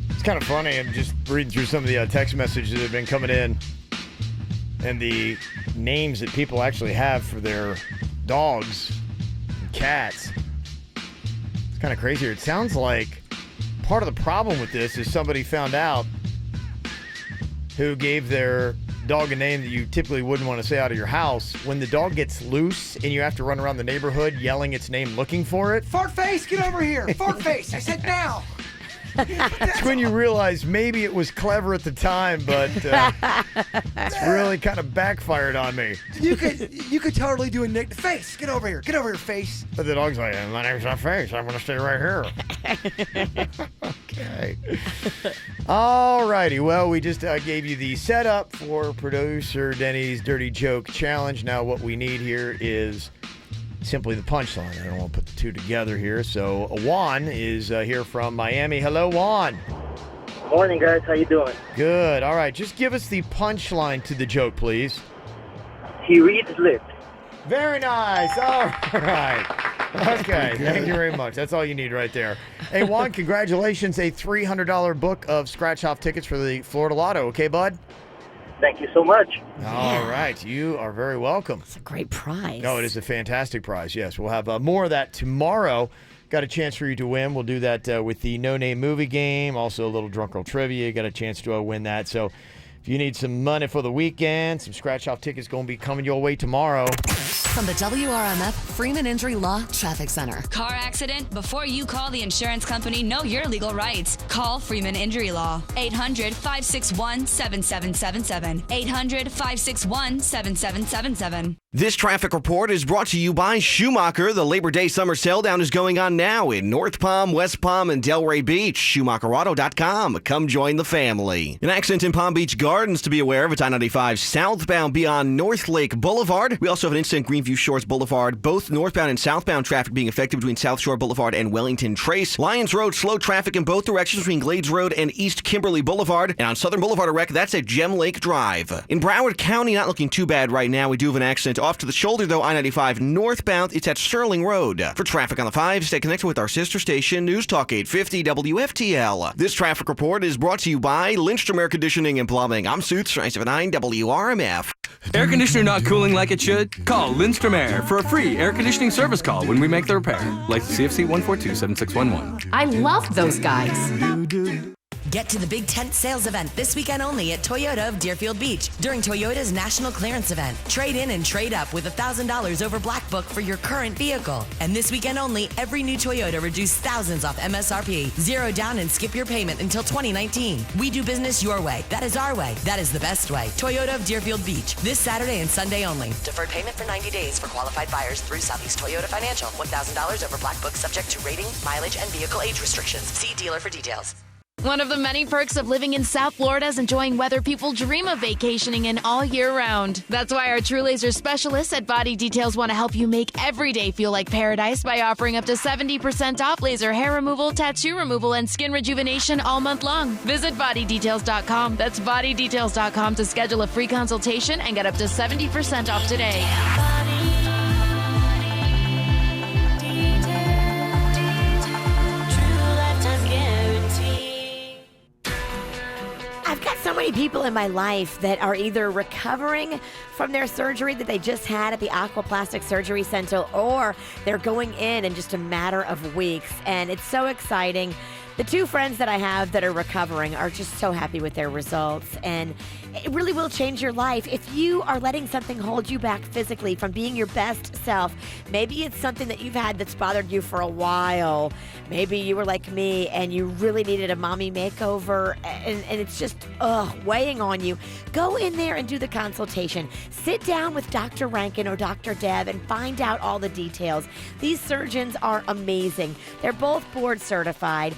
It's kind of funny. I'm just reading through some of the text messages that have been coming in and the names that people actually have for their dogs and cats. It's kind of crazy. It sounds like part of the problem with this is somebody found out who gave their dog a name that you typically wouldn't want to say out of your house. When the dog gets loose and you have to run around the neighborhood yelling its name, looking for it. Fart face, get over here. Fart face. I said now. It's when you realize maybe it was clever at the time, but it's really kind of backfired on me. You could totally do a Nick face. Get over here. Get over here, face. But the dog's like, my name's not Face. I'm going to stay right here. Okay. All righty. Well, we just gave you the setup for producer Denny's Dirty Joke Challenge. Now what we need here is simply the punchline. I don't want to put the two together here. So Juan is here from Miami. Hello, Juan. Morning, guys. How you doing? Good. All right. Just give us the punchline to the joke, please. He reads lips. Very nice. All right. Okay. Thank you very much. That's all you need right there. Hey, Juan, congratulations. A $300 book of scratch-off tickets for the Florida Lotto. Okay, bud? Thank you so much. All right. You are very welcome. It's a great prize. No, it is a fantastic prize. Yes, we'll have more of that tomorrow. Got a chance for you to win. We'll do that with the No Name Movie Game. Also, a little Drunk Girl Trivia. Got a chance to win that. So, If you need some money for the weekend, some scratch-off tickets going to be coming your way tomorrow. From the WRMF Freeman Injury Law Traffic Center. Car accident? Before you call the insurance company, know your legal rights. Call Freeman Injury Law. 800-561-7777. 800-561-7777. This traffic report is brought to you by Schumacher. The Labor Day summer sale down is going on now in North Palm, West Palm, and Delray Beach. SchumacherAuto.com. Come join the family. An accident in Palm Beach Gardens to be aware of. It's I-95 southbound beyond North Lake Boulevard. We also have an incident Greenview Shores Boulevard. Both northbound and southbound traffic being affected between South Shore Boulevard and Wellington Trace. Lyons Road, slow traffic in both directions between Glades Road and East Kimberly Boulevard. And on Southern Boulevard, a wreck, that's at Gem Lake Drive. In Broward County, not looking too bad right now. We do have an accident off to the shoulder, though, I-95 northbound. It's at Sterling Road. For traffic on the 5, stay connected with our sister station, News Talk 850 WFTL. This traffic report is brought to you by Lindstrom Air Conditioning and Plumbing. I'm Suits, 979 WRMF. Air conditioner not cooling like it should? Call Lindstrom Air for a free air conditioning service call when we make the repair. Like CFC 142-7611. I love those guys. Get to the big tent sales event this weekend only at Toyota of Deerfield Beach during Toyota's National Clearance Event. Trade in and trade up with $1,000 over Black Book for your current vehicle. And this weekend only, every new Toyota reduced thousands off MSRP. Zero down and skip your payment until 2019. We do business your way. That is our way. That is the best way. Toyota of Deerfield Beach. This Saturday and Sunday only. Deferred payment for 90 days for qualified buyers through Southeast Toyota Financial. $1,000 over Black Book subject to rating, mileage, and vehicle age restrictions. See dealer for details. One of the many perks of living in South Florida is enjoying weather people dream of vacationing in all year round. That's why our True Laser specialists at Body Details want to help you make every day feel like paradise by offering up to 70% off laser hair removal, tattoo removal, and skin rejuvenation all month long. Visit bodydetails.com. That's bodydetails.com to schedule a free consultation and get up to 70% off today. I've got so many people in my life that are either recovering from their surgery that they just had at the Aquaplastic Surgery Center, or they're going in just a matter of weeks. And it's so exciting. The two friends that I have that are recovering are just so happy with their results, and it really will change your life. If you are letting something hold you back physically from being your best self, maybe it's something that you've had that's bothered you for a while. Maybe you were like me and you really needed a mommy makeover, and it's just weighing on you. Go in there and do the consultation. Sit down with Dr. Rankin or Dr. Deb and find out all the details. These surgeons are amazing. They're both board certified.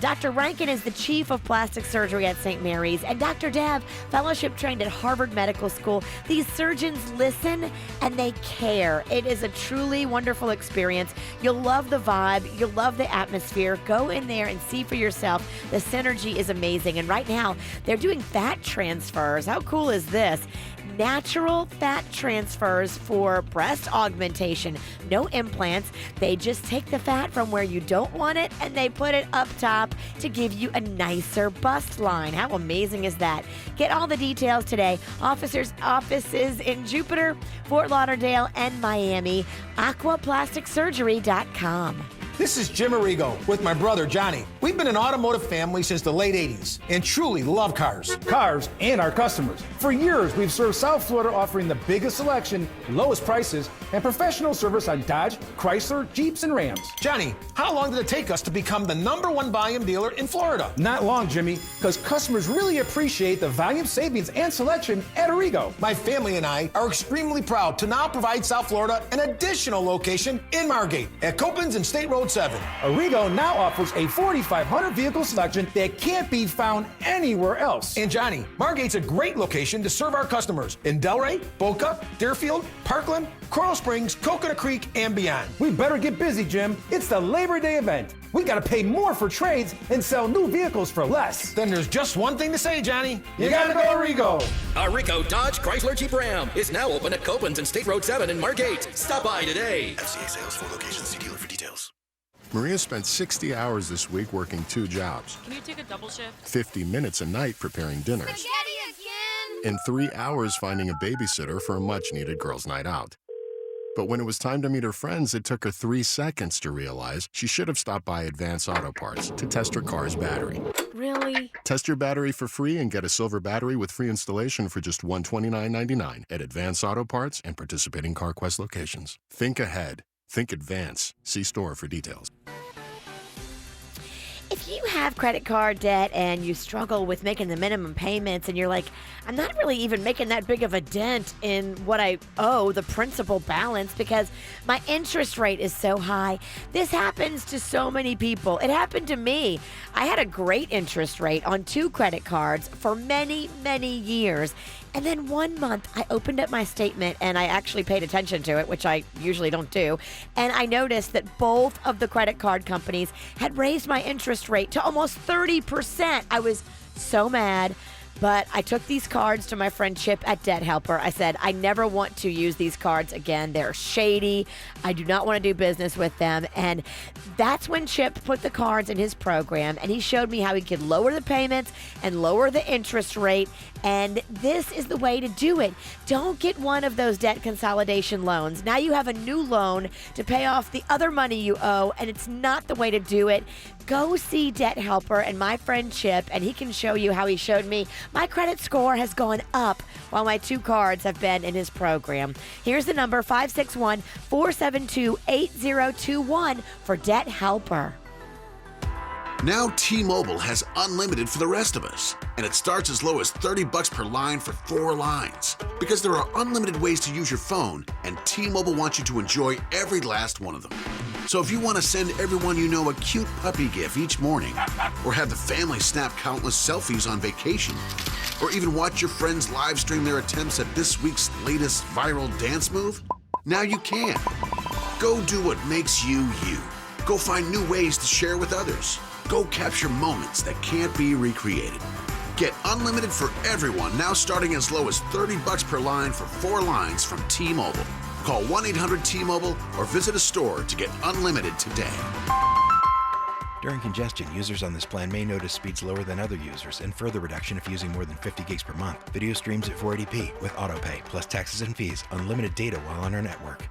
Dr. Rankin is the chief of plastic surgery at St. Mary's, and Dr. Deb, fellowship trained at Harvard Medical School. These surgeons listen and they care. It is a truly wonderful experience. You'll love the vibe. You'll love the atmosphere. Go in there and see for yourself. The synergy is amazing. And right now, they're doing fat transfers. How cool is this? Natural fat transfers for breast augmentation. No implants. They just take the fat from where you don't want it and they put it up top to give you a nicer bust line. How amazing is that? Get all the details today. Offices in Jupiter, Fort Lauderdale, and Miami. Aquaplasticsurgery.com. This is Jim Arrigo with my brother Johnny. We've been an automotive family since the late 80s and truly love cars and our customers. For years, we've served South Florida offering the biggest selection, lowest prices, and professional service on Dodge, Chrysler, Jeeps, and Rams. Johnny, how long did it take us to become the #1 volume dealer in Florida? Not long, Jimmy, because customers really appreciate the volume savings and selection at Arrigo. My family and I are extremely proud to now provide South Florida an additional location in Margate at Copans and State Road 7. Arrigo now offers a 4,500 vehicle selection that can't be found anywhere else. And Johnny, Margate's a great location to serve our customers in Delray, Boca, Deerfield, Parkland, Coral Springs, Coconut Creek, and beyond. We better get busy, Jim. It's the Labor Day event. We gotta pay more for trades and sell new vehicles for less. Then there's just one thing to say, Johnny. You gotta go Arrigo. Arrigo Dodge Chrysler Jeep Ram is now open at Copans and State Road 7 in Margate. Stop by today. FCA sales, 4 locations. See dealer for details. Maria spent 60 hours this week working 2 jobs. Can you take a double shift? 50 minutes a night preparing dinners. Spaghetti again! And 3 hours finding a babysitter for a much-needed girls' night out. But when it was time to meet her friends, it took her 3 seconds to realize she should have stopped by Advance Auto Parts to test her car's battery. Really? Really? Test your battery for free and get a silver battery with free installation for just $129.99 at Advance Auto Parts and participating CarQuest locations. Think ahead. Think Advance. See store for details. If you have credit card debt and you struggle with making the minimum payments and you're like, I'm not really even making that big of a dent in what I owe, the principal balance, because my interest rate is so high. This happens to so many people. It happened to me. I had a great interest rate on 2 credit cards for many, many years. And then one month, I opened up my statement and I actually paid attention to it, which I usually don't do. And I noticed that both of the credit card companies had raised my interest rate to almost 30%. I was so mad. But I took these cards to my friend Chip at Debt Helper. I said, I never want to use these cards again. They're shady. I do not want to do business with them. And that's when Chip put the cards in his program, and he showed me how he could lower the payments and lower the interest rate. And this is the way to do it. Don't get one of those debt consolidation loans. Now you have a new loan to pay off the other money you owe, and it's not the way to do it. Go see Debt Helper and my friend Chip, and he can show you how he showed me. My credit score has gone up while my 2 cards have been in his program. Here's the number, 561-472-8021 for Debt Helper. Now T-Mobile has unlimited for the rest of us, and it starts as low as $30 per line for 4 lines. Because there are unlimited ways to use your phone, and T-Mobile wants you to enjoy every last one of them. So if you want to send everyone you know a cute puppy gif each morning, or have the family snap countless selfies on vacation, or even watch your friends live stream their attempts at this week's latest viral dance move, now you can. Go do what makes you you. Go find new ways to share with others. Go capture moments that can't be recreated. Get unlimited for everyone now starting as low as $30 per line for 4 lines from T-Mobile. Call 1-800-T-Mobile or visit a store to get unlimited today. During congestion, users on this plan may notice speeds lower than other users and further reduction if using more than 50 gigs per month. Video streams at 480p with autopay plus taxes and fees. Unlimited data while on our network.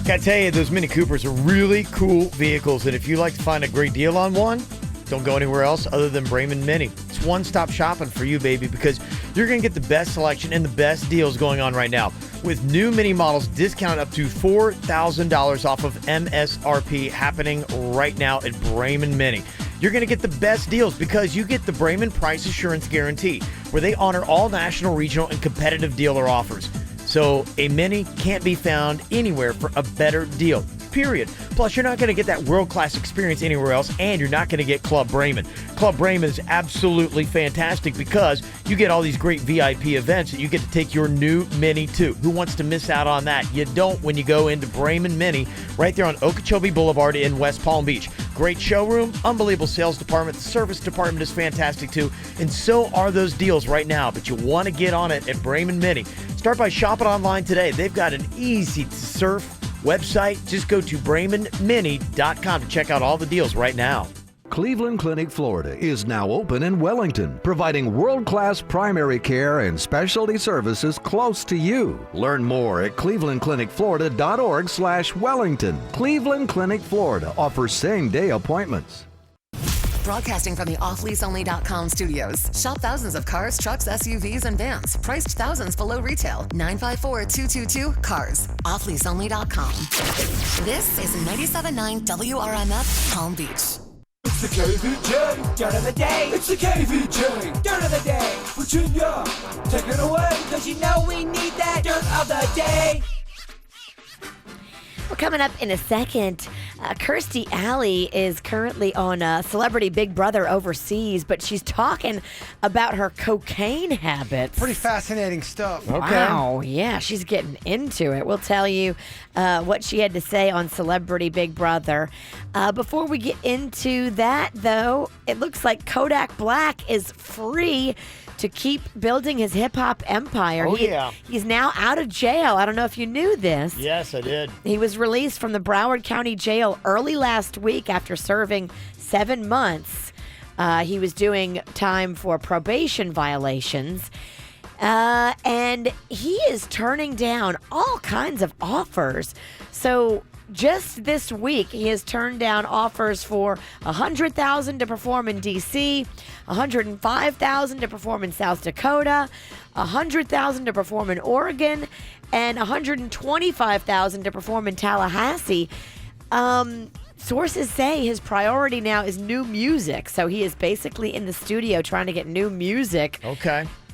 Gotta tell you, those Mini Coopers are really cool vehicles, and if you like to find a great deal on one, don't go anywhere else other than Bremen Mini. It's one-stop shopping for you, baby, because you're going to get the best selection and the best deals going on right now. With new Mini models discounted up to $4,000 off of MSRP happening right now at Bremen Mini. You're going to get the best deals because you get the Bremen Price Assurance Guarantee, where they honor all national, regional, and competitive dealer offers. So a Mini can't be found anywhere for a better deal, period. Plus, you're not going to get that world-class experience anywhere else, and you're not going to get Club Bremen. Club Bremen is absolutely fantastic because you get all these great VIP events that you get to take your new Mini to. Who wants to miss out on that? You don't when you go into Bremen Mini right there on Okeechobee Boulevard in West Palm Beach. Great showroom, unbelievable sales department. The service department is fantastic too, and so are those deals right now. But you want to get on it at Bremen Mini. Start by shopping online today. They've got an easy-to-surf website. Just go to BremenMini.com to check out all the deals right now. Cleveland Clinic, Florida is now open in Wellington, providing world-class primary care and specialty services close to you. Learn more at clevelandclinicflorida.org/Wellington. Cleveland Clinic, Florida offers same-day appointments. Broadcasting from the offleaseonly.com studios. Shop thousands of cars, trucks, SUVs, and vans. Priced thousands below retail. 954-222-CARS. Offleaseonly.com. This is 97.9 WRMF, Palm Beach. It's the KVJ Dirt of the Day. It's the KVJ Dirt of the Day. Virginia, take it away, because you know we need that Dirt of the Day. We're coming up in a second. Kirstie Alley is currently on Celebrity Big Brother overseas, but she's talking about her cocaine habits. Pretty fascinating stuff. Wow, yeah, she's getting into it. We'll tell you what she had to say on Celebrity Big Brother. Before we get into that, though, it looks like Kodak Black is free to keep building his hip-hop empire. He's now out of jail. I don't know if you knew this. Yes, I did. He was released from the Broward County Jail early last week after serving 7 months. He was doing time for probation violations. And he is turning down all kinds of offers. So just this week, he has turned down offers for $100,000 to perform in D.C., $105,000 to perform in South Dakota, $100,000 to perform in Oregon, and $125,000 to perform in Tallahassee. Sources say his priority now is new music. So he is basically in the studio trying to get new music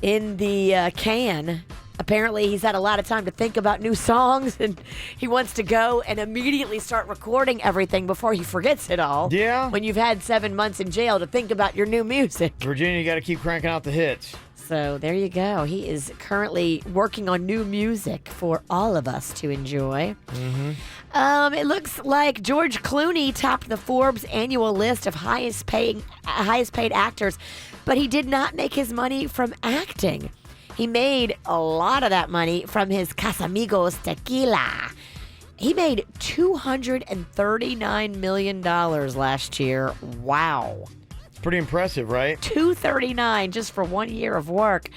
in the can. Apparently, he's had a lot of time to think about new songs, and he wants to go and immediately start recording everything before he forgets it all. Yeah. When you've had 7 months in jail to think about your new music. Virginia, you got to keep cranking out the hits. So there you go. He is currently working on new music for all of us to enjoy. It looks like George Clooney topped the Forbes annual list of highest paid actors, but he did not make his money from acting. He made a lot of that money from his Casamigos tequila. He made $239 million last year. Wow. Pretty impressive, right? 239 just for 1 year of work.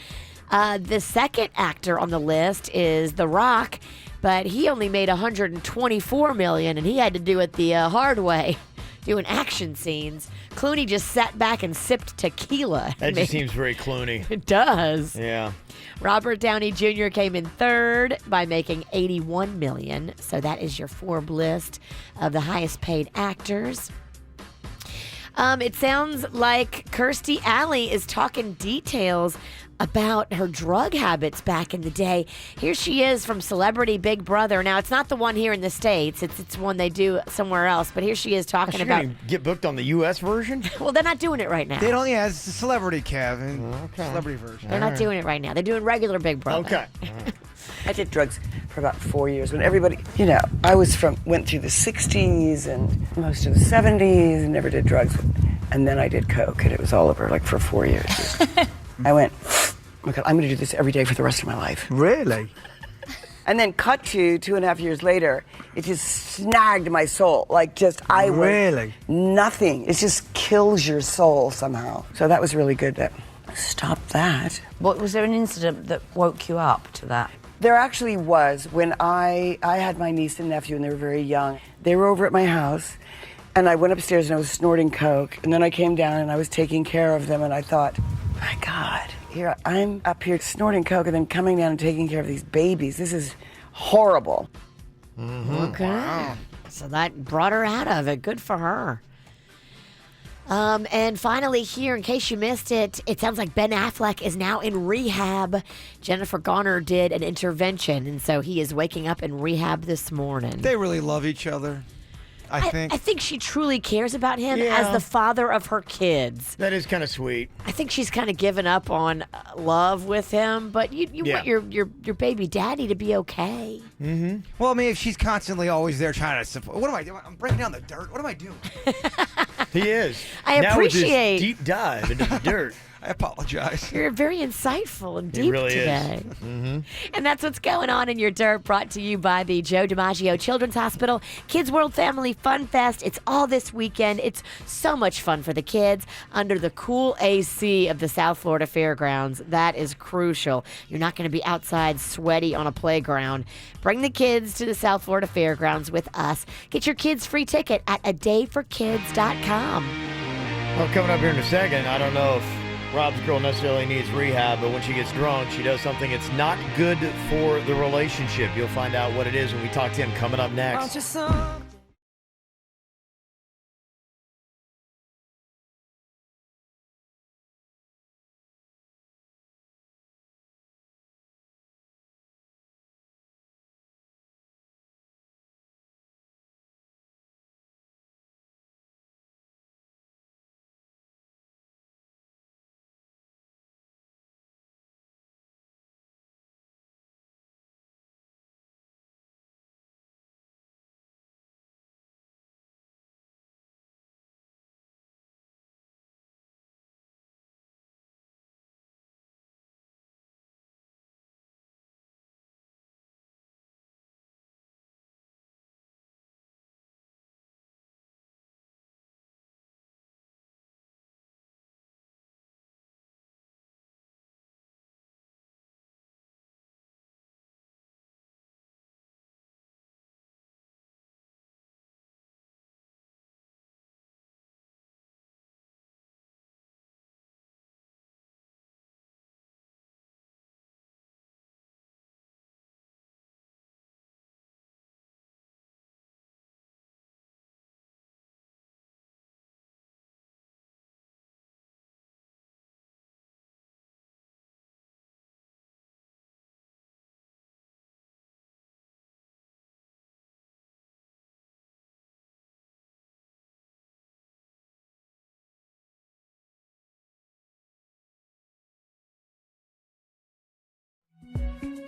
The second actor on the list is The Rock, but he only made $124 million, and he had to do it the hard way, doing action scenes. Clooney just sat back and sipped tequila. That just seems very Clooney. It does. Yeah. Robert Downey Jr. came in third by making $81 million. So that is your Forbes list of the highest paid actors. It sounds like Kirstie Alley is talking details about her drug habits back in the day. Here she is from Celebrity Big Brother. Now, it's not the one here in the States. It's one they do somewhere else. But here she is talking about... Gonna get booked on the U.S. version? Well, they're not doing it right now. They don't, yeah, it's a celebrity, Kevin. Celebrity version. They're not doing it right now. They're doing regular Big Brother. Okay. I did drugs for about 4 years when everybody, I went through the 60s and most of the 70s and never did drugs. And then I did coke and it was all over like for 4 years. I went, oh my God, I'm going to do this every day for the rest of my life. Really? And then cut to 2.5 years later, it just snagged my soul. Like just, I was Really? nothing. It just kills your soul somehow. So that was really good that stopped that. What was there an incident that woke you up to that? There actually was. When I had my niece and nephew and they were very young. They were over at my house and I went upstairs and I was snorting coke. And then I came down and I was taking care of them and I thought, my God, here I'm up here snorting coke and then coming down and taking care of these babies. This is horrible. Okay. Wow. So that brought her out of it. Good for her. And finally here, in case you missed it, it sounds like Ben Affleck is now in rehab. Jennifer Garner did an intervention, and so he is waking up in rehab this morning. They really love each other, I think. I think she truly cares about him Yeah. as the father of her kids. That is kind of sweet. I think she's kind of given up on love with him, but you Yeah. want your baby daddy to be okay. Mm-hmm. Well, I mean, if she's constantly always there trying to support, what am I doing? I'm breaking down the dirt. What am I doing? He is. I Now with his appreciate- deep dive into the dirt. I apologize. You're very insightful and He deep really today. is. Mm-hmm. And that's what's going on in your dirt, brought to you by the Joe DiMaggio Children's Hospital Kids World Family Fun Fest. It's all this weekend. It's so much fun for the kids under the cool AC of the South Florida Fairgrounds. That is crucial. You're not going to be outside sweaty on a playground. Bring the kids to the South Florida Fairgrounds with us. Get your kids' free ticket at adayforkids.com. Well, coming up here in a second, I don't know if Rob's girl necessarily needs rehab, but when she gets drunk, she does something that's not good for the relationship. You'll find out what it is when we talk to him coming up next.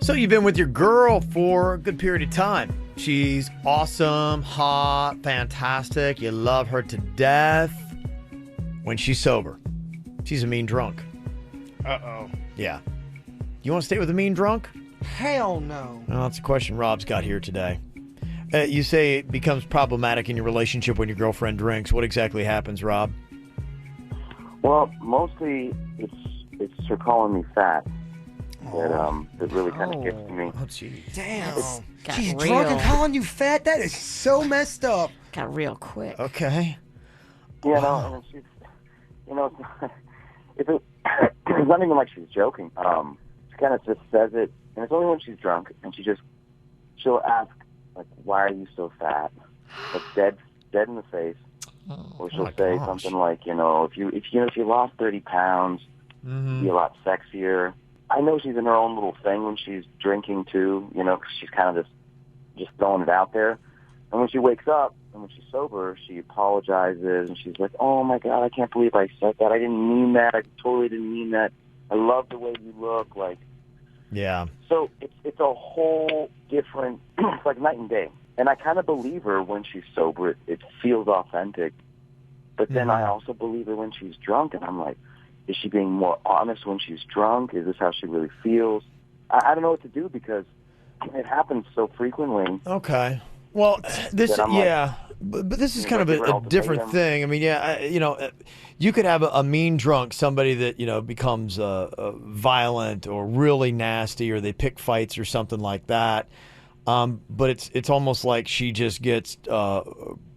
So you've been with your girl for a good period of time. She's awesome, hot, fantastic. You love her to death. When she's sober, she's a mean drunk. Uh-oh. Yeah. You want to stay with a mean drunk? Hell no. Well, that's a question Rob's got here today. You say it becomes problematic in your relationship when your girlfriend drinks. What exactly happens, Rob? Well, mostly it's her calling me fat that really kind of gets to me. Oh, geez. Damn. Got She's real. drunk and calling you fat? That is so messed up. Got real quick. Okay. Yeah, no, and she's, it's not even like she's joking. She kind of just says it, and it's only when she's drunk, and she'll ask, like, why are you so fat? Like, dead in the face. Or she'll say something like, if you lost 30 pounds, you'd be a lot sexier. I know she's in her own little thing when she's drinking too, because she's kind of just throwing it out there. And when she wakes up and when she's sober, she apologizes and she's like, "Oh my God, I can't believe I said that. I didn't mean that. I totally didn't mean that. I love the way you look." Like, yeah. So it's a whole different. It's like night and day. And I kind of believe her when she's sober. It feels authentic. But then I also believe her when she's drunk, and I'm like, is she being more honest when she's drunk? Is this how she really feels? I don't know what to do because it happens so frequently. Okay. Well, this, like, but this is kind of a different thing. I mean, you could have a mean drunk, somebody that, becomes violent or really nasty, or they pick fights or something like that. But it's almost like she just gets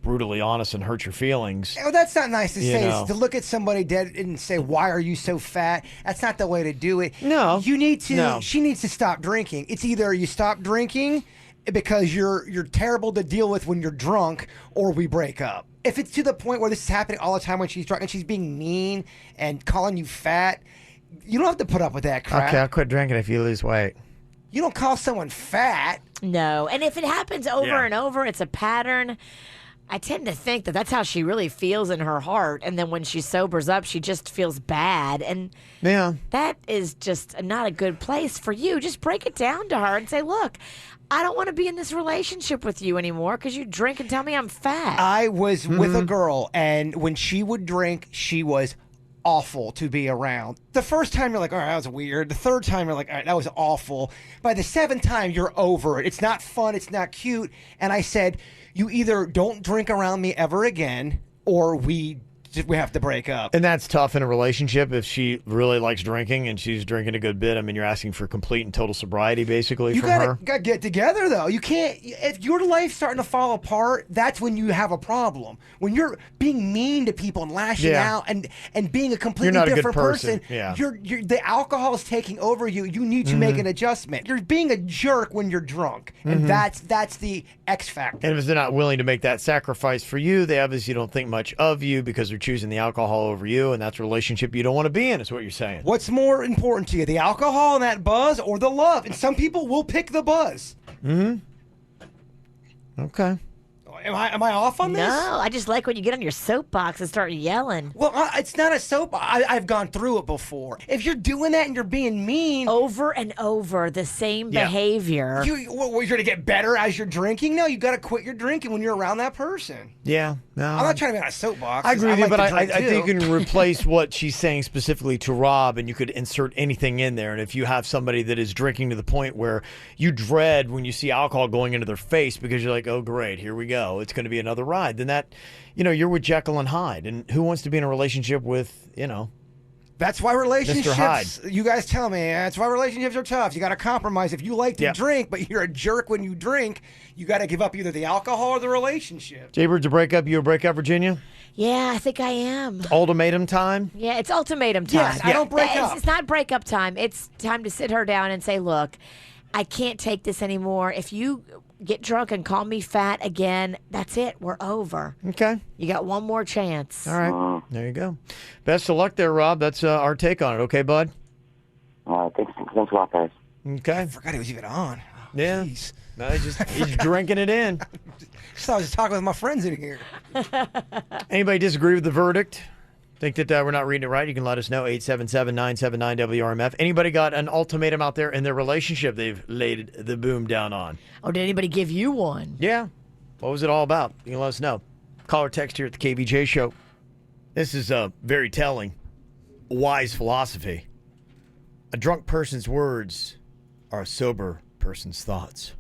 brutally honest and hurt your feelings. Oh, that's not nice to say. know. It's to look at somebody dead and say, "Why are you so fat?" That's not the way to do it. No. You need to. No. She needs to stop drinking. It's either you stop drinking because you're terrible to deal with when you're drunk, or we break up. If it's to the point where this is happening all the time when she's drunk and she's being mean and calling you fat, you don't have to put up with that crap. Okay, I'll quit drinking if you lose weight. You don't call someone fat. No. And if it happens over Yeah. and over, it's a pattern. I tend to think that that's how she really feels in her heart. And then when she sobers up, she just feels bad. And Yeah. that is just not a good place for you. Just break it down to her and say, "Look, I don't want to be in this relationship with you anymore because you drink and tell me I'm fat." I was with a girl, and when she would drink, she was awful to be around. The first time you're like, all right, that was weird. The third time you're like, all right, that was awful. By the seventh time, you're over it. It's not fun. It's not cute. And I said, you either don't drink around me ever again, or we have to break up. And that's tough in a relationship if she really likes drinking and she's drinking a good bit. I mean, you're asking for complete and total sobriety, basically, You from her. gotta get together, though. You can't. If your life's starting to fall apart, that's when you have a problem. When you're being mean to people and lashing Yeah. out and being a completely You're not a good different person. person, Yeah. you're the alcohol is taking over you. You need to make an adjustment. You're being a jerk when you're drunk, and that's the X factor. And if they're not willing to make that sacrifice for you, they obviously don't think much of you because they're choosing the alcohol over you, and that's a relationship you don't want to be in, is what you're saying. What's more important to you, the alcohol and that buzz, or the love? And some people will pick the buzz. Okay. Am I off on this? No, I just like when you get on your soapbox and start yelling. Well, it's not a soap. I've gone through it before. If you're doing that and you're being mean over and over, the same behavior. You're going to get better as you're drinking? No, you got to quit your drinking when you're around that person. Yeah. No. I'm not trying to be on a soapbox. I agree with you, but I like think you can replace what she's saying specifically to Rob, and you could insert anything in there. And if you have somebody that is drinking to the point where you dread when you see alcohol going into their face because you're like, oh, great, here we go. It's going to be another ride. Then that, you're with Jekyll and Hyde. And who wants to be in a relationship with, That's why relationships, Mr. Hyde. you guys tell me, that's why relationships are tough. You got to compromise. If you like to drink, but you're a jerk when you drink, you got to give up either the alcohol or the relationship. Jaybird, to break up, you a breakup, Virginia? Yeah, I think I am. Ultimatum time? Yeah, it's ultimatum time. Yes, I don't break up. It's not breakup time. It's time to sit her down and say, look, I can't take this anymore. If you get drunk and call me fat again, that's it. We're over. Okay. You got one more chance. All right. There you go. Best of luck there, Rob. That's our take on it. Okay, bud? Thanks a lot, guys. Okay. I forgot he was even on. Yeah. Jeez. No, he's drinking it in. Just thought I was just talking with my friends in here. Anybody disagree with the verdict? Think that we're not reading it right? You can let us know, 877-979-WRMF. Anybody got an ultimatum out there in their relationship they've laid the boom down on? Oh, did anybody give you one? Yeah. What was it all about? You can let us know. Call or text here at the KVJ Show. This is very telling. Wise philosophy. A drunk person's words are a sober person's thoughts.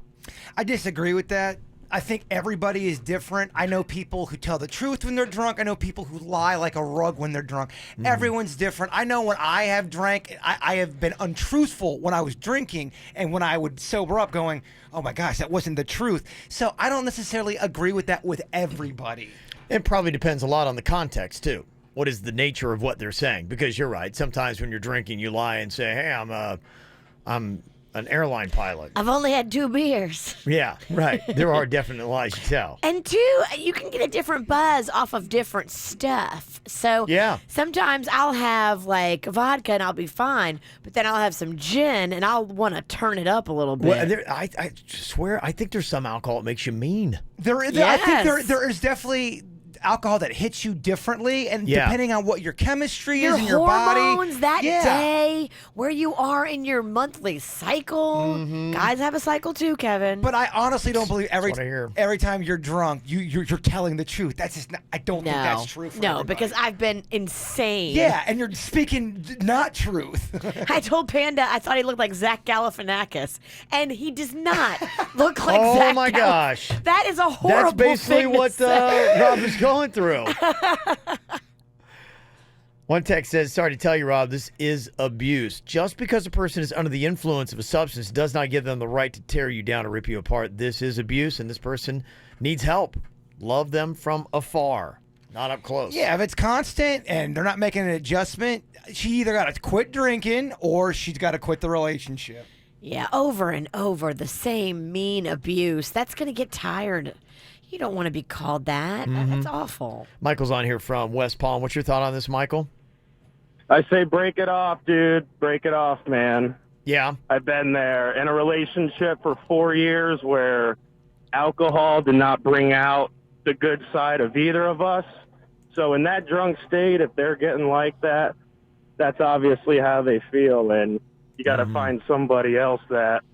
I disagree with that. I think everybody is different. I know people who tell the truth when they're drunk. I know people who lie like a rug when they're drunk. Everyone's different. I know when I have drank, I have been untruthful when I was drinking, and when I would sober up going, oh my gosh, that wasn't the truth. So I don't necessarily agree with that with everybody. It probably depends a lot on the context, too. What is the nature of what they're saying? Because you're right. Sometimes when you're drinking, you lie and say, hey, I'm an airline pilot. I've only had 2 beers. Yeah, right. There are definite lies you tell. And 2, you can get a different buzz off of different stuff. So yeah. Sometimes I'll have like vodka and I'll be fine, but then I'll have some gin and I'll want to turn it up a little bit. Well, I swear, I think there's some alcohol that makes you mean. I think there is definitely alcohol that hits you differently, and depending on what your chemistry is in your body, hormones that day, where you are in your monthly cycle. Guys have a cycle too, Kevin. But I honestly don't believe every time you're drunk, you're telling the truth. That's just not, I don't think that's true for everybody. because I've been insane. Yeah, and you're speaking not truth. I told Panda I thought he looked like Zach Galifianakis, and he does not look like oh Zach. My gosh, that is a horrible. That's basically thing what to say. Rob is going through. One text says, sorry to tell you, Rob, this is abuse. Just because a person is under the influence of a substance does not give them the right to tear you down or rip you apart. This is abuse, and this person needs help. Love them from afar, not up close. Yeah, if it's constant and they're not making an adjustment, she either got to quit drinking or she's got to quit the relationship. Yeah, over and over, the same mean abuse. That's going to get tired. You don't want to be called that. That's awful. Michael's on here from West Palm. What's your thought on this, Michael? I say break it off, dude. Break it off, man. Yeah. I've been there in a relationship for 4 years where alcohol did not bring out the good side of either of us. So in that drunk state, if they're getting like that, that's obviously how they feel. And you got to find somebody else that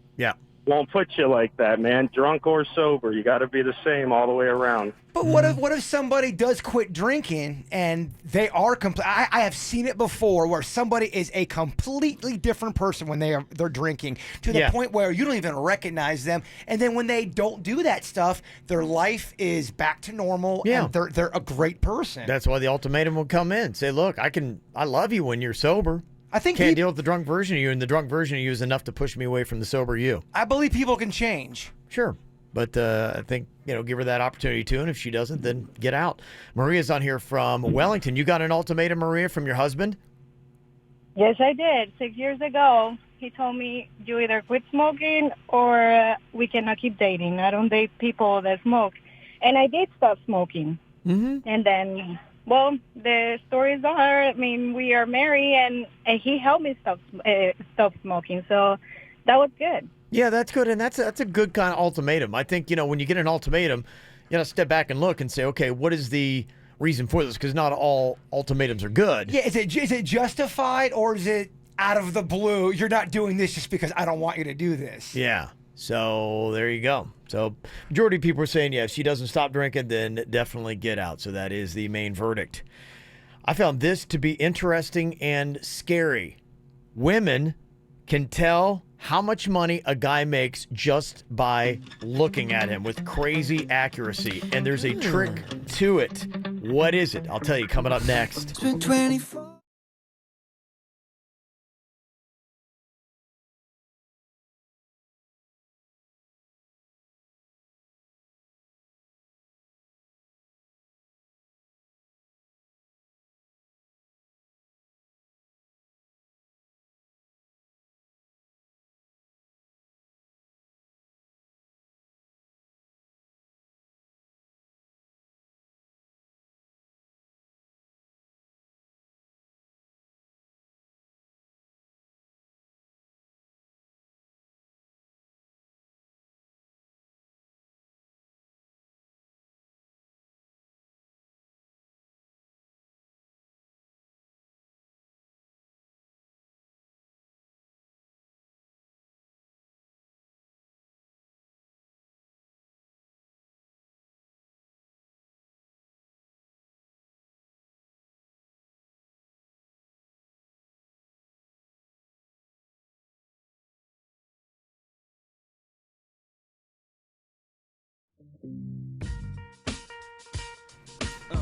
won't put you like that, man. Drunk or sober, you got to be the same all the way around. But what if somebody does quit drinking and they are I have seen it before where somebody is a completely different person when they're drinking to the point where you don't even recognize them, and then when they don't do that stuff, their life is back to normal and they're a great person. That's why the ultimatum will come in. Say, look, I love you when you're sober. I think can't deal with the drunk version of you, and the drunk version of you is enough to push me away from the sober you. I believe people can change. Sure. But I think, give her that opportunity too, and if she doesn't, then get out. Maria's on here from Wellington. You got an ultimatum, Maria, from your husband? Yes, I did. 6 years ago, he told me, you either quit smoking or we cannot keep dating. I don't date people that smoke. And I did stop smoking. And then... Well, the stories are, I mean, we are married, and he helped me stop smoking, so that was good. Yeah, that's good, and that's a good kind of ultimatum. I think, when you get an ultimatum, step back and look and say, okay, what is the reason for this? Because not all ultimatums are good. Yeah, is it justified, or is it out of the blue, you're not doing this just because I don't want you to do this? Yeah. So there you go. So majority of people are saying, if she doesn't stop drinking, then definitely get out. So that is the main verdict. I found this to be interesting and scary. Women can tell how much money a guy makes just by looking at him with crazy accuracy. And there's a trick to it. What is it? I'll tell you coming up next. It's been 24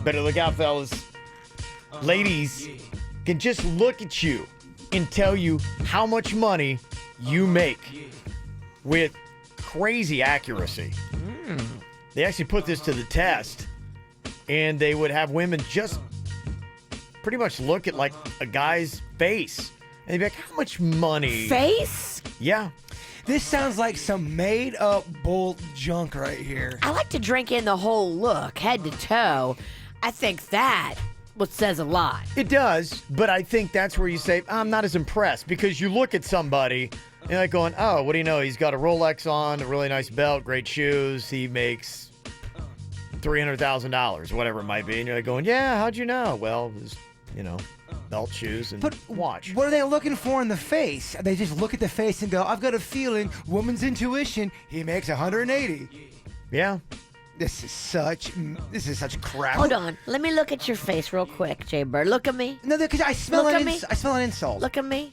Better look out, fellas. Ladies can just look at you and tell you how much money you make with crazy accuracy. They actually put this to the test, and they would have women just pretty much look at like a guy's face, and they'd be like, how much money? Face? Yeah. This sounds like some made-up bull junk right here. I like to drink in the whole look, head to toe. I think that what says a lot. It does, but I think that's where you say, I'm not as impressed, because you look at somebody and you're like going, oh, what do you know? He's got a Rolex on, a really nice belt, great shoes. He makes $300,000, whatever it might be. And you're like going, yeah, how'd you know? Well, his, belt, shoes, and watch. What are they looking for in the face? They just look at the face and go, I've got a feeling, woman's intuition, he makes 180. Yeah. This is such crap. Hold on. Let me look at your face real quick, Jay Bird. Look at me. No, because I smell Look an at me. I smell an insult. Look at me.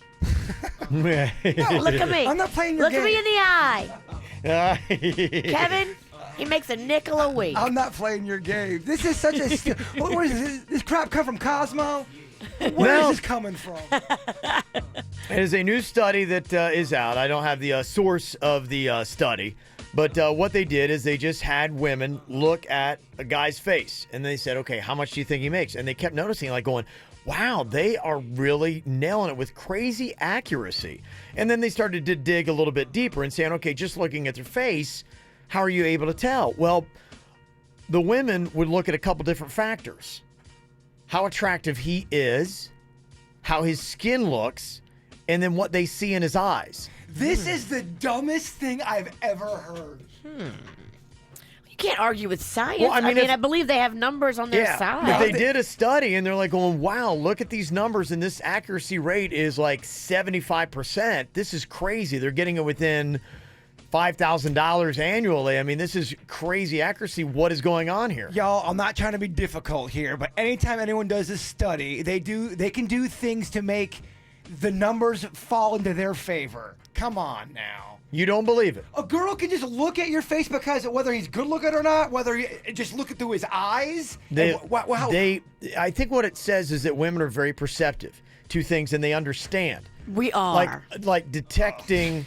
No, Look at me. I'm not playing your Look game. at me in the eye. Kevin, he makes a nickel a week. I'm not playing your game. This is such a... what is this? This crap come from Cosmo? Where is this coming from? It is a new study that is out. I don't have the source of the study. But what they did is they just had women look at a guy's face. And they said, okay, how much do you think he makes? And they kept noticing, like going, wow, they are really nailing it with crazy accuracy. And then they started to dig a little bit deeper and saying, okay, just looking at their face, how are you able to tell? Well, the women would look at a couple different factors. How attractive he is, how his skin looks, and then what they see in his eyes. This is the dumbest thing I've ever heard. You can't argue with science. Well, I mean, I believe they have numbers on their side. If they did a study and they're like going, wow, look at these numbers, and this accuracy rate is like 75%. This is crazy. They're getting it within $5,000 annually. I mean, this is crazy accuracy. What is going on here? Y'all, I'm not trying to be difficult here, but anytime anyone does a study, they can do things to make the numbers fall into their favor. Come on now. You don't believe it? A girl can just look at your face because whether he's good looking or not, whether you just look through his eyes. I think what it says is that women are very perceptive to things and they understand. We are. Like detecting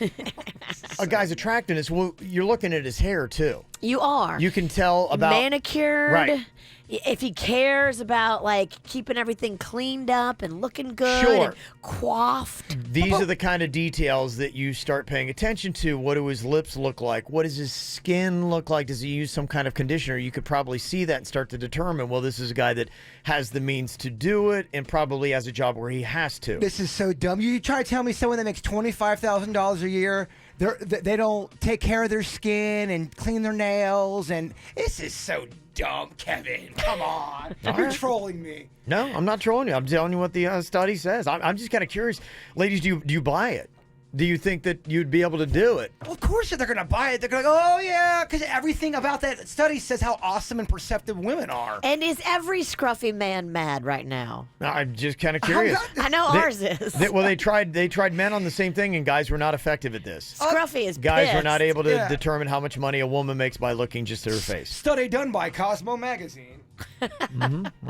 a guy's attractiveness. Well, you're looking at his hair too. You are. You can tell about manicured. Right. If he cares about like keeping everything cleaned up and looking good, Sure. and coiffed. These are the kind of details that you start paying attention to. What do his lips look like? What does his skin look like? Does he use some kind of conditioner? You could probably see that and start to determine, well, this is a guy that has the means to do it and probably has a job where he has to. This is so dumb. You try to tell me someone that makes $25,000 a year, they don't take care of their skin and clean their nails, and this is so dumb, Kevin. Come on. You're trolling me. No, I'm not trolling you. I'm telling you what the study says. I'm just kind of curious. Ladies, do you buy it? Do you think that you'd be able to do it? Well, of course they're going to buy it. They're going to go, oh, yeah, because everything about that study says how awesome and perceptive women are. And is every scruffy man mad right now? I'm just kind of curious. I know ours is. They tried men on the same thing, and guys were not effective at this. Scruffy is Guys pissed. were not able to determine how much money a woman makes by looking just at her face. Study done by Cosmo Magazine.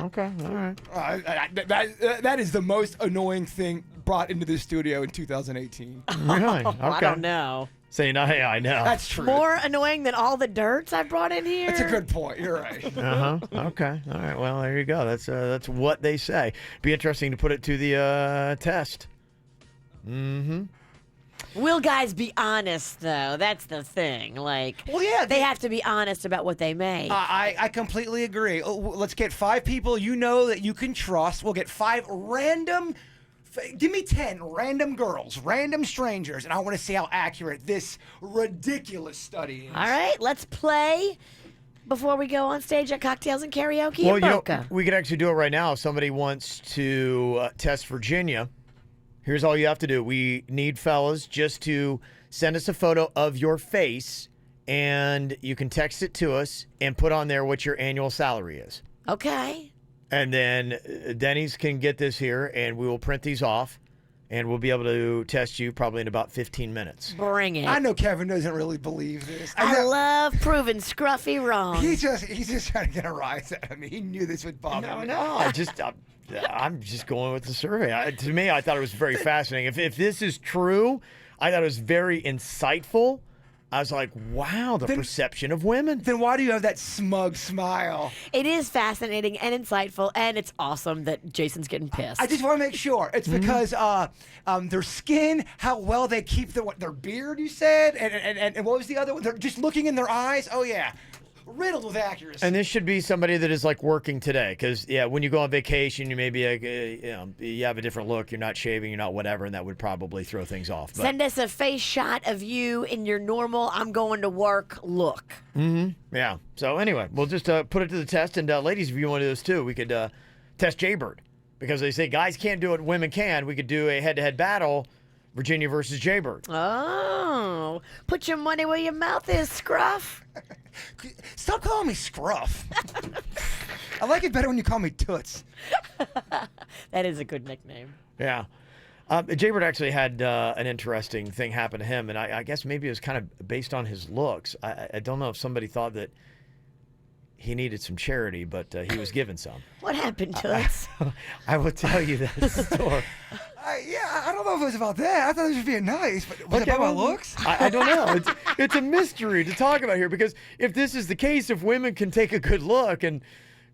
Okay, all right. That is the most annoying thing brought into this studio in 2018. Really? Okay. I don't know. Saying, hey, I know. That's true. More annoying than all the dirts I brought in here? That's a good point. You're right. Okay. All right. Well, there you go. That's what they say. Be interesting to put it to the test. Will guys be honest, though? That's the thing. Like, well, yeah, they have to be honest about what they make. I completely agree. Let's get 5 people you know that you can trust. We'll get 5 random... Give me 10 random girls, random strangers, and I want to see how accurate this ridiculous study is. All right, let's play before we go on stage at Cocktails and Karaoke Well, in Boca. we could actually do it right now. If somebody wants to test Virginia, here's all you have to do. We need fellas just to send us a photo of your face, and you can text it to us and put on there what your annual salary is. Okay. And then Denny's can get this here, and we will print these off, and we'll be able to test you probably in about 15 minutes. Bring it. I know Kevin doesn't really believe this. I love proving Scruffy wrong. He's just trying to get a rise out of me. He knew this would bother me. No, I'm just going with the survey. To me, I thought it was very fascinating. If this is true, I thought it was very insightful. I was like, wow, the perception of women. Then why do you have that smug smile? It is fascinating and insightful, and it's awesome that Jason's getting pissed. I just want to make sure. It's because their skin, how well they keep their beard, you said? And what was the other one? They're just looking in their eyes? Oh, yeah. Riddled with accuracy. And this should be somebody that is like working today, because when you go on vacation, you may be like, you have a different look. You're not shaving, you're not whatever, and that would probably throw things off. But. Send us a face shot of you in your normal "I'm going to work" look. Yeah. So anyway, we'll just put it to the test, and ladies, if you want to do this too, we could test Jaybird, because they say guys can't do it, women can. We could do a head-to-head battle. Virginia versus Jaybird. Oh, put your money where your mouth is, Scruff. Stop calling me Scruff. I like it better when you call me Toots. That is a good nickname. Yeah. Jaybird actually had an interesting thing happen to him, and I guess maybe it was kind of based on his looks. I don't know if somebody thought that he needed some charity, but he was given some. What happened, Toots? I will tell you that story. I don't know if it was about that. I thought it was just being nice, but was it about my looks? I don't know. It's a mystery to talk about here, because if this is the case, if women can take a good look and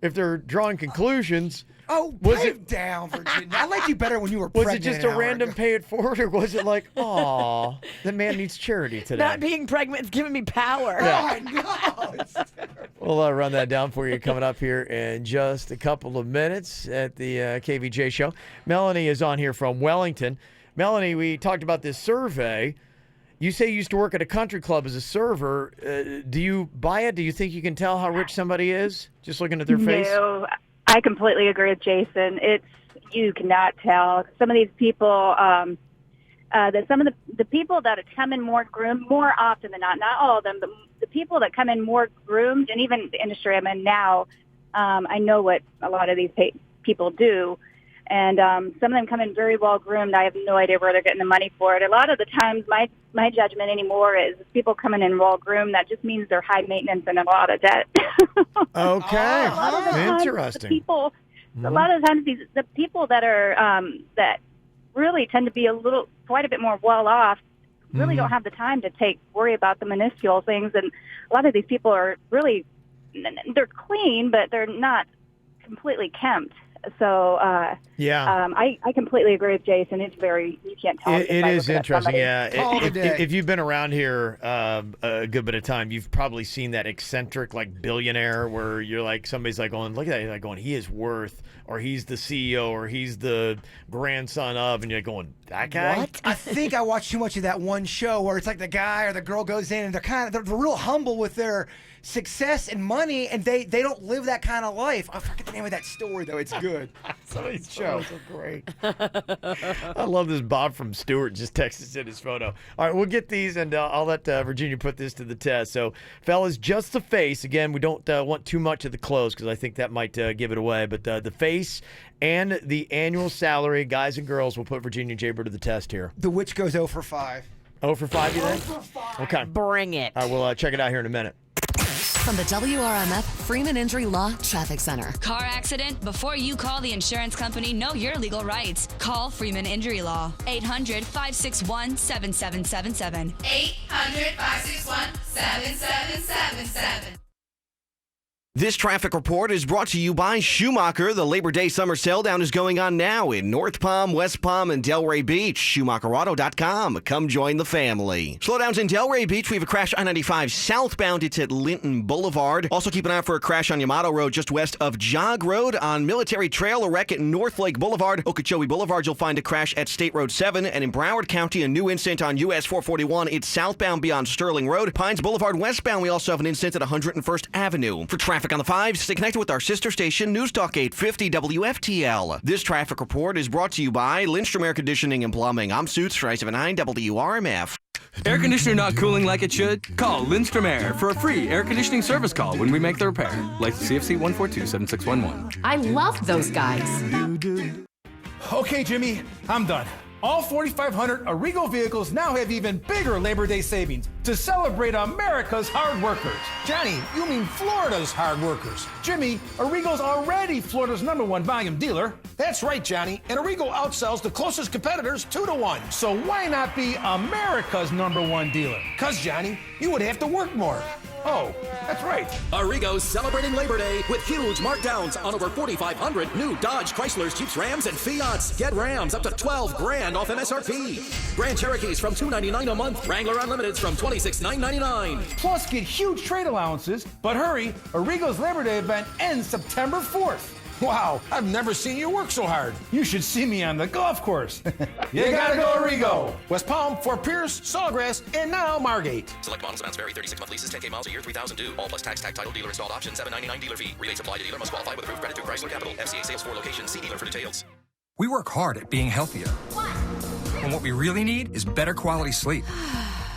if they're drawing conclusions. Pipe down, Virginia. I liked you better when you were pregnant. Was it just a random pay it forward, or was it like, aw, the man needs charity today? Not being pregnant is giving me power. Yeah. Oh, I know. It's terrible. We'll run that down for you coming up here in just a couple of minutes at the KVJ show. Melanie is on here from Wellington. Melanie, we talked about this survey. You say you used to work at a country club as a server. Do you buy it? Do you think you can tell how rich somebody is just looking at their face? No, I completely agree with Jason. You cannot tell. Some of these people, some of the people that come in more groomed more often than not all of them, but the people that come in more groomed, and even the industry I'm in now, I know what a lot of these people do. And some of them come in very well groomed. I have no idea where they're getting the money for it. A lot of the times, my judgment anymore is people coming in well groomed. That just means they're high maintenance and a lot of debt. Okay, interesting. A lot of times, the people that are that really tend to be quite a bit more well off, really don't have the time to worry about the minuscule things. And a lot of these people are really, they're clean, but they're not completely kempt. So, I completely agree with Jason. It's you can't tell. It is interesting, yeah. If you've been around here a good bit of time, you've probably seen that eccentric, like, billionaire where you're like, somebody's like going, look at that, you're like going, he is worth, or he's the CEO, or he's the grandson of, and you're going, that guy? What? I think I watched too much of that one show where it's like the guy or the girl goes in and they're real humble with their success and money, and they don't live that kind of life. I forget the name of that story, though. It's good. Some of these shows are great. I love this. Bob from Stewart just texted in his photo. All right, we'll get these, and I'll let Virginia put this to the test. So, fellas, just the face. Again, we don't want too much of the clothes because I think that might give it away. But the face and the annual salary, guys and girls, will put Virginia and Jaybird to the test here. The witch goes 0 for 5. 0 for 5, you think? 0 for 5. Okay. Bring it. All right, we'll check it out here in a minute. From the WRMF Freeman Injury Law Traffic Center. Car accident? Before you call the insurance company, know your legal rights. Call Freeman Injury Law. 800-561-7777. 800-561-7777. This traffic report is brought to you by Schumacher. The Labor Day summer sale down is going on now in North Palm, West Palm, and Delray Beach. SchumacherAuto.com. Come join the family. Slowdowns in Delray Beach. We have a crash I-95 southbound. It's at Linton Boulevard. Also keep an eye out for a crash on Yamato Road just west of Jog Road. On Military Trail, a wreck at North Lake Boulevard. Okeechobee Boulevard, you'll find a crash at State Road 7. And in Broward County, a new incident on US 441. It's southbound beyond Sterling Road. Pines Boulevard westbound, we also have an incident at 101st Avenue. For traffic on the 5, stay connected with our sister station, News Talk 850 WFTL. This traffic report is brought to you by Lindstrom Air Conditioning and Plumbing. I'm Suits for I-79 WRMF. Air conditioner not cooling like it should? Call Lindstrom Air for a free air conditioning service call when we make the repair. Like CFC 142-7611. I love those guys. Okay, Jimmy, I'm done. all 4,500 Arrigo vehicles now have even bigger Labor Day savings to celebrate America's hard workers. Johnny, you mean Florida's hard workers. Jimmy, Arrigo's already Florida's #1 volume dealer. That's right, Johnny. And Arrigo outsells the closest competitors 2-1. So why not be America's #1 dealer? 'Cause, Johnny, you would have to work more. Oh, that's right. Arrigo's celebrating Labor Day with huge markdowns on over 4,500 new Dodge, Chryslers, Jeeps, Rams, and Fiats. Get Rams up to $12,000 off MSRP. Grand Cherokees from $299 a month. Wrangler Unlimiteds from $26,999. Plus, get huge trade allowances. But hurry, Arrigo's Labor Day event ends September 4th. Wow, I've never seen you work so hard. You should see me on the golf course. You gotta go Arrigo. West Palm, Fort Pierce, Sawgrass, and now Margate. Select models, amounts vary. 36-month leases, 10K miles a year, 3,000 due. All plus tax, tag, title, dealer installed option, $799 dealer fee. Rebates apply to dealer. Must qualify with approved credit through Chrysler Capital. FCA sales 4 locations. See dealer for details. We work hard at being healthier. And what we really need is better quality sleep.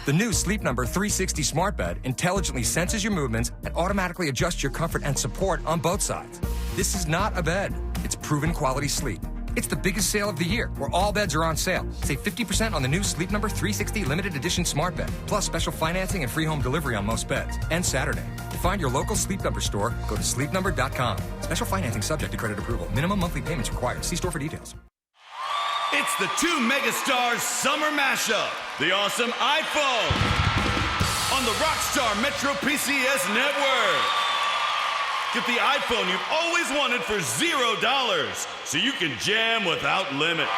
The new Sleep Number 360 smart bed intelligently senses your movements and automatically adjusts your comfort and support on both sides. This is not a bed. It's proven quality sleep. It's the biggest sale of the year, where all beds are on sale. Save 50% on the new Sleep Number 360 limited edition smart bed, plus special financing and free home delivery on most beds. And Saturday. To find your local Sleep Number store, go to sleepnumber.com. Special financing subject to credit approval. Minimum monthly payments required. See store for details. It's the 2 megastars summer mashup. The awesome iPhone on the Rockstar Metro PCS network. Get the iPhone you've always wanted for $0, so you can jam without limits.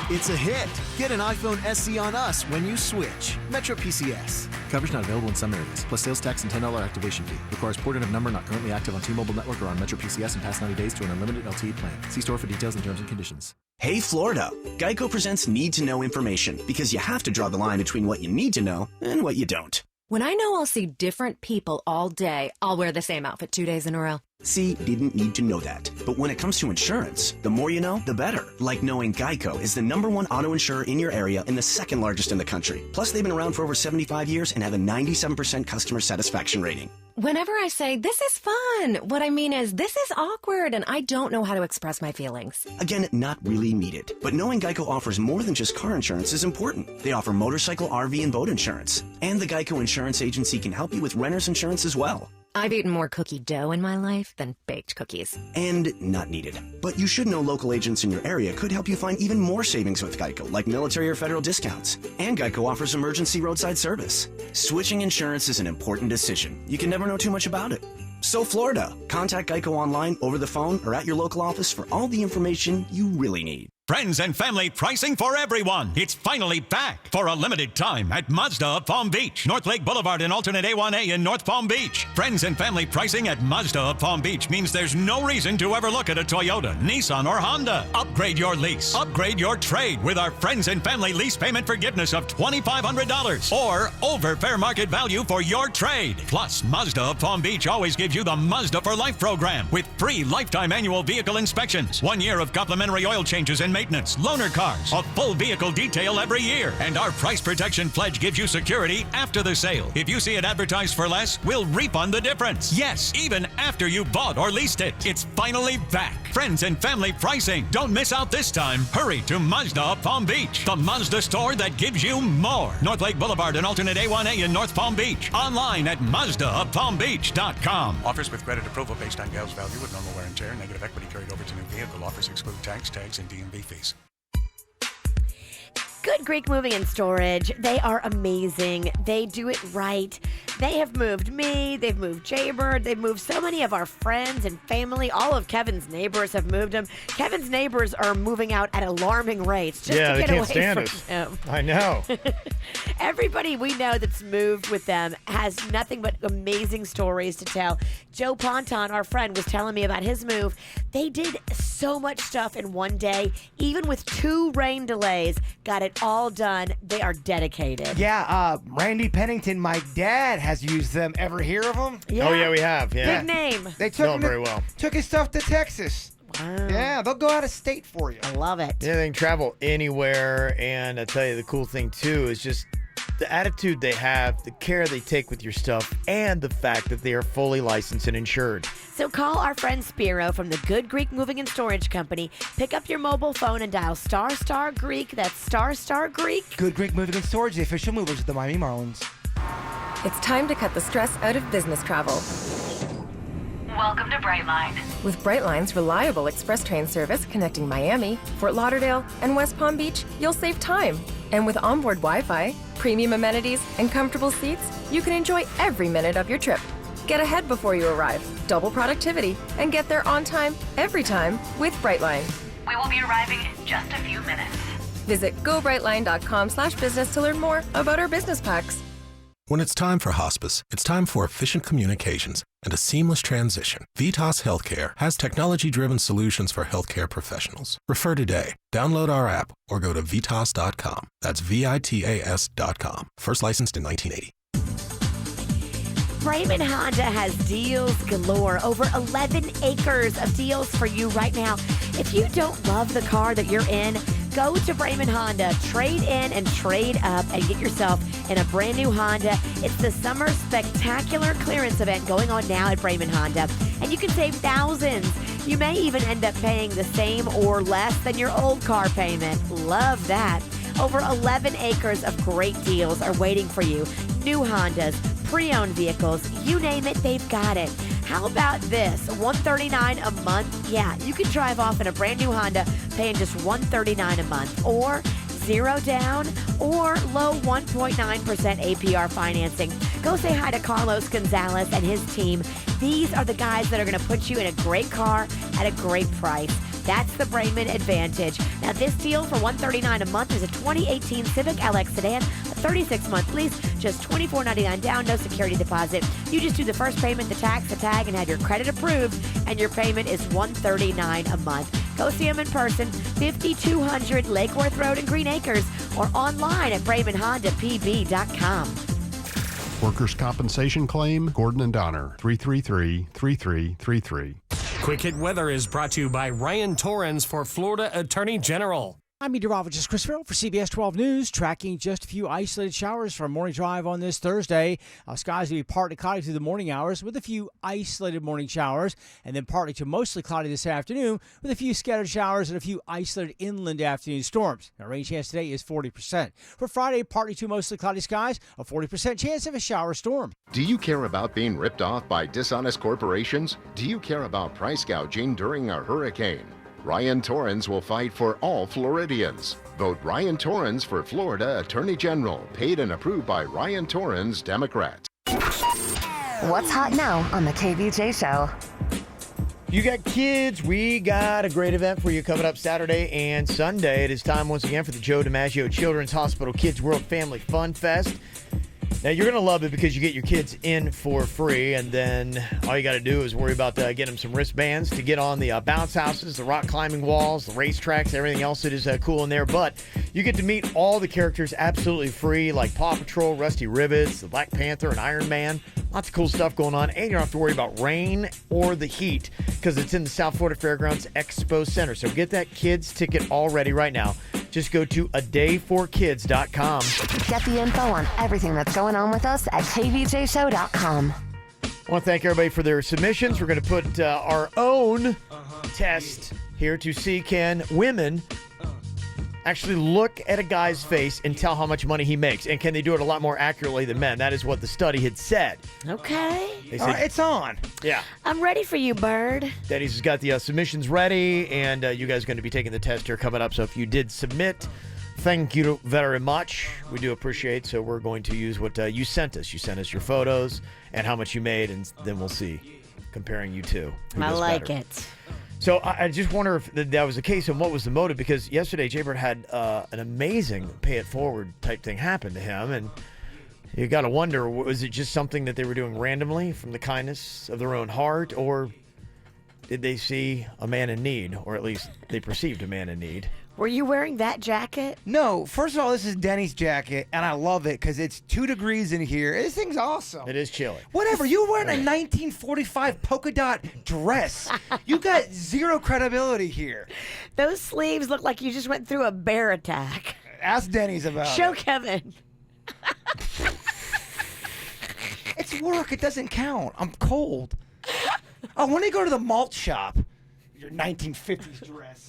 It's a hit. Get an iPhone SE on us when you switch. Metro PCS. Coverage not available in some areas, plus sales tax and $10 activation fee. Requires port-in of number not currently active on T-Mobile network or on Metro PCS in past 90 days to an unlimited LTE plan. See store for details and terms and conditions. Hey Florida, Geico presents need to know information because you have to draw the line between what you need to know and what you don't. When I know I'll see different people all day, I'll wear the same outfit 2 days in a row. See, didn't need to know that. But when it comes to insurance, the more you know, the better. Like knowing Geico is the #1 auto insurer in your area and the 2nd largest in the country. Plus, they've been around for over 75 years and have a 97% customer satisfaction rating. Whenever I say, this is fun, what I mean is, this is awkward and I don't know how to express my feelings. Again, not really needed. But knowing Geico offers more than just car insurance is important. They offer motorcycle, RV, and boat insurance. And the Geico Insurance Agency can help you with renter's insurance as well. I've eaten more cookie dough in my life than baked cookies. And not needed. But you should know local agents in your area could help you find even more savings with Geico, like military or federal discounts. And Geico offers emergency roadside service. Switching insurance is an important decision. You can never know too much about it. So Florida, contact Geico online, over the phone, or at your local office for all the information you really need. Friends and family pricing for everyone. It's finally back for a limited time at Mazda of Palm Beach, North Lake Boulevard and alternate A1A in North Palm Beach. Friends and family pricing at Mazda of Palm Beach means there's no reason to ever look at a Toyota, Nissan, or Honda. Upgrade your lease. Upgrade your trade with our friends and family lease payment forgiveness of $2,500 or over fair market value for your trade. Plus, Mazda of Palm Beach always gives you the Mazda for Life program with free lifetime annual vehicle inspections, 1 year of complimentary oil changes and maintenance, loaner cars, a full vehicle detail every year, and our price protection pledge gives you security after the sale. If you see it advertised for less, we'll refund the difference. Yes, even after you bought or leased it. It's finally back. Friends and family pricing. Don't miss out this time. Hurry to Mazda of Palm Beach, the Mazda store that gives you more. North Lake Boulevard and alternate A1A in North Palm Beach. Online at MazdaofPalmBeach.com. Offers with credit approval based on Gales value with normal wear and tear. Negative equity carried over to new vehicle. Offers exclude tax, tags, and DMV fees. Good Greek Moving and Storage. They are amazing. They do it right. They have moved me. They've moved Jaybird. They've moved so many of our friends and family. All of Kevin's neighbors have moved him. Kevin's neighbors are moving out at alarming rates just to they get can't away stand from us. him. I know. Everybody we know that's moved with them has nothing but amazing stories to tell. Joe Ponton, our friend, was telling me about his move. They did so much stuff in one day, even with 2 rain delays. Got it all done. They are dedicated. Yeah, Randy Pennington, my dad, has used them. Ever hear of them? Oh, yeah, we have. Yeah. Big name. They took Know him very well. Took his stuff to Texas. Wow. Yeah, they'll go out of state for you. I love it. Yeah, they can travel anywhere, and I tell you, the cool thing too is just the attitude they have, the care they take with your stuff, and the fact that they are fully licensed and insured. So call our friend Spiro from the Good Greek Moving and Storage Company. Pick up your mobile phone and dial ** Greek. That's * Greek. Good Greek Moving and Storage, the official movers of the Miami Marlins. It's time to cut the stress out of business travel. Welcome to Brightline. With Brightline's reliable express train service connecting Miami, Fort Lauderdale, and West Palm Beach, you'll save time. And with onboard Wi-Fi, premium amenities, and comfortable seats, you can enjoy every minute of your trip. Get ahead before you arrive, double productivity, and get there on time, every time with Brightline. We will be arriving in just a few minutes. Visit gobrightline.com/business to learn more about our business packs. When it's time for hospice, it's time for efficient communications and a seamless transition. Vitas Healthcare has technology-driven solutions for healthcare professionals. Refer today. Download our app or go to vitas.com. That's VITAS.com. First licensed in 1980. Raymond Honda has deals galore. Over 11 acres of deals for you right now. If you don't love the car that you're in, go to Raymond Honda, trade in and trade up, and get yourself in a brand new Honda. It's the Summer Spectacular Clearance event going on now at Raymond Honda, and you can save thousands. You may even end up paying the same or less than your old car payment. Love that. Over 11 acres of great deals are waiting for you. New Hondas, pre-owned vehicles, you name it, they've got it. How about this? $139 a month? Yeah, you can drive off in a brand new Honda paying just $139 a month, or zero down, or low 1.9% APR financing. Go say hi to Carlos Gonzalez and his team. These are the guys that are going to put you in a great car at a great price. That's the Brayman advantage. Now, this deal for $139 a month is a 2018 Civic LX sedan, a 36-month lease, just $24.99 down, no security deposit. You just do the first payment, the tax, the tag, and have your credit approved, and your payment is $139 a month. Go see them in person, 5200 Lake Worth Road in Green Acres, or online at BraymanHondaPB.com. Workers' compensation claim, Gordon and Donner, 333-3333. Quick Hit Weather is brought to you by Ryan Torrens for Florida Attorney General. I'm meteorologist Chris Farrell for CBS 12 News, tracking just a few isolated showers for a morning drive on this Thursday. Skies will be partly cloudy through the morning hours with a few isolated morning showers, and then partly to mostly cloudy this afternoon with a few scattered showers and a few isolated inland afternoon storms. Now, rain chance today is 40%. For Friday, partly to mostly cloudy skies, a 40% chance of a shower storm. Do you care about being ripped off by dishonest corporations? Do you care about price gouging during a hurricane? Ryan Torrens will fight for all Floridians. Vote Ryan Torrens for Florida Attorney General, paid and approved by Ryan Torrens, Democrat. What's hot now on the KVJ Show? You got kids, we got a great event for you coming up Saturday and Sunday. It is time once again for the Joe DiMaggio Children's Hospital Kids World Family Fun Fest. Now, you're going to love it because you get your kids in for free, and then all you got to do is worry about getting them some wristbands to get on the bounce houses, the rock climbing walls, the racetracks, everything else that is cool in there. But you get to meet all the characters absolutely free, like Paw Patrol, Rusty Rivets, the Black Panther, and Iron Man. Lots of cool stuff going on, and you don't have to worry about rain or the heat because it's in the South Florida Fairgrounds Expo Center. So get that kids ticket all ready right now. Just go to adayforkids.com. Get the info on everything that's going on with us at kvjshow.com. I want to thank everybody for their submissions. We're going to put our own test here to see can women actually look at a guy's face and tell how much money he makes. And can they do it a lot more accurately than men? That is what the study had said. Okay. They said, All right, it's on. Yeah. I'm ready for you, Bird. Denny's has got the submissions ready, and you guys are going to be taking the test here coming up. So if you did submit, thank you very much. We do appreciate. So we're going to use what you sent us. You sent us your photos and how much you made, and then we'll see, comparing you two. I like it. So I just wonder if that was the case and what was the motive, because yesterday Jaybird had an amazing pay it forward type thing happen to him, and you got to wonder, was it just something that they were doing randomly from the kindness of their own heart, or did they see a man in need, or at least they perceived a man in need? Were you wearing that jacket? No. First of all, this is Denny's jacket, and I love it because it's 2 degrees in here. This thing's awesome. It is chilly. Whatever. You're wearing a 1945 polka dot dress. You got zero credibility here. Those sleeves look like you just went through a bear attack. Ask Denny's about Show it. Kevin. It's work. It doesn't count. I'm cold. I want to go to the malt shop. Your 1950s dress.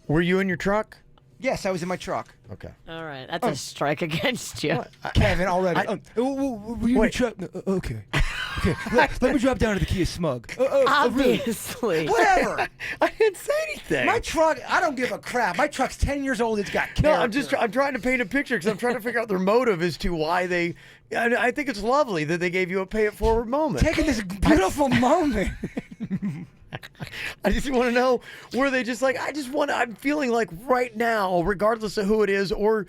Were you in your truck? Yes, I was in my truck. Okay. All right, that's a strike against you. Kevin, already. Were you in your truck? Okay. Okay. Let me drop down to the Kia Smug. Obviously. Whatever. I didn't say anything. My truck, I don't give a crap. My truck's 10 years old. It's got character. No, I'm trying to paint a picture because I'm trying to figure out their motive as to why they. I think it's lovely that they gave you a pay it forward moment. Taking this beautiful moment. I just want to know, were they just like, I'm feeling like right now, regardless of who it is, or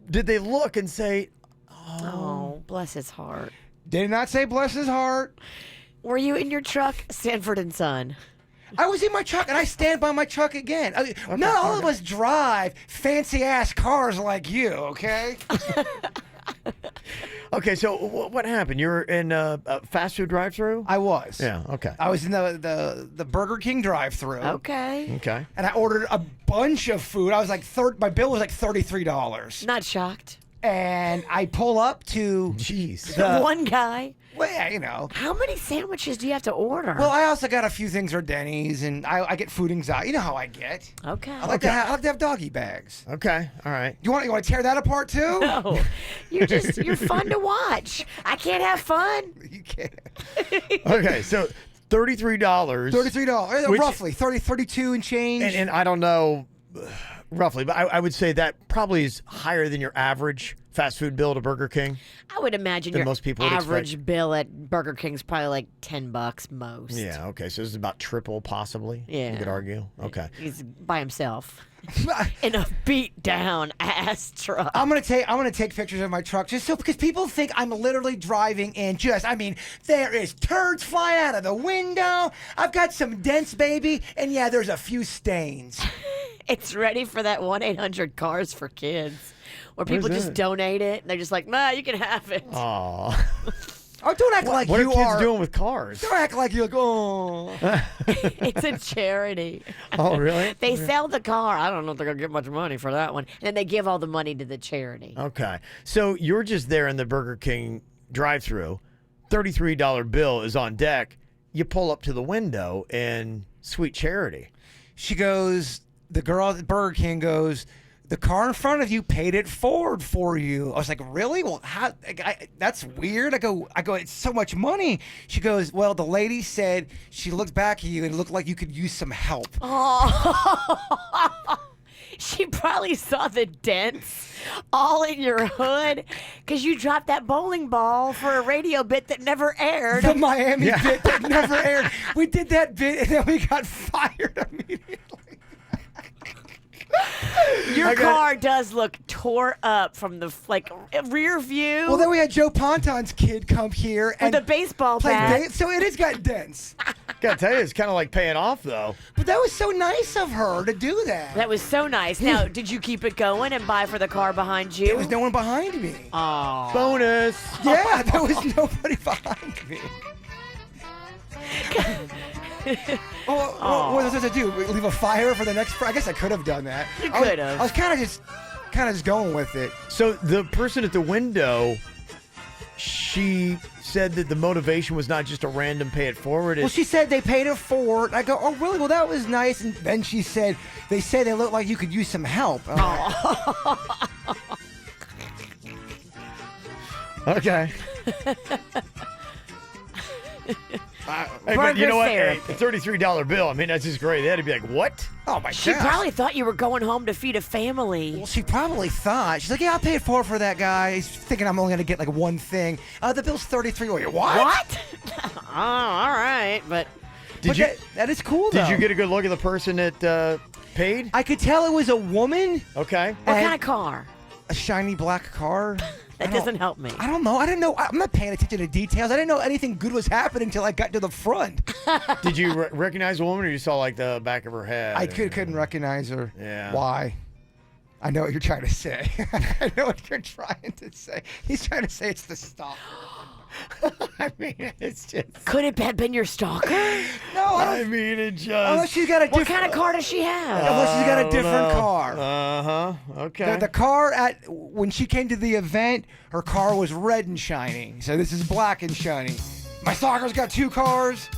did they look and say, Oh, bless his heart. Did not say bless his heart. Were you in your truck, Sanford and Son? I was in my truck, and I stand by my truck again. Not all of us drive fancy-ass cars like you, okay? Okay, so what happened? You were in a fast food drive-thru? I was. Yeah, okay. I was in the Burger King drive-thru. Okay. Okay. And I ordered a bunch of food. I was like, my bill was like $33. Not shocked. And I pull up to... Jeez. One guy. Well, yeah, you know. How many sandwiches do you have to order? Well, I also got a few things for Denny's, and I get food anxiety. You know how I get. Okay. I like to have doggy bags. Okay, all right. You want to tear that apart too? No, you're fun to watch. I can't have fun. You can't. Okay, so $33. $33, roughly 32 and change. And I don't know roughly, but I would say that probably is higher than your average fast food bill at Burger King. I would imagine Than your most people would average expect. bill at Burger King's probably like $10 most. Yeah, okay, so this is about triple possibly. Yeah. You could argue. Okay. He's by himself in a beat down ass truck. I'm gonna take pictures of my truck just so because people think I'm literally driving in there is turds flying out of the window. I've got some dents, baby, and yeah, there's a few stains. It's ready for that 1-800 Cars for Kids, where people What is just that? donate it and they're just like, nah, you can have it. Aw. Oh, don't act like what you are kids are doing with cars? Don't act like you're like, oh. It's a charity. Oh, really? They sell the car. I don't know if they're going to get much money for that one. And then they give all the money to the charity. Okay. So you're just there in the Burger King drive-thru. $33 bill is on deck. You pull up to the window and sweet charity. She goes, the girl at Burger King goes, the car in front of you paid it forward for you. I was like, really? Well, how? That's weird. I go, it's so much money. She goes, well, the lady said she looked back at you and it looked like you could use some help. Oh. She probably saw the dents all in your hood because you dropped that bowling ball for a radio bit that never aired. The Miami bit that never aired. We did that bit and then we got fired immediately. Your car does look tore up from the rear view. Well, then we had Joe Ponton's kid come here and with a baseball play bat. so it has got dents. Gotta tell you, it's kind of like paying off though. But that was so nice of her to do that. That was so nice. Now, did you keep it going and buy for the car behind you? There was no one behind me. Oh. Bonus. Yeah, there was nobody behind me. What was I supposed to do? Leave a fire for the next? I guess I could have done that. You could have. I was kind of just going with it. So the person at the window, she said that the motivation was not just a random pay it forward. Well, she said they paid it forward. I go, oh, really? Well, that was nice. And then she said, they say they look like you could use some help. Okay. Hey, but you know what? A $33 bill. I mean, that's just great. They had to be like, what? Oh, my She gosh. probably thought you were going home to feed a family. Well, she probably thought. She's like, yeah, I'll pay it forward for that guy. He's thinking I'm only going to get like one thing. The bill's $33. What? What? Oh, all right. But that is cool, though. Did you get a good look at the person that paid? I could tell it was a woman. Okay. What kind of car? A shiny black car. That doesn't help me. I don't know. I didn't know. I'm not paying attention to details. I didn't know anything good was happening until I got to the front. Did you recognize the woman, or you saw like the back of her head? I couldn't recognize her. Yeah. Why? I know what you're trying to say. I know what you're trying to say. He's trying to say it's the stalker. I mean, it's just. Could it have been your stalker? No, I mean, it just. Unless she's got a What different. kind of car does she have? Unless she's got a different car. Okay. The car when she came to the event, her car was red and shining. So this is black and shiny. My stalker's got 2 cars.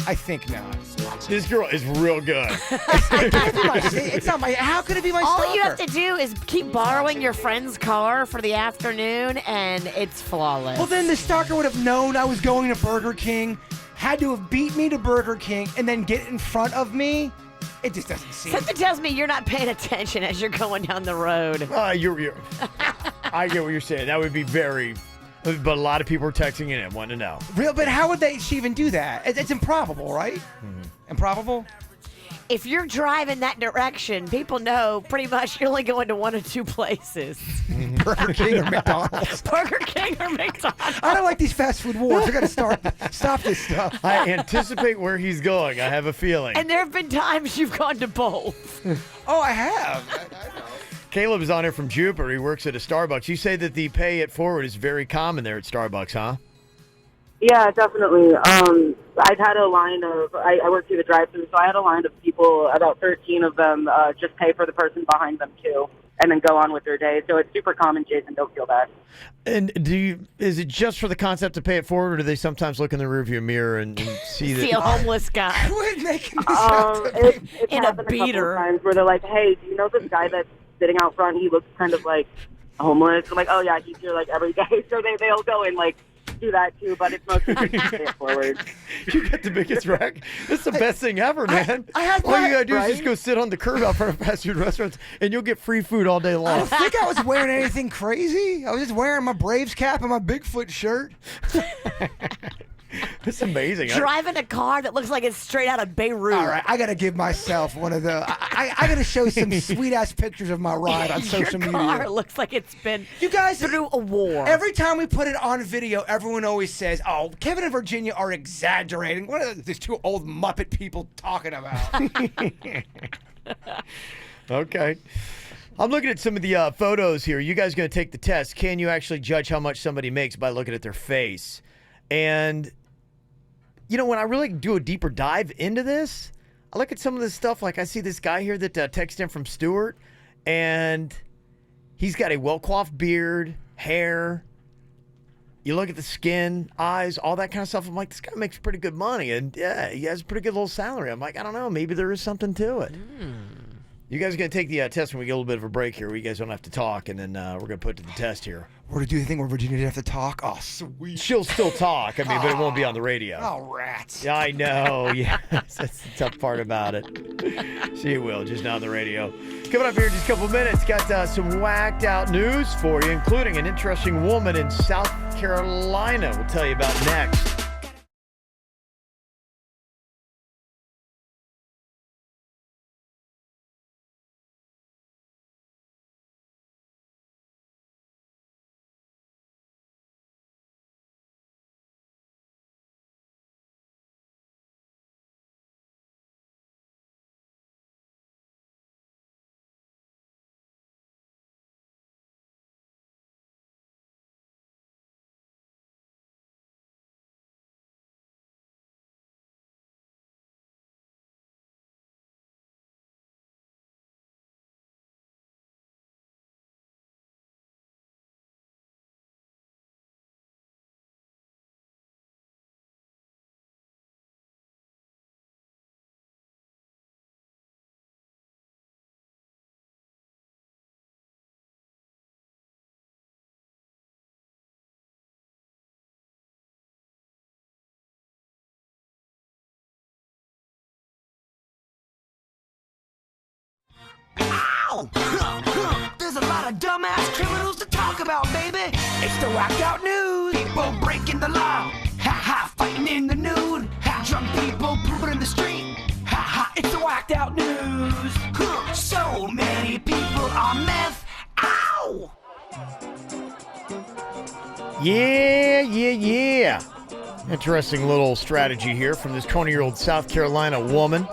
I think not. This girl is real good. It's not my. How could it be my stalker? All you have to do is keep borrowing your friend's car for the afternoon, and it's flawless. Well, then the stalker would have known I was going to Burger King, had to have beat me to Burger King, and then get in front of me. It just doesn't seem. Something tells me you're not paying attention as you're going down the road. You're I get what you're saying. That would be very. But a lot of people are texting in and want to know. Real, but how would she even do that? It's improbable, right? Mm-hmm. Improbable? If you're driving that direction, people know pretty much you're only going to one of 2 places. Burger King or McDonald's. Burger King or McDonald's. I don't like these fast food wars. I got to stop this stuff. I anticipate where he's going. I have a feeling. And there have been times you've gone to both. Oh, I have. Caleb is on here from Jupiter. He works at a Starbucks. You say that the pay it forward is very common there at Starbucks, huh? Yeah, definitely. I've had a line of, I work through the drive-thru, so I had a line of people, about 13 of them, just pay for the person behind them too, and then go on with their day. So it's super common, Jason. Don't feel bad. And is it just for the concept to pay it forward, or do they sometimes look in the rearview mirror and see that? See a homeless guy. Quit making this out to me. It's In a happened beater. couple of times where they're like, hey, do you know this guy that's sitting out front? He looks kind of like homeless. I'm like, oh yeah, he's here like every day. So they'll go and like do that too, but it's mostly just pay it forward. You got the biggest rack. It's the best thing ever, man. I had all you gotta do right? is just go sit on the curb out front of fast food restaurants, and you'll get free food all day I long. don't think I was wearing anything crazy. I was just wearing my Braves cap and my Bigfoot shirt. It's amazing. Driving a car that looks like it's straight out of Beirut. All right, I got to give myself one of the. I got to show some sweet ass pictures of my ride on social Your media. car looks like it's been You guys through a war. Every time we put it on video, everyone always says, "Oh, Kevin and Virginia are exaggerating." What are these 2 old Muppet people talking about? Okay. I'm looking at some of the photos here. You guys going to take the test. Can you actually judge how much somebody makes by looking at their face? And, you know, when I really do a deeper dive into this, I look at some of this stuff. Like I see this guy here that texted in from Stewart, and he's got a well-coiffed beard, hair. You look at the skin, eyes, all that kind of stuff. I'm like, this guy makes pretty good money. And, yeah, he has a pretty good little salary. I'm like, I don't know. Maybe there is something to it. You guys are going to take the test when we get a little bit of a break here where you guys don't have to talk, and then we're going to put it to the test here. We're going to do the thing where Virginia didn't have to talk? Oh, sweet. She'll still talk, I mean, but it won't be on the radio. Oh, rats. Yeah, I know. Yeah, that's the tough part about it. She will, just not on the radio. Coming up here in just a couple of minutes, got some whacked out news for you, including an interesting woman in South Carolina. We'll tell you about next. Ow! There's a lot of dumbass criminals to talk about, baby. It's the whacked out news. People breaking the law. Ha ha, fighting in the nude. Ha, drunk people pooping in the street. Ha ha, it's the whacked out news. So many people on meth. Ow! Yeah. Interesting little strategy here from this 20-year-old South Carolina woman.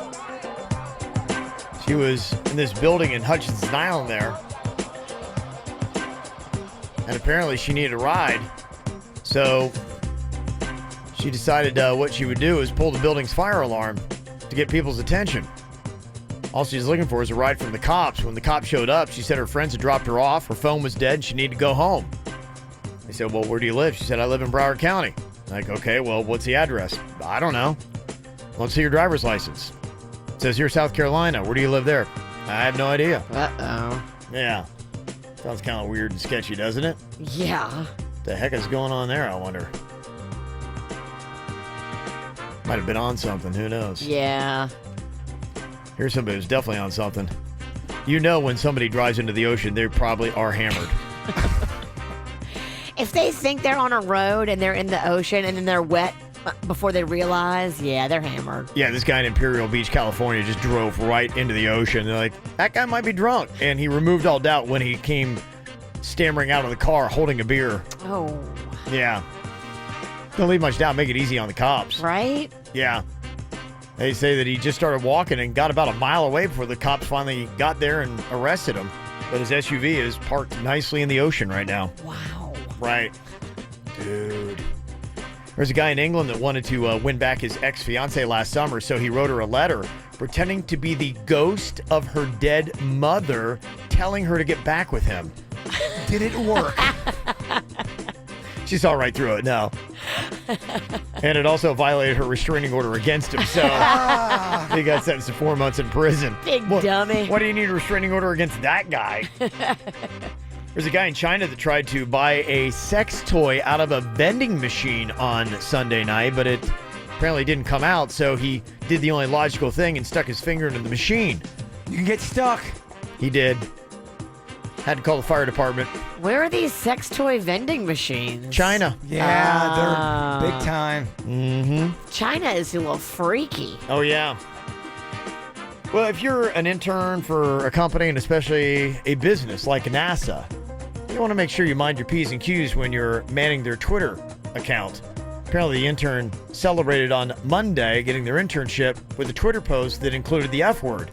She was in this building in Hutchinson Island there. And apparently she needed a ride. So She decided what she would do is pull the building's fire alarm to get people's attention. All she's looking for is a ride from the cops. When the cops showed up, she said her friends had dropped her off, her phone was dead, and she needed to go home. They said, well, where do you live? She said, I live in Broward County. Like, okay, well, what's the address? I don't know. Let's see your driver's license. It says here, South Carolina. Where do you live there? I have no idea. Uh-oh. Yeah. Sounds kind of weird and sketchy, doesn't it? Yeah. The heck is going on there, I wonder? Might have been on something. Who knows? Yeah. Here's somebody who's definitely on something. You know when somebody drives into the ocean, they probably are hammered. If they think they're on a road and they're in the ocean and then they're wet before they realize, yeah, they're hammered. Yeah, this guy in Imperial Beach, California, just drove right into the ocean. They're like, that guy might be drunk. And he removed all doubt when he came stammering out of the car holding a beer. Oh. Yeah. Don't leave much doubt. Make it easy on the cops. Right? Yeah. They say that he just started walking and got about a mile away before the cops finally got there and arrested him. But his SUV is parked nicely in the ocean right now. Wow. Right. Dude. There's a guy in England that wanted to win back his ex-fiancée last summer, so he wrote her a letter pretending to be the ghost of her dead mother, telling her to get back with him. Did it work? She saw right through it, no. And it also violated her restraining order against him, so he got sentenced to 4 months in prison. Big dummy. Why do you need a restraining order against that guy? There's a guy in China that tried to buy a sex toy out of a vending machine on Sunday night, but it apparently didn't come out, so he did the only logical thing and stuck his finger into the machine. You can get stuck. He did. Had to call the fire department. Where are these sex toy vending machines? China. Yeah, they're big time. Mm-hmm. China is a little freaky. Oh, yeah. Well, if you're an intern for a company and especially a business like NASA, you want to make sure you mind your P's and Q's when you're manning their Twitter account. Apparently, the intern celebrated on Monday getting their internship with a Twitter post that included the F word.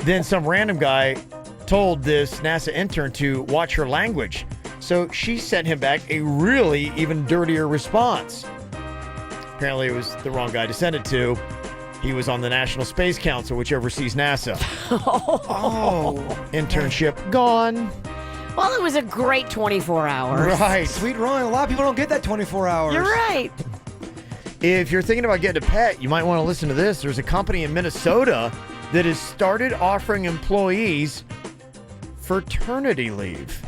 Then some random guy told this NASA intern to watch her language. So she sent him back a really even dirtier response. Apparently, it was the wrong guy to send it to. He was on the National Space Council, which oversees NASA. Internship gone. Well, it was a great 24 hours. Right. Sweet Ryan, a lot of people don't get that 24 hours. You're right. If you're thinking about getting a pet, you might want to listen to this. There's a company in Minnesota that has started offering employees fraternity leave.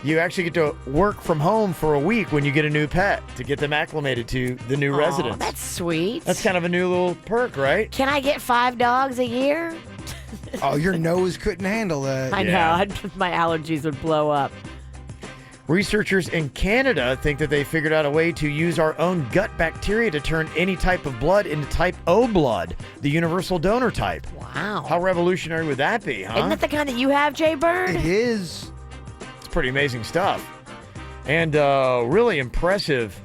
You actually get to work from home for a week when you get a new pet to get them acclimated to the new residence. That's sweet. That's kind of a new little perk, right? Can I get 5 dogs a year? Oh, your nose couldn't handle that. I know. My allergies would blow up. Researchers in Canada think that they figured out a way to use our own gut bacteria to turn any type of blood into type O blood, the universal donor type. Wow. How revolutionary would that be, huh? Isn't that the kind that you have, Jay Bird? It is. It's pretty amazing stuff. And really impressive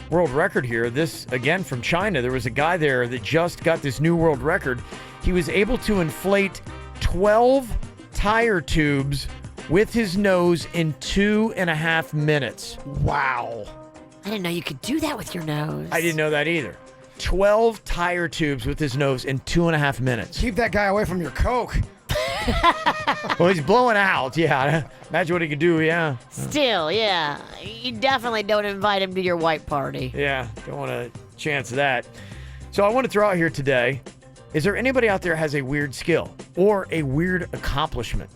world record here. This, again, from China. There was a guy there that just got this new world record. He was able to inflate 12 tire tubes with his nose in 2.5 minutes. Wow. I didn't know you could do that with your nose. I didn't know that either. 12 tire tubes with his nose in 2.5 minutes. Keep that guy away from your Coke. Well, he's blowing out. Yeah. Imagine what he could do. Yeah. Still, yeah. You definitely don't invite him to your white party. Yeah. Don't want a chance of that. So I want to throw out here today, is there anybody out there has a weird skill or a weird accomplishment?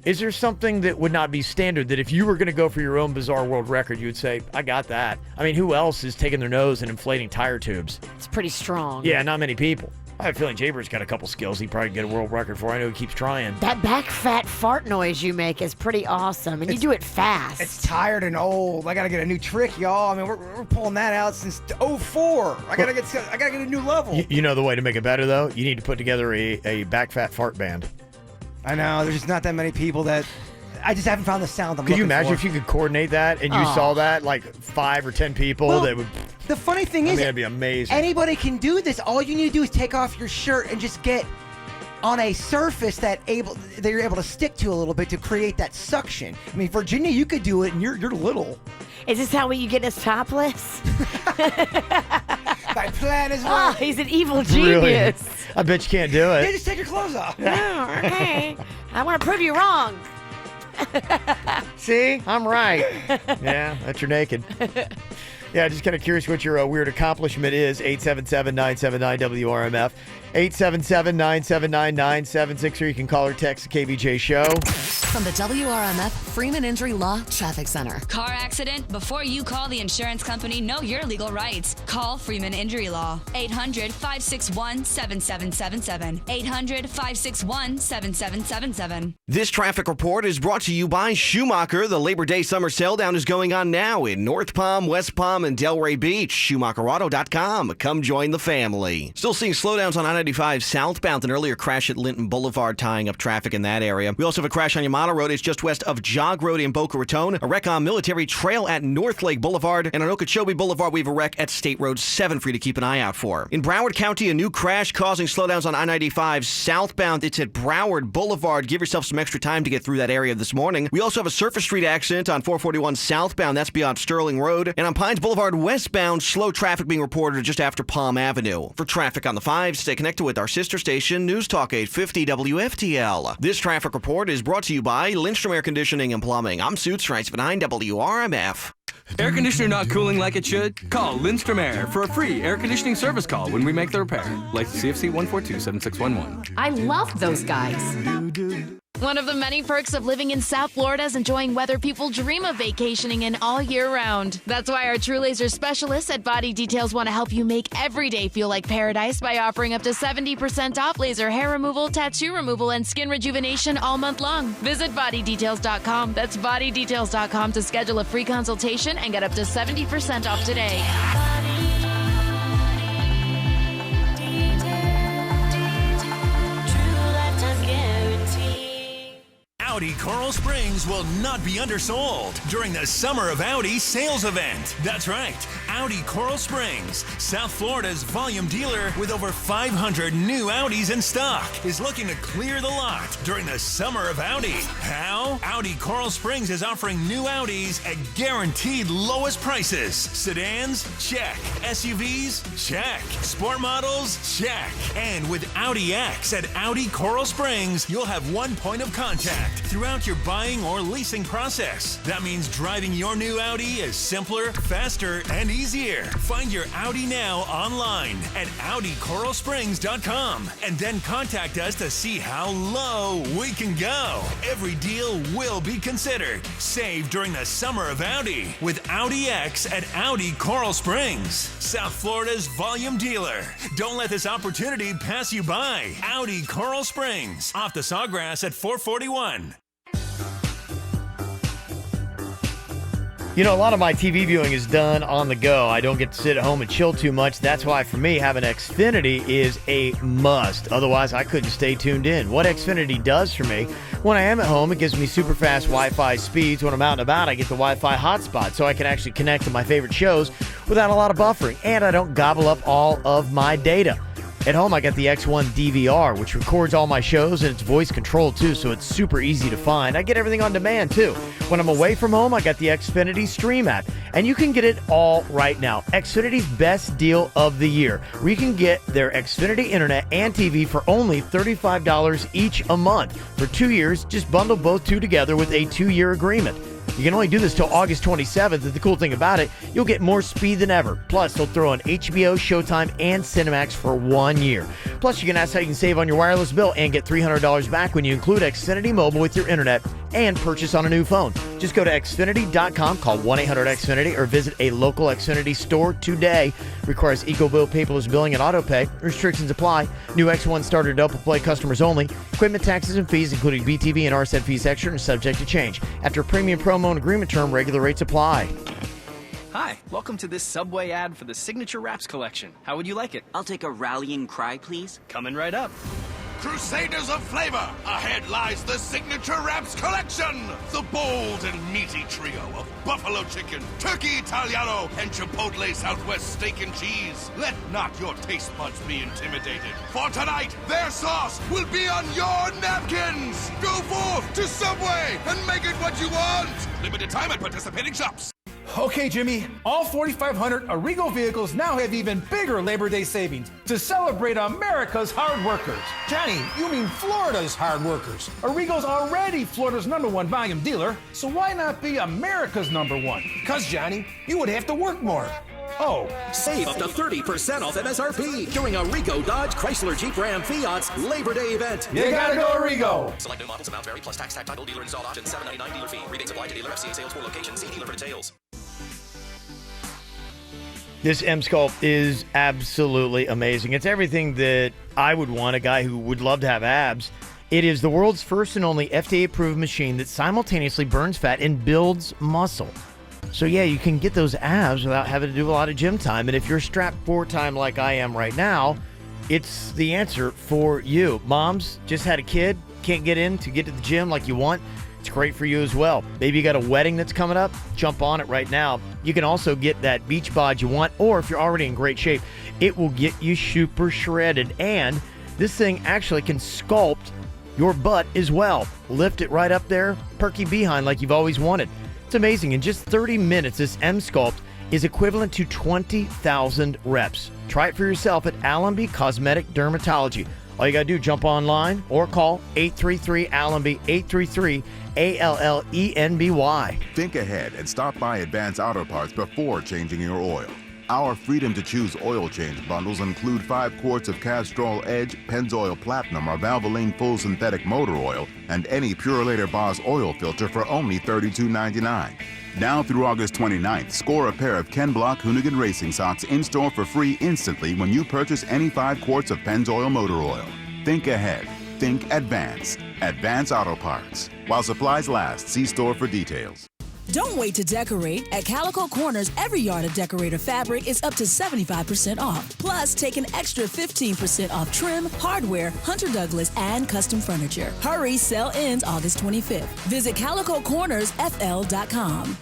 Is there something that would not be standard that if you were going to go for your own bizarre world record, you would say, I got that? I mean, who else is taking their nose and inflating tire tubes? It's pretty strong. Yeah, not many people. I have a feeling Jaybir's got a couple skills he'd probably get a world record for. I know he keeps trying. That back fat fart noise you make is pretty awesome, and you do it fast. It's tired and old. I gotta get a new trick, y'all. I mean, we're pulling that out since '04. I gotta get a new level. You know the way to make it better, though? You need to put together a back fat fart band. I know. There's just not that many people that... I just haven't found the sound I'm Could you looking imagine for. if you could coordinate that and you saw that, like 5 or 10 people that would... The funny thing is, that'd be amazing. Anybody can do this. All you need to do is take off your shirt and just get on a surface that they're able to stick to a little bit to create that suction. I mean, Virginia, you could do it, and you're little. Is this how you get us topless? My plan is Oh, he's an evil genius. Really? I bet you can't do Yeah, it. just take your clothes off. Oh, okay. I want to prove you wrong. See? I'm right. Yeah, that you're naked. Yeah, just kind of curious what your weird accomplishment is. 877-979-WRMF. 877-979-9760. Or you can call or text the KVJ Show. From the WRMF Freeman Injury Law Traffic Center. Car accident? Before you call the insurance company, know your legal rights. Call Freeman Injury Law. 800-561-7777. 800-561-7777. This traffic report is brought to you by Schumacher. The Labor Day summer sale down is going on now in North Palm, West Palm, and Delray Beach. SchumacherAuto.com. Come join the family. Still seeing slowdowns on I-95 southbound. An earlier crash at Linton Boulevard tying up traffic in that area. We also have a crash on Yamato Road. It's just west of Jog Road in Boca Raton. A wreck on Military Trail at North Lake Boulevard. And on Okeechobee Boulevard, we have a wreck at State Road 7 for you to keep an eye out for. In Broward County, a new crash causing slowdowns on I-95 southbound. It's at Broward Boulevard. Give yourself some extra time to get through that area this morning. We also have a surface street accident on 441 southbound. That's beyond Sterling Road. And on Pines Boulevard westbound, slow traffic being reported just after Palm Avenue. For traffic on the 5, stay connected with our sister station, News Talk 850 WFTL. This traffic report is brought to you by Lindstrom Air Conditioning and Plumbing. I'm Suits Rice for 9 WRMF. Air conditioner not cooling like it should? Call Lindstrom Air for a free air conditioning service call when we make the repair. License CFC 1427611. I love those guys. One of the many perks of living in South Florida is enjoying weather people dream of vacationing in all year round. That's why our True Laser specialists at Body Details want to help you make every day feel like paradise by offering up to 70% off laser hair removal, tattoo removal, and skin rejuvenation all month long. Visit bodydetails.com. That's bodydetails.com to schedule a free consultation and get up to 70% off today. Audi Coral Springs will not be undersold during the Summer of Audi sales event. That's right, Audi Coral Springs, South Florida's volume dealer with over 500 new Audis in stock, is looking to clear the lot during the Summer of Audi. How? Audi Coral Springs is offering new Audis at guaranteed lowest prices. Sedans? Check. SUVs? Check. Sport models? Check. And with Audi X at Audi Coral Springs, you'll have one point of contact throughout your buying or leasing process. That means driving your new Audi is simpler, faster, and easier. Find your Audi now online at AudiCoralSprings.com and then contact us to see how low we can go. Every deal will be considered. Save during the Summer of Audi with Audi X at Audi Coral Springs, South Florida's volume dealer. Don't let this opportunity pass you by. Audi Coral Springs, off the Sawgrass at 441. You know, a lot of my TV viewing is done on the go. I don't get to sit at home and chill too much. That's why, for me, having Xfinity is a must. Otherwise, I couldn't stay tuned in. What Xfinity does for me, when I am at home, it gives me super fast Wi-Fi speeds. When I'm out and about, I get the Wi-Fi hotspot, so I can actually connect to my favorite shows without a lot of buffering. And I don't gobble up all of my data. At home, I got the X1 DVR, which records all my shows, and it's voice controlled too, so it's super easy to find. I get everything on demand too. When I'm away from home, I got the Xfinity Stream app, and you can get it all right now. Xfinity's best deal of the year, where you can get their Xfinity Internet and TV for only $35 each a month. For 2 years, just bundle both two together with a 2-year agreement. You can only do this till August 27th, and the cool thing about it, you'll get more speed than ever. Plus, they'll throw in HBO, Showtime, and Cinemax for 1 year. Plus, you can ask how you can save on your wireless bill and get $300 back when you include Xfinity Mobile with your internet and purchase on a new phone. Just go to Xfinity.com, call 1-800-XFINITY, or visit a local Xfinity store today. Requires EcoBill, paperless billing, and autopay. Restrictions apply. New X1 starter double play customers only. Equipment taxes and fees, including BTV and RSED fees extra, and subject to change. After premium promo and agreement term, regular rates apply. Hi, welcome to this Subway ad for the Signature Wraps collection. How would you like it? I'll take a rallying cry, please. Coming right up. Crusaders of flavor, ahead lies the Signature Wraps Collection. The bold and meaty trio of buffalo chicken, turkey Italiano, and Chipotle Southwest steak and cheese. Let not your taste buds be intimidated. For tonight, their sauce will be on your napkins. Go forth to Subway and make it what you want. Limited time at participating shops. Okay, Jimmy, all 4,500 Arrigo vehicles now have even bigger Labor Day savings to celebrate America's hard workers. Johnny, you mean Florida's hard workers. Arrigo's already Florida's #1 volume dealer, so why not be America's #1? Because, Johnny, you would have to work more. Oh. Save up to 30% off MSRP during Arrigo Dodge Chrysler Jeep Ram Fiat's Labor Day event. You gotta go Arrigo. Selected models, amounts vary, plus tax, title, dealer installed option, $7.99 dealer fee. Rebates apply to dealer FCA sales for locations. See dealer for details. This M-Sculpt is absolutely amazing. It's everything that I would want, a guy who would love to have abs. It is the world's first and only FDA-approved machine that simultaneously burns fat and builds muscle. So yeah, you can get those abs without having to do a lot of gym time. And if you're strapped for time like I am right now, it's the answer for you. Moms, just had a kid, can't get in to get to the gym like you want. It's great for you as well. Maybe you got a wedding that's coming up, jump on it right now. You can also get that beach bod you want, or if you're already in great shape, it will get you super shredded. And this thing actually can sculpt your butt as well. Lift it right up there, perky behind like you've always wanted. It's amazing. In just 30 minutes, this M-Sculpt is equivalent to 20,000 reps. Try it for yourself at Allenby Cosmetic Dermatology. All you got to do, jump online or call 833-ALLENBY, 833-ALLENBY. Think ahead and stop by Advance Auto Parts before changing your oil. Our Freedom to Choose oil change bundles include 5 quarts of Castrol Edge, Pennzoil Platinum, or Valvoline Full Synthetic Motor Oil, and any Purolator Boss oil filter for only $32.99. Now through August 29th, score a pair of Ken Block Hoonigan Racing socks in-store for free instantly when you purchase any 5 quarts of Pennzoil Motor Oil. Think ahead. Think Advance. Advance Auto Parts. While supplies last, see store for details. Don't wait to decorate. At Calico Corners, every yard of decorator fabric is up to 75% off. Plus, take an extra 15% off trim, hardware, Hunter Douglas, and custom furniture. Hurry, sale ends August 25th. Visit CalicoCornersFL.com.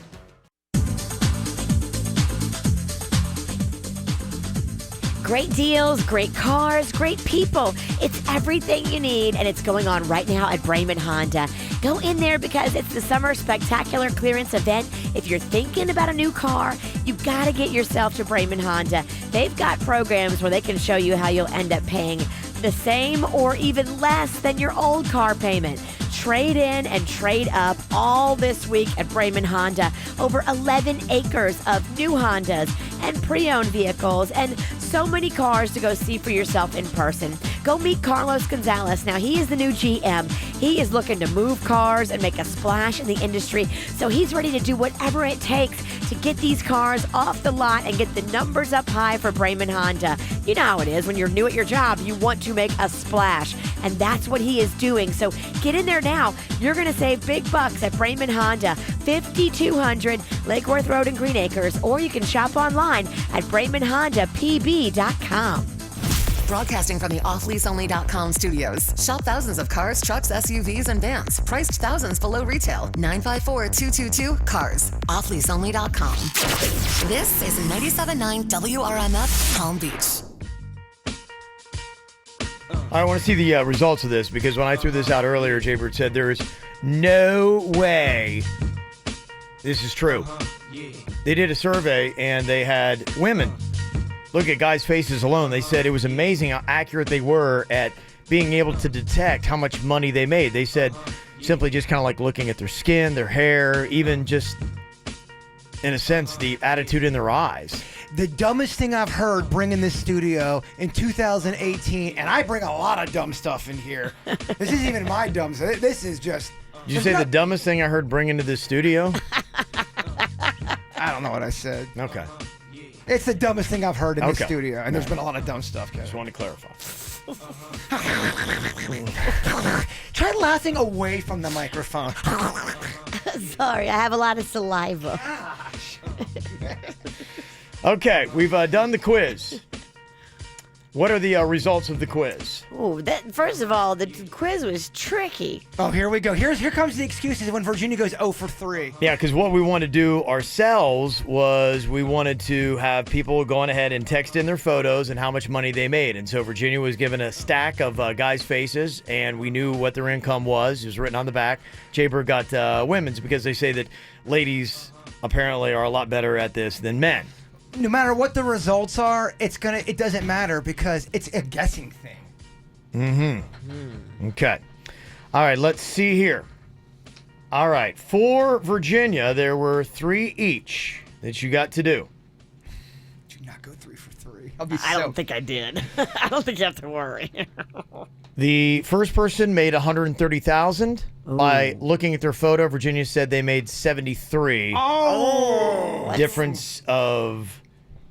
Great deals, great cars, great people. It's everything you need, and it's going on right now at Brayman Honda. Go in there because it's the Summer Spectacular Clearance event. If you're thinking about a new car, you've got to get yourself to Brayman Honda. They've got programs where they can show you how you'll end up paying the same or even less than your old car payment. Trade in and trade up all this week at Brayman Honda. Over 11 acres of new Hondas and pre-owned vehicles and so many cars to go see for yourself in person. Go meet Carlos Gonzalez. Now, he is the new GM. He is looking to move cars and make a splash in the industry, so he's ready to do whatever it takes to get these cars off the lot and get the numbers up high for Brayman Honda. You know how it is. When you're new at your job, you want to make a splash, and that's what he is doing. So get in there now. You're going to save big bucks at Brayman Honda, 5200 Lake Worth Road in Green Acres, or you can shop online at BraymanHondaPB.com. Broadcasting from the offleaseonly.com studios. Shop thousands of cars, trucks, SUVs, and vans. Priced thousands below retail. 954-222-CARS. Offleaseonly.com. This is 97.9 WRMF Palm Beach. I want to see the results of this, because when I threw this out earlier, Jaybird said there is no way this is true. They did a survey and they had women look at guys' faces alone. They said it was amazing how accurate they were at being able to detect how much money they made. They said simply just kind of like looking at their skin, their hair, even just, in a sense, the attitude in their eyes. The dumbest thing I've heard bringing this studio in 2018, and I bring a lot of dumb stuff in here. This isn't even my dumb stuff. This is just... Did you say the dumbest thing I heard bring into this studio? I don't know what I said. Okay. It's the dumbest thing I've heard in this studio, and there's been a lot of dumb stuff, Kevin. Just wanted to clarify. Try laughing away from the microphone. Sorry, I have a lot of saliva. Okay, we've done the quiz. What are the results of the quiz? Ooh, first of all, the quiz was tricky. Oh, here we go. Here comes the excuses when Virginia goes 0 for 3. Yeah, because what we wanted to do ourselves was we wanted to have people going ahead and text in their photos and how much money they made. And so Virginia was given a stack of guys' faces, and we knew what their income was. It was written on the back. Jaybird got women's because they say that ladies apparently are a lot better at this than men. No matter what the results are, it doesn't matter because it's a guessing thing. Mm-hmm. Okay. All right, let's see here. All right, for Virginia, there were 3 each that you got to do. Do not go 3 for 3. I don't think I did. I don't think you have to worry. The first person made $130,000. By looking at their photo, Virginia said they made 73. Oh! Difference of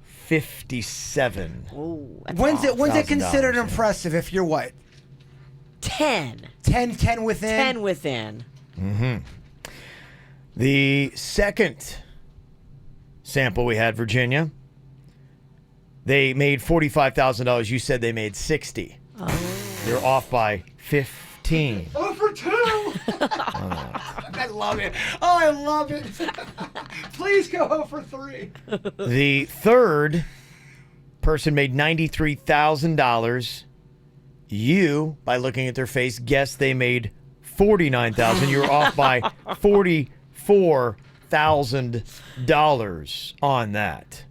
57. When's it considered impressive if you're what? 10 within? 10 within. Mm-hmm. The second sample we had, Virginia, they made $45,000. You said they made 60. You're off by 15. 0 for 2. I love it. Oh, I love it. Please go 0 for 3. The third person made $93,000. You, by looking at their face, guessed they made $49,000. You're off by $44,000 on that.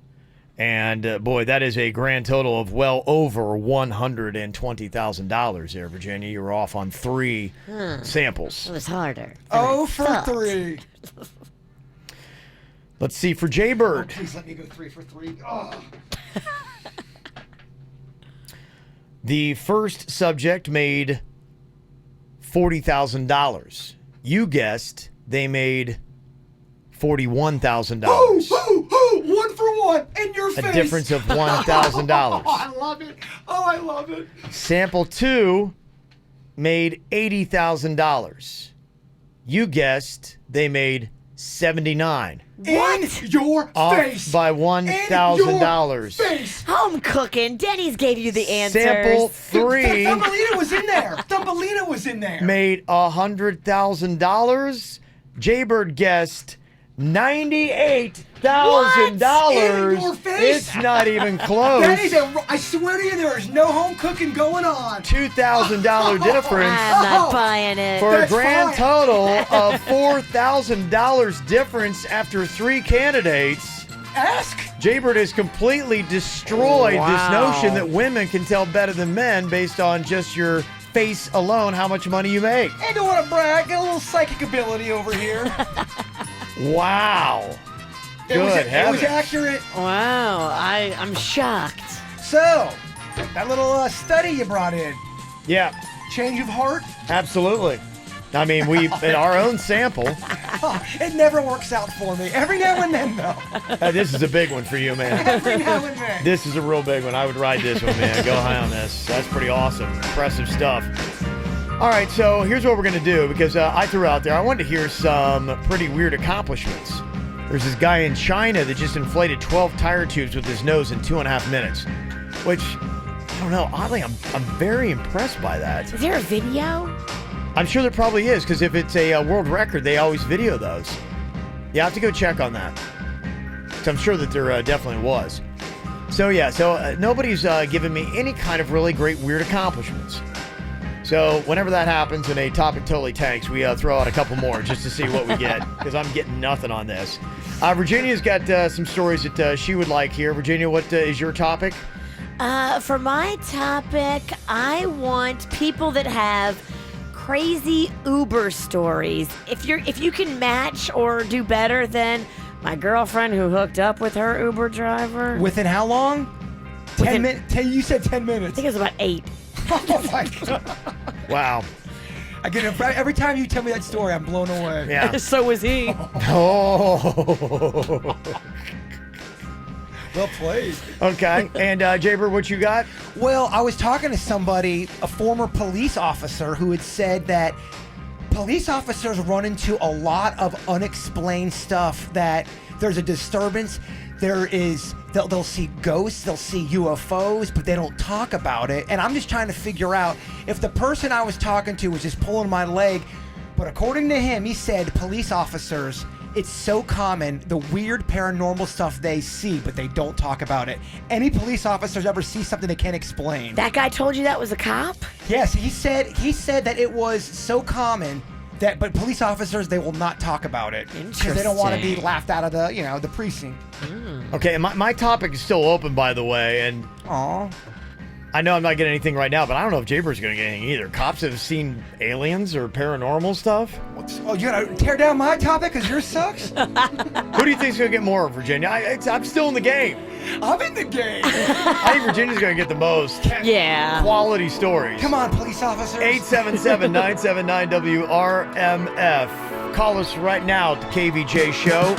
And boy, that is a grand total of well over $120,000 there, Virginia. You were off on 3 samples. It was harder. 0 for 3. Let's see for Jaybird. Oh, please let me go 3 for 3. Oh. The first subject made $40,000. You guessed they made $41,000. 1 for 1 in your face. A difference of $1,000. Oh, I love it. Oh, I love it. Sample 2 made $80,000. You guessed they made $79,000. In your Off face. by $1,000. Home cooking. Denny's gave you the answers. Sample 3 Thumbelina was in there. Thumbelina was in there. made $100,000. Jaybird guessed $98,000. In your face. It's not even close. I swear to you, there is no home cooking going on. $2,000 difference. I'm not buying it. For a grand total of $4,000 difference after 3 candidates. Ask. Jaybird has completely destroyed this Wow. notion that women can tell better than men based on just your face alone how much money you make. I don't want to brag. Got a little psychic ability over here. Wow. It was heavens. accurate. Wow. I'm shocked. So, that little study you brought in. Yeah. Change of heart. Absolutely. I mean, we in our own sample. It never works out for me. Every now and then, though. This is a big one for you, man. Every now and then. This is a real big one. I would ride this one, man. Go high on this. That's pretty awesome. Impressive stuff. All right, so here's what we're going to do because I threw out there. I wanted to hear some pretty weird accomplishments. There's this guy in China that just inflated 12 tire tubes with his nose in 2.5 minutes, which, I don't know, oddly, I'm very impressed by that. Is there a video? I'm sure there probably is, because if it's a world record, they always video those. You have to go check on that. So I'm sure that there definitely was. So yeah, nobody's given me any kind of really great weird accomplishments. So whenever that happens and a topic totally tanks, we throw out a couple more just to see what we get, because I'm getting nothing on this. Virginia's got some stories that she would like here. Virginia, what is your topic? For my topic, I want people that have crazy Uber stories. If you can match or do better than my girlfriend who hooked up with her Uber driver. Within how long? 10 minutes. You said 10 minutes. I think it was about 8. Oh my God. Wow. I get it. Every time you tell me that story, I'm blown away. Yeah. So was he. Oh. Well played. Okay. And Jaybird, what you got? Well, I was talking to somebody, a former police officer, who had said that police officers run into a lot of unexplained stuff, that there's a disturbance. they'll see ghosts, they'll see UFOs, but they don't talk about it. And I'm just trying to figure out if the person I was talking to was just pulling my leg. But according to him, he said police officers, it's so common, the weird paranormal stuff they see, but they don't talk about it. Any police officers ever see something they can't explain? That guy told you that was a cop? Yes, he said that it was so common but police officers, they will not talk about it because they don't want to be laughed out of the precinct. Okay, my topic is still open, by the way, and I know I'm not getting anything right now, but I don't know if Jaybir's going to get anything either. Cops have seen aliens or paranormal stuff. Oh, you got to tear down my topic because yours sucks? Who do you think's going to get more, Virginia? I'm still in the game. I'm in the game. I think Virginia's going to get the most. Yeah. Quality stories. Come on, police officers. 877-979-WRMF. Call us right now at the KVJ Show.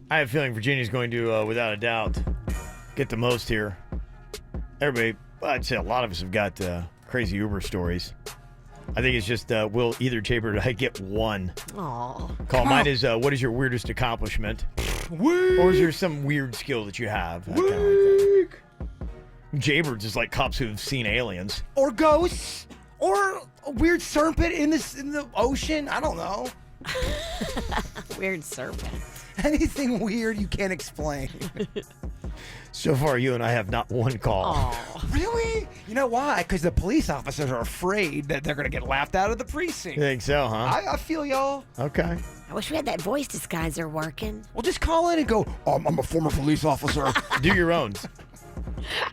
I have a feeling Virginia's going to, without a doubt, get the most here. Everybody, I'd say a lot of us have got crazy Uber stories. I think it's just will either Jaybird or I get one. Aww. Call. Mine is what is your weirdest accomplishment? Weak. Or is there some weird skill that you have? I kinda like that. Jaybird's is like cops who've seen aliens. Or ghosts. Or a weird serpent in the ocean. I don't know. Weird serpent. Anything weird you can't explain. So far, you and I have not one call. Aww. Really? You know why? Because the police officers are afraid that they're going to get laughed out of the precinct. You think so, huh? I feel y'all. Okay. I wish we had that voice disguiser working. Well, just call in and go, I'm a former police officer. Do your own.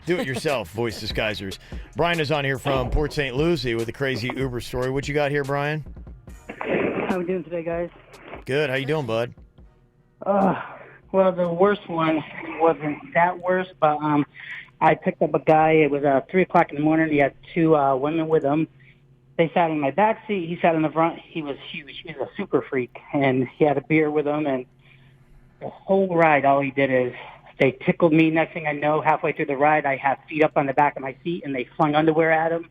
Do it yourself, voice disguisers. Brian is on here from Port St. Lucie with a crazy Uber story. What you got here, Brian? How we doing today, guys? Good. How you doing, bud? Well, the worst one wasn't that worse, but I picked up a guy. It was 3 o'clock in the morning. He had two women with him. They sat in my back seat. He sat in the front. He was huge. He was a super freak, and he had a beer with him. And the whole ride, all he did is they tickled me. Next thing I know, halfway through the ride, I had feet up on the back of my seat, and they flung underwear at him.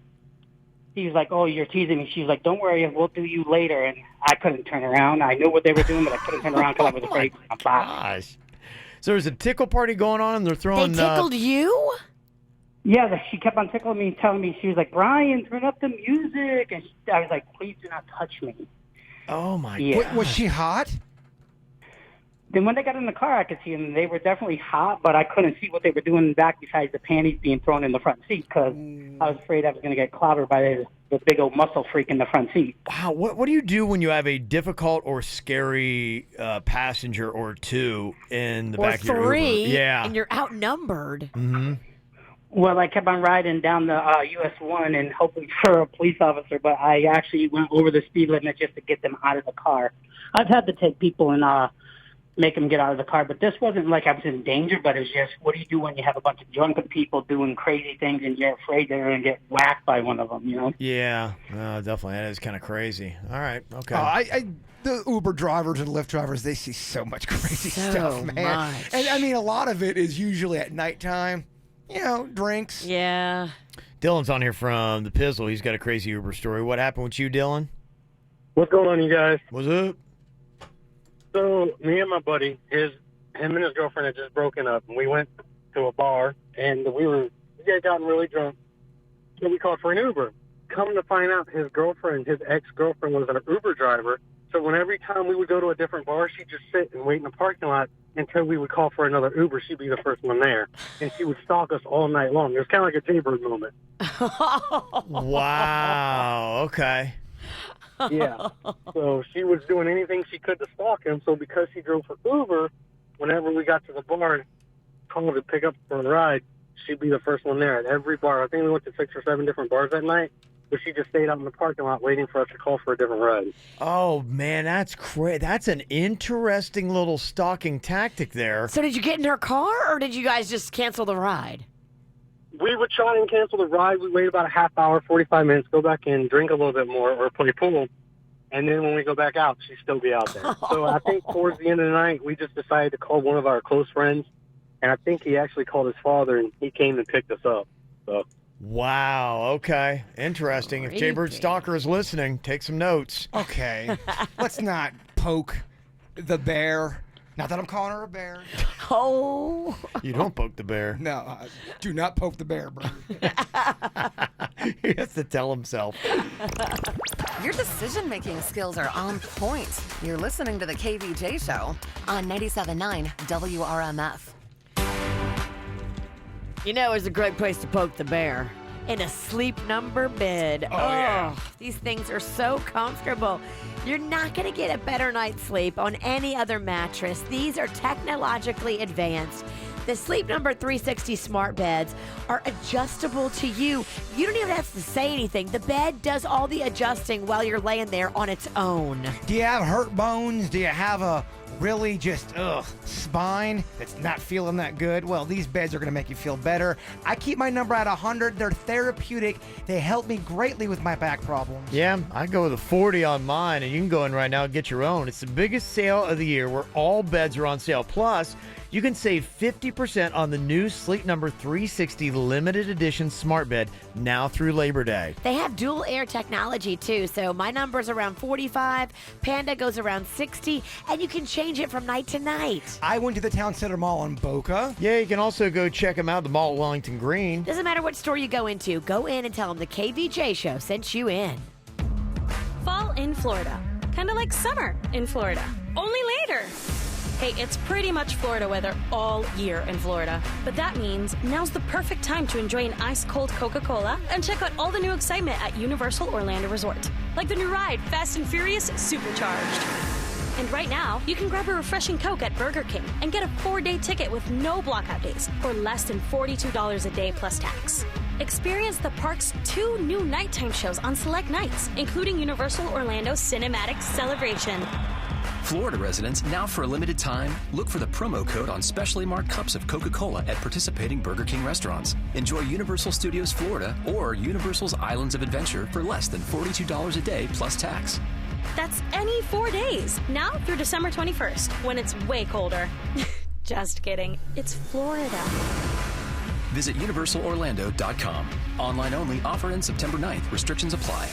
He was like, "Oh, you're teasing me." She was like, "Don't worry, we'll do you later." And I couldn't turn around. I knew what they were doing, but I couldn't turn around because I was afraid. Gosh. So there's a tickle party going on, and they're throwing... They tickled you? Yeah, she kept on tickling me, telling me, she was like, "Brian, turn up the music." And I was like, "Please do not touch me." Oh, my God. Was she hot? Then when they got in the car, I could see them. They were definitely hot, but I couldn't see what they were doing in the back besides the panties being thrown in the front seat because I was afraid I was going to get clobbered by the big old muscle freak in the front seat. Wow, what do you do when you have a difficult or scary passenger or two in the back of your Uber? Yeah. And you're outnumbered. Mm-hmm. Well, I kept on riding down the US 1 and hoping for a police officer, but I actually went over the speed limit just to get them out of the car. I've had to take people and make them get out of the car, but this wasn't like I was in danger, but it was just, what do you do when you have a bunch of drunken people doing crazy things and you're afraid they're going to get whacked by one of them, you know? Yeah, definitely. That is kind of crazy. All right, okay. The Uber drivers and Lyft drivers, they see so much crazy stuff, man. Much. And I mean, a lot of it is usually at nighttime. You know, drinks. Yeah. Dylan's on here from the Pizzle. He's got a crazy Uber story. What happened with you, Dylan? What's going on, you guys? What's up? So, me and my buddy, him and his girlfriend had just broken up, and we went to a bar, and we had gotten really drunk, so we called for an Uber. Come to find out, his ex-girlfriend was an Uber driver, so when every time we would go to a different bar, she'd just sit and wait in the parking lot until we would call for another Uber. She'd be the first one there, and she would stalk us all night long. It was kind of like a Jaybird moment. Wow. Okay. Yeah. So she was doing anything she could to stalk him. So because she drove for Uber, whenever we got to the bar and called to pick up for a ride, she'd be the first one there at every bar. I think we went to 6 or 7 different bars that night, but she just stayed out in the parking lot waiting for us to call for a different ride. Oh, man, that's crazy. That's an interesting little stalking tactic there. So did you get in her car, or did you guys just cancel the ride? We would try and cancel the ride. We wait about a half hour, 45 minutes, go back in, drink a little bit more, or play pool. And then when we go back out, she'd still be out there. So I think towards the end of the night, we just decided to call one of our close friends. And I think he actually called his father, and he came and picked us up. So. Wow. Okay. Interesting. If Jaybird Stalker is listening, take some notes. Okay. Let's not poke the bear. Not that I'm calling her a bear. Oh. You don't poke the bear. No, do not poke the bear, bro. He has to tell himself. Your decision-making skills are on point. You're listening to the KVJ Show on 97.9 WRMF. You know, it's a great place to poke the bear. In a Sleep Number bed. Oh, yeah. These things are so comfortable. You're not going to get a better night's sleep on any other mattress. These are technologically advanced. The Sleep Number 360 smart beds are adjustable to you. You don't even have to say anything. The bed does all the adjusting while you're laying there on its own. Do you have hurt bones? Do you have a really just spine that's not feeling that good? Well, these beds are going to make you feel better. I keep my number at 100. They're therapeutic. They help me greatly with my back problems. Yeah, I go with a 40 on mine, and you can go in right now and get your own. It's the biggest sale of the year where all beds are on sale. Plus, you can save 50% on the new Sleep Number 360 limited edition smart bed now through Labor Day. They have dual air technology too, so my number's around 45, Panda goes around 60, and you can change it from night to night. I went to the Town Center Mall in Boca. Yeah, you can also go check them out at the Mall at Wellington Green. Doesn't matter what store you go into, go in and tell them the KVJ Show sent you in. Fall in Florida. Kind of like summer in Florida, only later. Hey, it's pretty much Florida weather all year in Florida. But that means now's the perfect time to enjoy an ice-cold Coca-Cola and check out all the new excitement at Universal Orlando Resort. Like the new ride, Fast and Furious Supercharged. And right now, you can grab a refreshing Coke at Burger King and get a 4-day ticket with no blockout days for less than $42 a day plus tax. Experience the park's 2 new nighttime shows on select nights, including Universal Orlando Cinematic Celebration. Florida residents, now for a limited time, look for the promo code on specially marked cups of Coca-Cola at participating Burger King restaurants. Enjoy Universal Studios Florida or Universal's Islands of Adventure for less than $42 a day plus tax. That's any 4 days, now through December 21st, when it's way colder. Just kidding. It's Florida. Visit UniversalOrlando.com. Online only. Offer ends September 9th. Restrictions apply.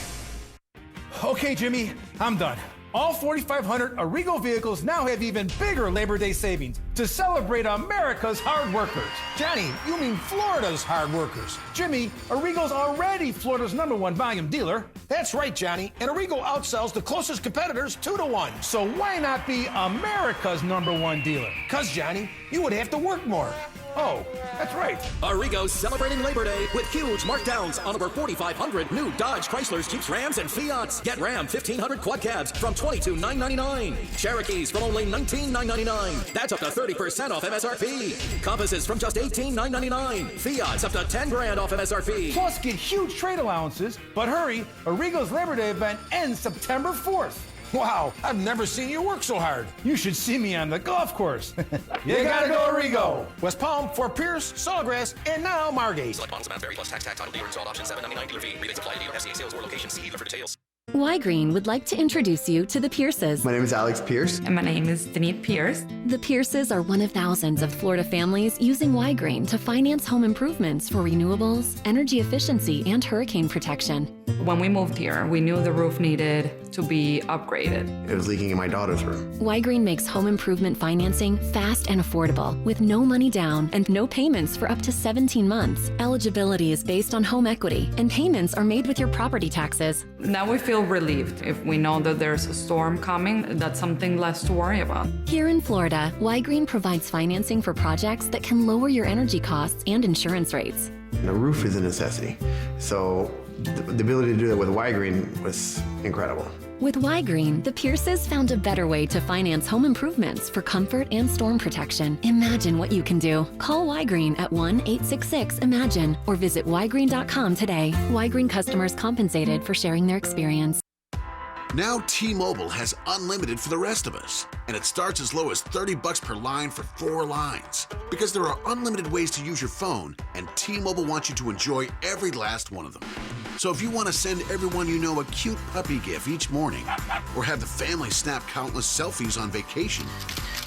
Okay, Jimmy, I'm done. All 4,500 Arrigo vehicles now have even bigger Labor Day savings to celebrate America's hard workers. Johnny, you mean Florida's hard workers. Jimmy, Arrigo's already Florida's #1 volume dealer. That's right, Johnny. And Arrigo outsells the closest competitors 2-1. So why not be America's #1 dealer? 'Cause, Johnny, you would have to work more. Oh, that's right. Arrigo's celebrating Labor Day with huge markdowns on over 4,500 new Dodge, Chryslers, Jeeps, Rams, and Fiats. Get Ram 1,500 quad cabs from $22,999. Cherokees from only $19,999. That's up to 30% off MSRP. Compasses from just $18,999. Fiats up to $10,000 off MSRP. Plus, get huge trade allowances. But hurry, Arrigo's Labor Day event ends September 4th. Wow, I've never seen you work so hard. You should see me on the golf course. You gotta go Arrigo. West Palm, Fort Pierce, Sawgrass, and now Margate. Select models amount vary plus tax, title, dealer, installed option, $7.99 dealer fee. Rebates apply to dealer, FCA sales or location. See dealer for details. Y-Green would like to introduce you to the Pierces. My name is Alex Pierce. And my name is Denise Pierce. The Pierces are one of thousands of Florida families using Y-Green to finance home improvements for renewables, energy efficiency, and hurricane protection. When we moved here, we knew the roof needed to be upgraded. It was leaking in my daughter's room. Y-Green makes home improvement financing fast and affordable with no money down and no payments for up to 17 months. Eligibility is based on home equity and payments are made with your property taxes. Now we feel relieved. If we know that there's a storm coming, that's something less to worry about. Here in Florida, Y-Green provides financing for projects that can lower your energy costs and insurance rates. And a roof is a necessity. So the ability to do that with Y-Green was incredible. With Y-Green, the Pierces found a better way to finance home improvements for comfort and storm protection. Imagine what you can do. Call Y-Green at 1-866-IMAGINE or visit ygreen.com today. Y-Green customers compensated for sharing their experience. Now T-Mobile has unlimited for the rest of us. And it starts as low as $30 per line for 4 lines. Because there are unlimited ways to use your phone, and T-Mobile wants you to enjoy every last one of them. So if you want to send everyone you know a cute puppy gif each morning, or have the family snap countless selfies on vacation,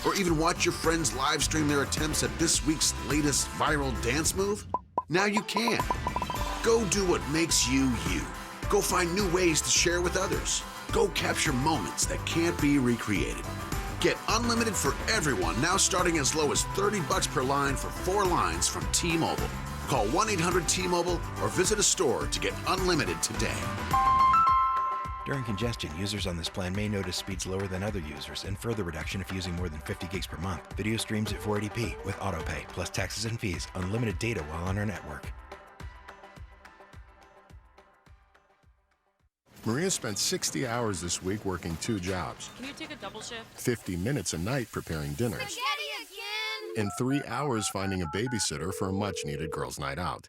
or even watch your friends live stream their attempts at this week's latest viral dance move, now you can. Go do what makes you you. Go find new ways to share with others. Go capture moments that can't be recreated. Get unlimited for everyone now starting as low as $30 per line for 4 lines from T-Mobile. Call 1-800-T-Mobile or visit a store to get unlimited today. During congestion, users on this plan may notice speeds lower than other users and further reduction if using more than 50 gigs per month. Video streams at 480p with autopay, plus taxes and fees, unlimited data while on our network. Maria spent 60 hours this week working 2 jobs. Can you take a double shift? 50 minutes a night preparing dinners. And 3 hours finding a babysitter for a much-needed girls' night out.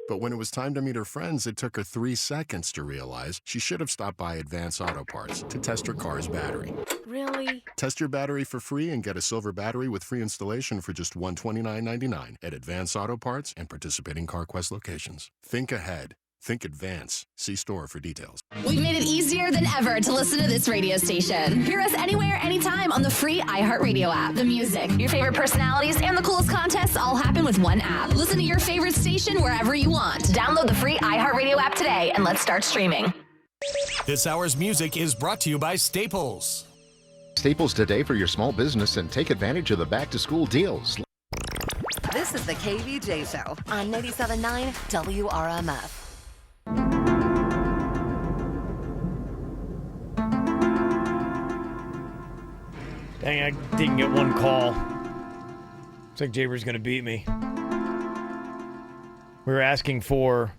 But when it was time to meet her friends, it took her 3 seconds to realize she should have stopped by Advance Auto Parts to test her car's battery. Really? Test your battery for free and get a silver battery with free installation for just $129.99 at Advance Auto Parts and participating CarQuest locations. Think ahead. Think Advance. See store for details. We've made it easier than ever to listen to this radio station. Hear us anywhere, anytime on the free iHeartRadio app. The music, your favorite personalities, and the coolest contests all happen with one app. Listen to your favorite station wherever you want. Download the free iHeartRadio app today and let's start streaming. This hour's music is brought to you by Staples. Staples today for your small business and take advantage of the back-to-school deals. This is the KVJ Show on 97.9 WRMF. Dang, I didn't get one call. Looks like Jaber's going to beat me. We were asking for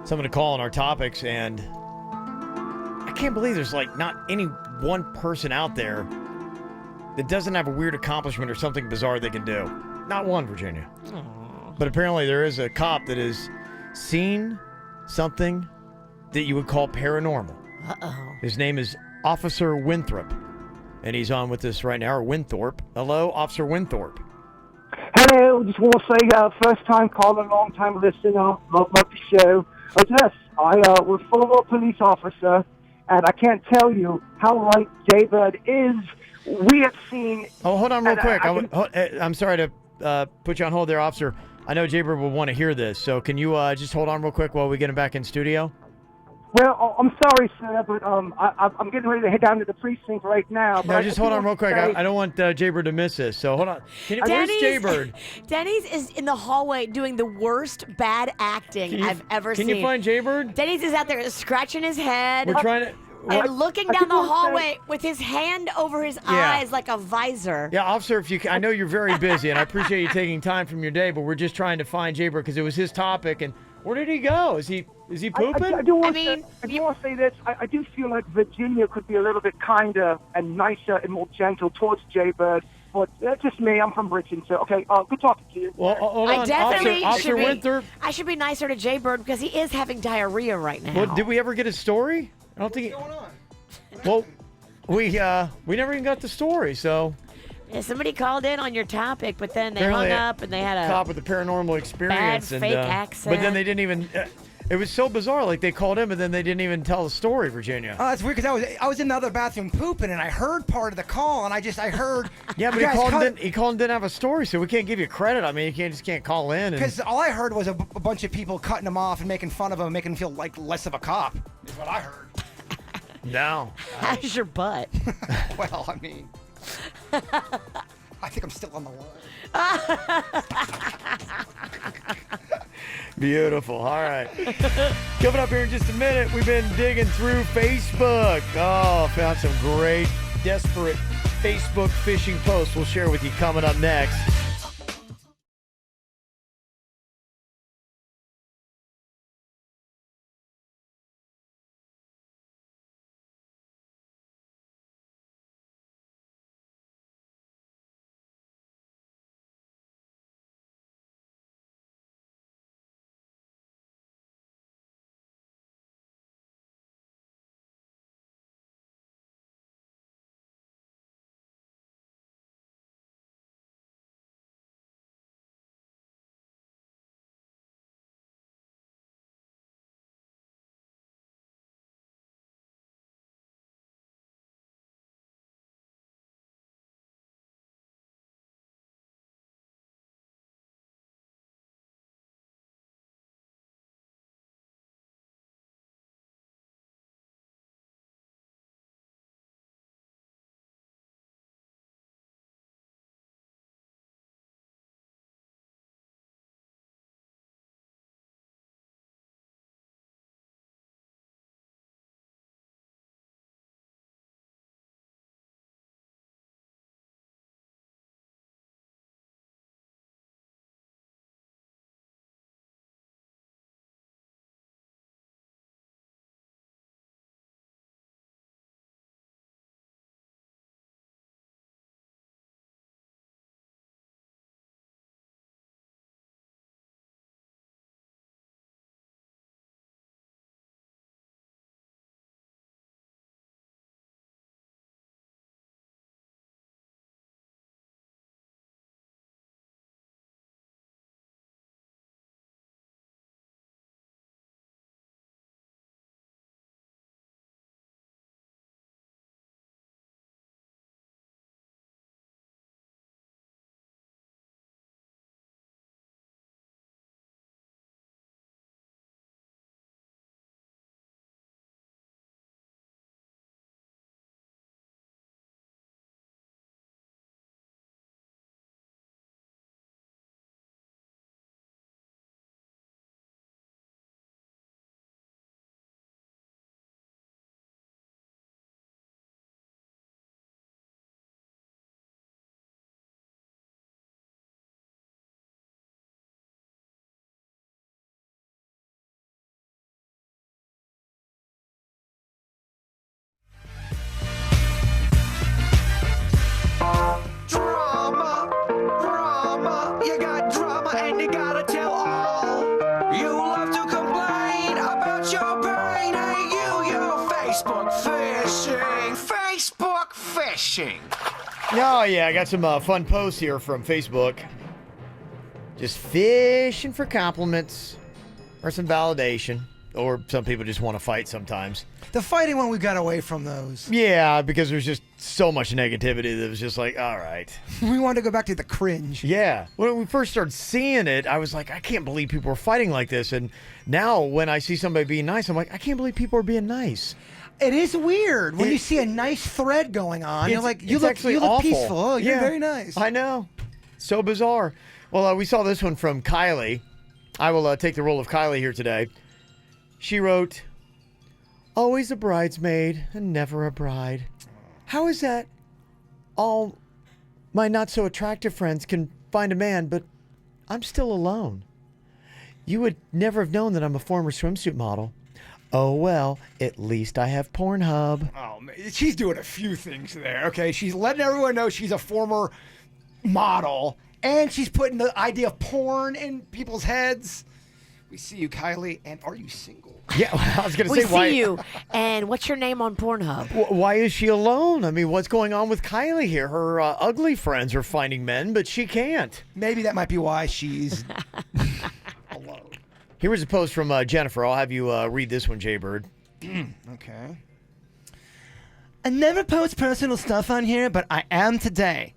someone to call on our topics, and I can't believe there's like not any one person out there that doesn't have a weird accomplishment or something bizarre they can do. Not one, Virginia. Aww. But apparently there is a cop that has seen something that you would call paranormal. Uh-oh. His name is Officer Winthrop. And he's on with us right now, or Winthorpe. Hello, Officer Winthorpe. Hello, just want to say, first time caller, long time listener, love the show. Yes, I was a former police officer, and I can't tell you how right David is. We have seen... Oh, hold on real quick. I'm sorry to put you on hold there, officer. I know Jaber will want to hear this, so can you just hold on real quick while we get him back in studio? Well, I'm sorry, sir, but I'm getting ready to head down to the precinct right now. No, just hold on real quick. I don't want Jaybird to miss this, so hold on. Where's Jaybird? Denny's is in the hallway doing the worst bad acting I've ever seen. Can you find Jaybird? Denny's is out there scratching his head. We're trying to... And looking down the hallway with his hand over his eyes like a visor. Yeah, officer, if you can, I know you're very busy, and I appreciate you taking time from your day, but we're just trying to find Jaybird because it was his topic, and where did he go? Is he pooping? I do want to say this. I do feel like Virginia could be a little bit kinder and nicer and more gentle towards Jaybird. But that's just me. I'm from Richmond, so okay. Good talking to you. Well, hold on. I definitely Officer Winthrop. I should be nicer to Jaybird because he is having diarrhea right now. Well, did we ever get a story? I don't think. What's going on? Well, we never even got the story. So. Yeah, somebody called in on your topic, but then they hung up and they had a cop with a paranormal experience bad fake accent. But then they didn't even. It was so bizarre. Like, they called him, and then they didn't even tell the story, Virginia. Oh, that's weird because I was in the other bathroom pooping and I heard part of the call and I heard. Yeah, but he called and didn't have a story, so we can't give you credit. I mean, you can't call in. Because all I heard was a bunch of people cutting him off and making fun of him, making him feel like less of a cop. Is what I heard. No. How's your butt? Well, I mean, I think I'm still on the line. Beautiful. All right. Coming up here in just a minute, we've been digging through Facebook. Oh, found some great, desperate Facebook phishing posts we'll share with you coming up next. Drama, you got drama and you gotta tell all. You love to complain about your pain. Hey, you're Facebook fishing. Facebook fishing. Oh, yeah, I got some fun posts here from Facebook. Just fishing for compliments or some validation. Or some people just want to fight sometimes. The fighting one, we got away from those. Yeah, because there's just so much negativity that was just like, all right. We wanted to go back to the cringe. Yeah. When we first started seeing it, I was like, I can't believe people are fighting like this. And now when I see somebody being nice, I'm like, I can't believe people are being nice. It is weird when you see a nice thread going on. You're like, you look awful. peaceful. Oh, you're very nice. I know. So bizarre. Well, we saw this one from Kylie. I will take the role of Kylie here today. She wrote, always a bridesmaid and never a bride. How is that all my not so attractive friends can find a man, but I'm still alone? You would never have known that I'm a former swimsuit model. Oh, well, at least I have Pornhub. Oh, man. She's doing a few things there, okay? She's letting everyone know she's a former model, and she's putting the idea of porn in people's heads. We see you, Kylie, and are you single? Yeah, I was going to We say, why? see you, and what's your name on Pornhub? Why is she alone? I mean, what's going on with Kylie here? Her ugly friends are finding men, but she can't. Maybe that might be why she's alone. Here was a post from Jennifer. I'll have you read this one, Jaybird. Okay. I never post personal stuff on here, but I am today.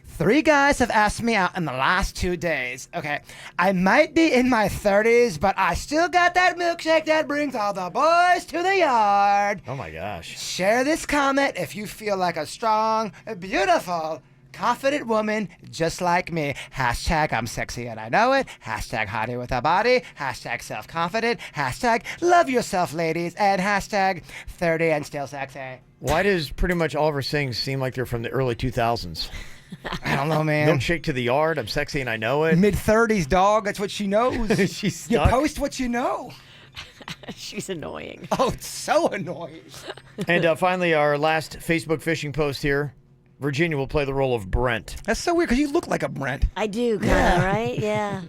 3 guys have asked me out in the last 2 days. Okay, I might be in my 30s, but I still got that milkshake that brings all the boys to the yard. Oh, my gosh. Share this comment if you feel like a strong, beautiful, confident woman just like me. Hashtag I'm sexy and I know it. Hashtag hottie with a body. Hashtag self-confident. Hashtag love yourself, ladies. And hashtag 30 and still sexy. Why does pretty much all of her things seem like they're from the early 2000s? I don't know, man. Milkshake to the yard. I'm sexy and I know it. Mid-30s, dog. That's what she knows. She's You stuck. post what you know. She's annoying. Oh, it's so annoying. And finally, our last Facebook fishing post here. Virginia will play the role of Brent. That's so weird because you look like a Brent. I do, kind of, right? Yeah.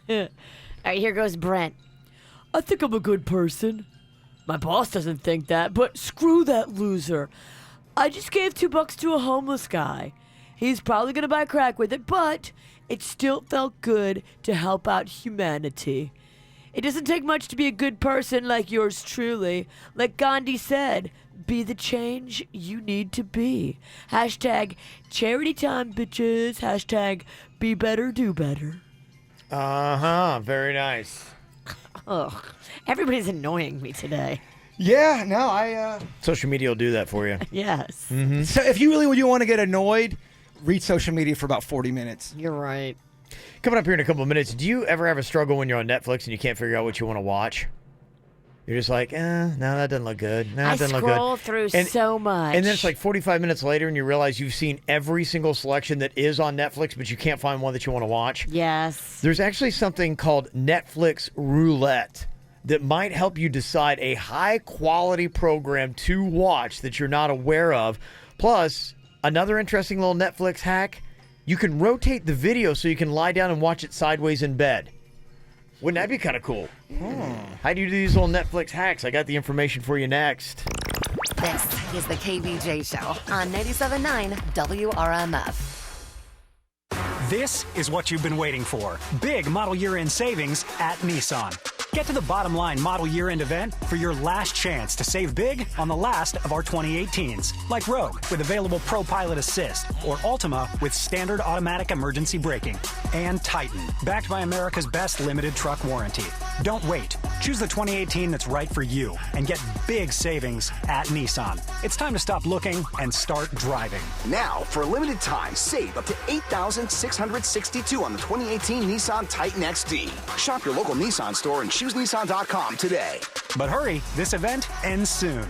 All right, here goes Brent. I think I'm a good person. My boss doesn't think that, but screw that loser. I just gave $2 to a homeless guy. He's probably going to buy crack with it, but it still felt good to help out humanity. It doesn't take much to be a good person like yours truly. Like Gandhi said, be the change you need to be. Hashtag charity time, bitches. Hashtag be better, do better. Uh-huh. Very nice. Ugh. Everybody's annoying me today. Yeah, no, Social media will do that for you. Yes. Mm-hmm. So if you really want to get annoyed, read social media for about 40 minutes. You're right. Coming up here in a couple of minutes, do you ever have a struggle when you're on Netflix and you can't figure out what you want to watch? You're just like, no, that doesn't look good. No, that doesn't look good. I scroll through so much. And then it's like 45 minutes later and you realize you've seen every single selection that is on Netflix, but you can't find one that you want to watch. Yes. There's actually something called Netflix Roulette that might help you decide a high-quality program to watch that you're not aware of. Plus, another interesting little Netflix hack, you can rotate the video so you can lie down and watch it sideways in bed. Wouldn't that be kind of cool? How do you do these little Netflix hacks? I got the information for you next. This is the KVJ Show on 97.9 WRMF. This is what you've been waiting for. Big model year-end savings at Nissan. Get to the bottom line model year-end event for your last chance to save big on the last of our 2018s, like Rogue with available Pro Pilot Assist, or Altima with standard automatic emergency braking, and Titan, backed by America's best limited truck warranty. Don't wait. Choose the 2018 that's right for you and get big savings at Nissan. It's time to stop looking and start driving. Now, for a limited time, save up to $8,662 on the 2018 Nissan Titan XD. Shop your local Nissan store and choosenissan.com today. But hurry, this event ends soon.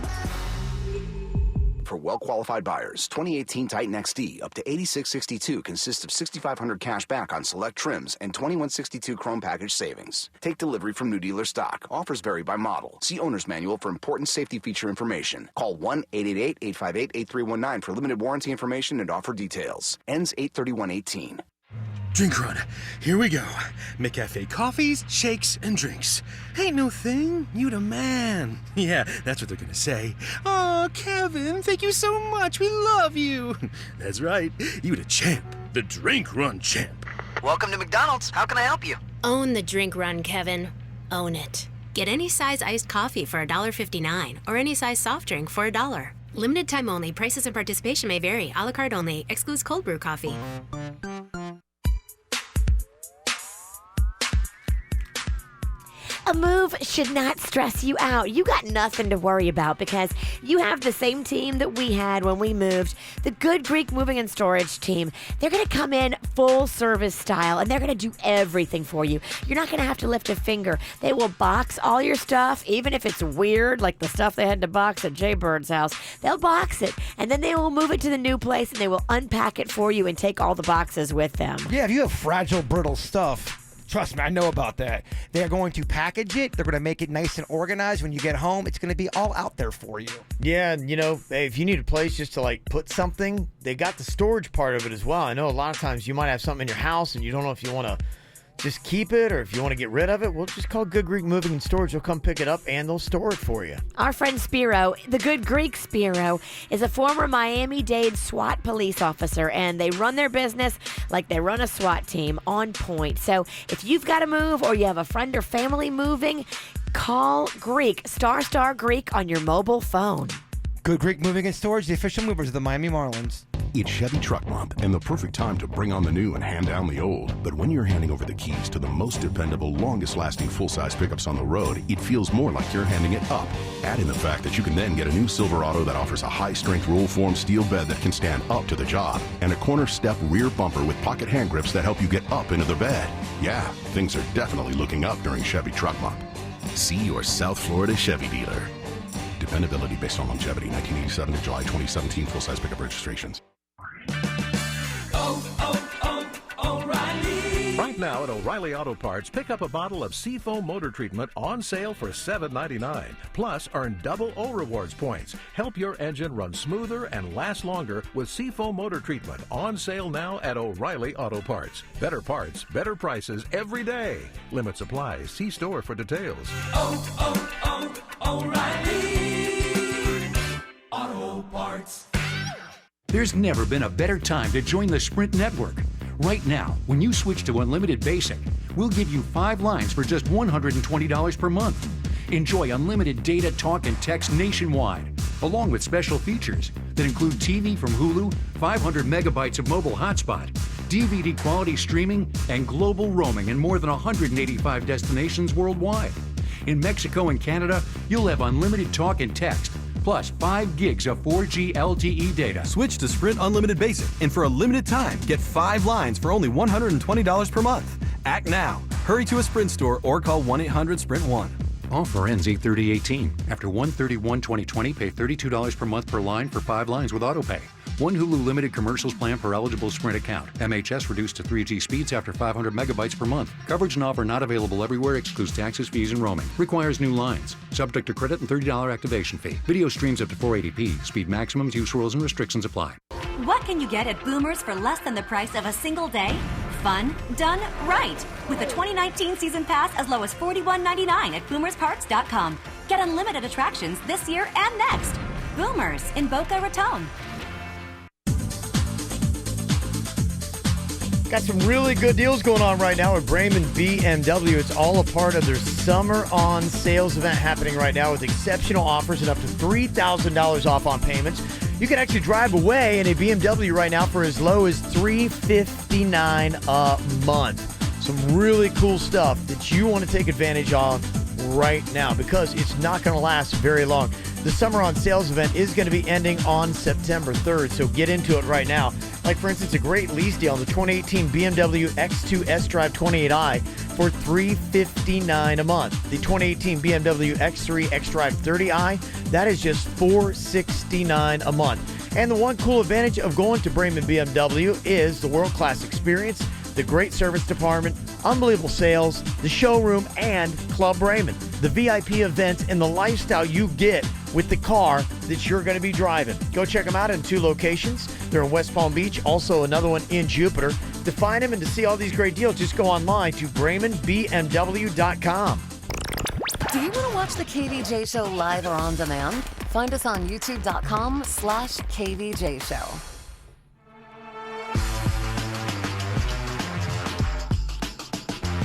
For well-qualified buyers, 2018 Titan XD up to $8,662 consists of $6,500 cash back on select trims and $2,162 Chrome package savings. Take delivery from new dealer stock. Offers vary by model. See owner's manual for important safety feature information. Call 1-888-858-8319 for limited warranty information and offer details. Ends 8/31/18. Drink run. Here we go. McCafe coffees, shakes, and drinks. Ain't no thing. You the man. Yeah, that's what they're gonna say. Oh, Kevin, thank you so much. We love you. That's right. You the champ. The drink run champ. Welcome to McDonald's. How can I help you? Own the drink run, Kevin. Own it. Get any size iced coffee for $1.59 or any size soft drink for $1. Limited time only. Prices and participation may vary. A la carte only. Excludes cold brew coffee. A move should not stress you out. You got nothing to worry about because you have the same team that we had when we moved. The Good Greek Moving and Storage team. They're going to come in full service style and they're going to do everything for you. You're not going to have to lift a finger. They will box all your stuff, even if it's weird, like the stuff they had to box at Jay Bird's house. They'll box it and then they will move it to the new place and they will unpack it for you and take all the boxes with them. Yeah, if you have fragile, brittle stuff, trust me, I know about that. They're going to package it. They're going to make it nice and organized. When you get home, it's going to be all out there for you. Yeah, and if you need a place just to like put something, they got the storage part of it as well. I know a lot of times you might have something in your house and you don't know if you want to just keep it, or if you want to get rid of it, we'll just call Good Greek Moving and Storage. They'll come pick it up and they'll store it for you. Our friend Spiro, the Good Greek Spiro, is a former Miami-Dade SWAT police officer, and they run their business like they run a SWAT team, on point. So if you've got to move or you have a friend or family moving, call Greek, star Greek on your mobile phone. Good Greek Moving and Storage, the official movers of the Miami Marlins. It's Chevy Truck Month and the perfect time to bring on the new and hand down the old. But when you're handing over the keys to the most dependable, longest-lasting full-size pickups on the road, it feels more like you're handing it up. Add in the fact that you can then get a new Silverado that offers a high-strength roll-form steel bed that can stand up to the job, and a corner step rear bumper with pocket hand grips that help you get up into the bed. Yeah, things are definitely looking up during Chevy Truck Month. See your South Florida Chevy dealer. Dependability based on longevity. 1987 to July 2017 full-size pickup registrations. O'Reilly. Right now at O'Reilly Auto Parts, pick up a bottle of Seafoam Motor Treatment on sale for $7.99. Plus, earn double O Rewards points. Help your engine run smoother and last longer with Seafoam Motor Treatment on sale now at O'Reilly Auto Parts. Better parts, better prices every day. Limits apply. See store for details. O'Reilly Auto Parts. There's never been a better time to join the Sprint network. Right now, when you switch to Unlimited Basic, we'll give you 5 lines for just $120 per month. Enjoy unlimited data, talk, and text nationwide, along with special features that include TV from Hulu, 500 megabytes of mobile hotspot, DVD quality streaming, and global roaming in more than 185 destinations worldwide. In Mexico and Canada, you'll have unlimited talk and text, plus 5 gigs of 4G LTE data. Switch to Sprint Unlimited Basic, and for a limited time, get 5 lines for only $120 per month. Act now. Hurry to a Sprint store or call 1-800-SPRINT-1. Offer ends 8/30/18. After 1/31/2020, pay $32 per month per line for 5 lines with autopay. One Hulu limited commercials plan per eligible Sprint account. MHS reduced to 3G speeds after 500 megabytes per month. Coverage and offer not available everywhere. Excludes taxes, fees, and roaming. Requires new lines. Subject to credit and $30 activation fee. Video streams up to 480p. Speed maximums, use rules, and restrictions apply. What can you get at Boomers for less than the price of a single day? Fun done right. With the 2019 season pass as low as $41.99 at boomersparks.com. Get unlimited attractions this year and next. Boomers in Boca Raton. Got some really good deals going on right now with Braman BMW. It's all a part of their Summer On Sales event happening right now with exceptional offers and up to $3,000 off on payments. You can actually drive away in a BMW right now for as low as $359 a month. Some really cool stuff that you want to take advantage of right now because it's not going to last very long. The Summer On Sales event is going to be ending on September 3rd, so get into it right now. Like, for instance, a great lease deal on the 2018 BMW X2 S-Drive 28i for $359 a month. The 2018 BMW X3 X-Drive 30i, that is just $469 a month. And the one cool advantage of going to Braman BMW is the world-class experience, the great service department, unbelievable sales, the showroom, and Club Braman. The VIP events and the lifestyle you get with the car that you're going to be driving. Go check them out in 2 locations. They're in West Palm Beach, also another one in Jupiter. To find them and to see all these great deals, just go online to BramanBMW.com. Do you want to watch the KVJ Show live or on demand? Find us on youtube.com/KVJ Show.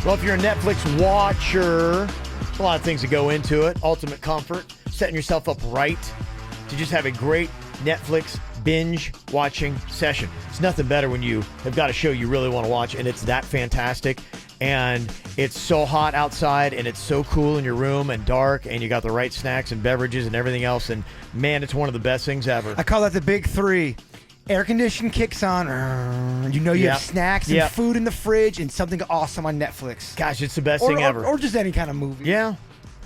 Well, if you're a Netflix watcher, a lot of things that go into it. Ultimate comfort, setting yourself up right to just have a great Netflix binge watching session. It's nothing better when you have got a show you really want to watch and it's that fantastic and it's so hot outside and it's so cool in your room and dark and you got the right snacks and beverages and everything else, and man, it's one of the best things ever. I call that the big 3. Air conditioning kicks on. You know you have snacks and food in the fridge and something awesome on Netflix. Gosh, it's the best thing ever. Or just any kind of movie. Yeah.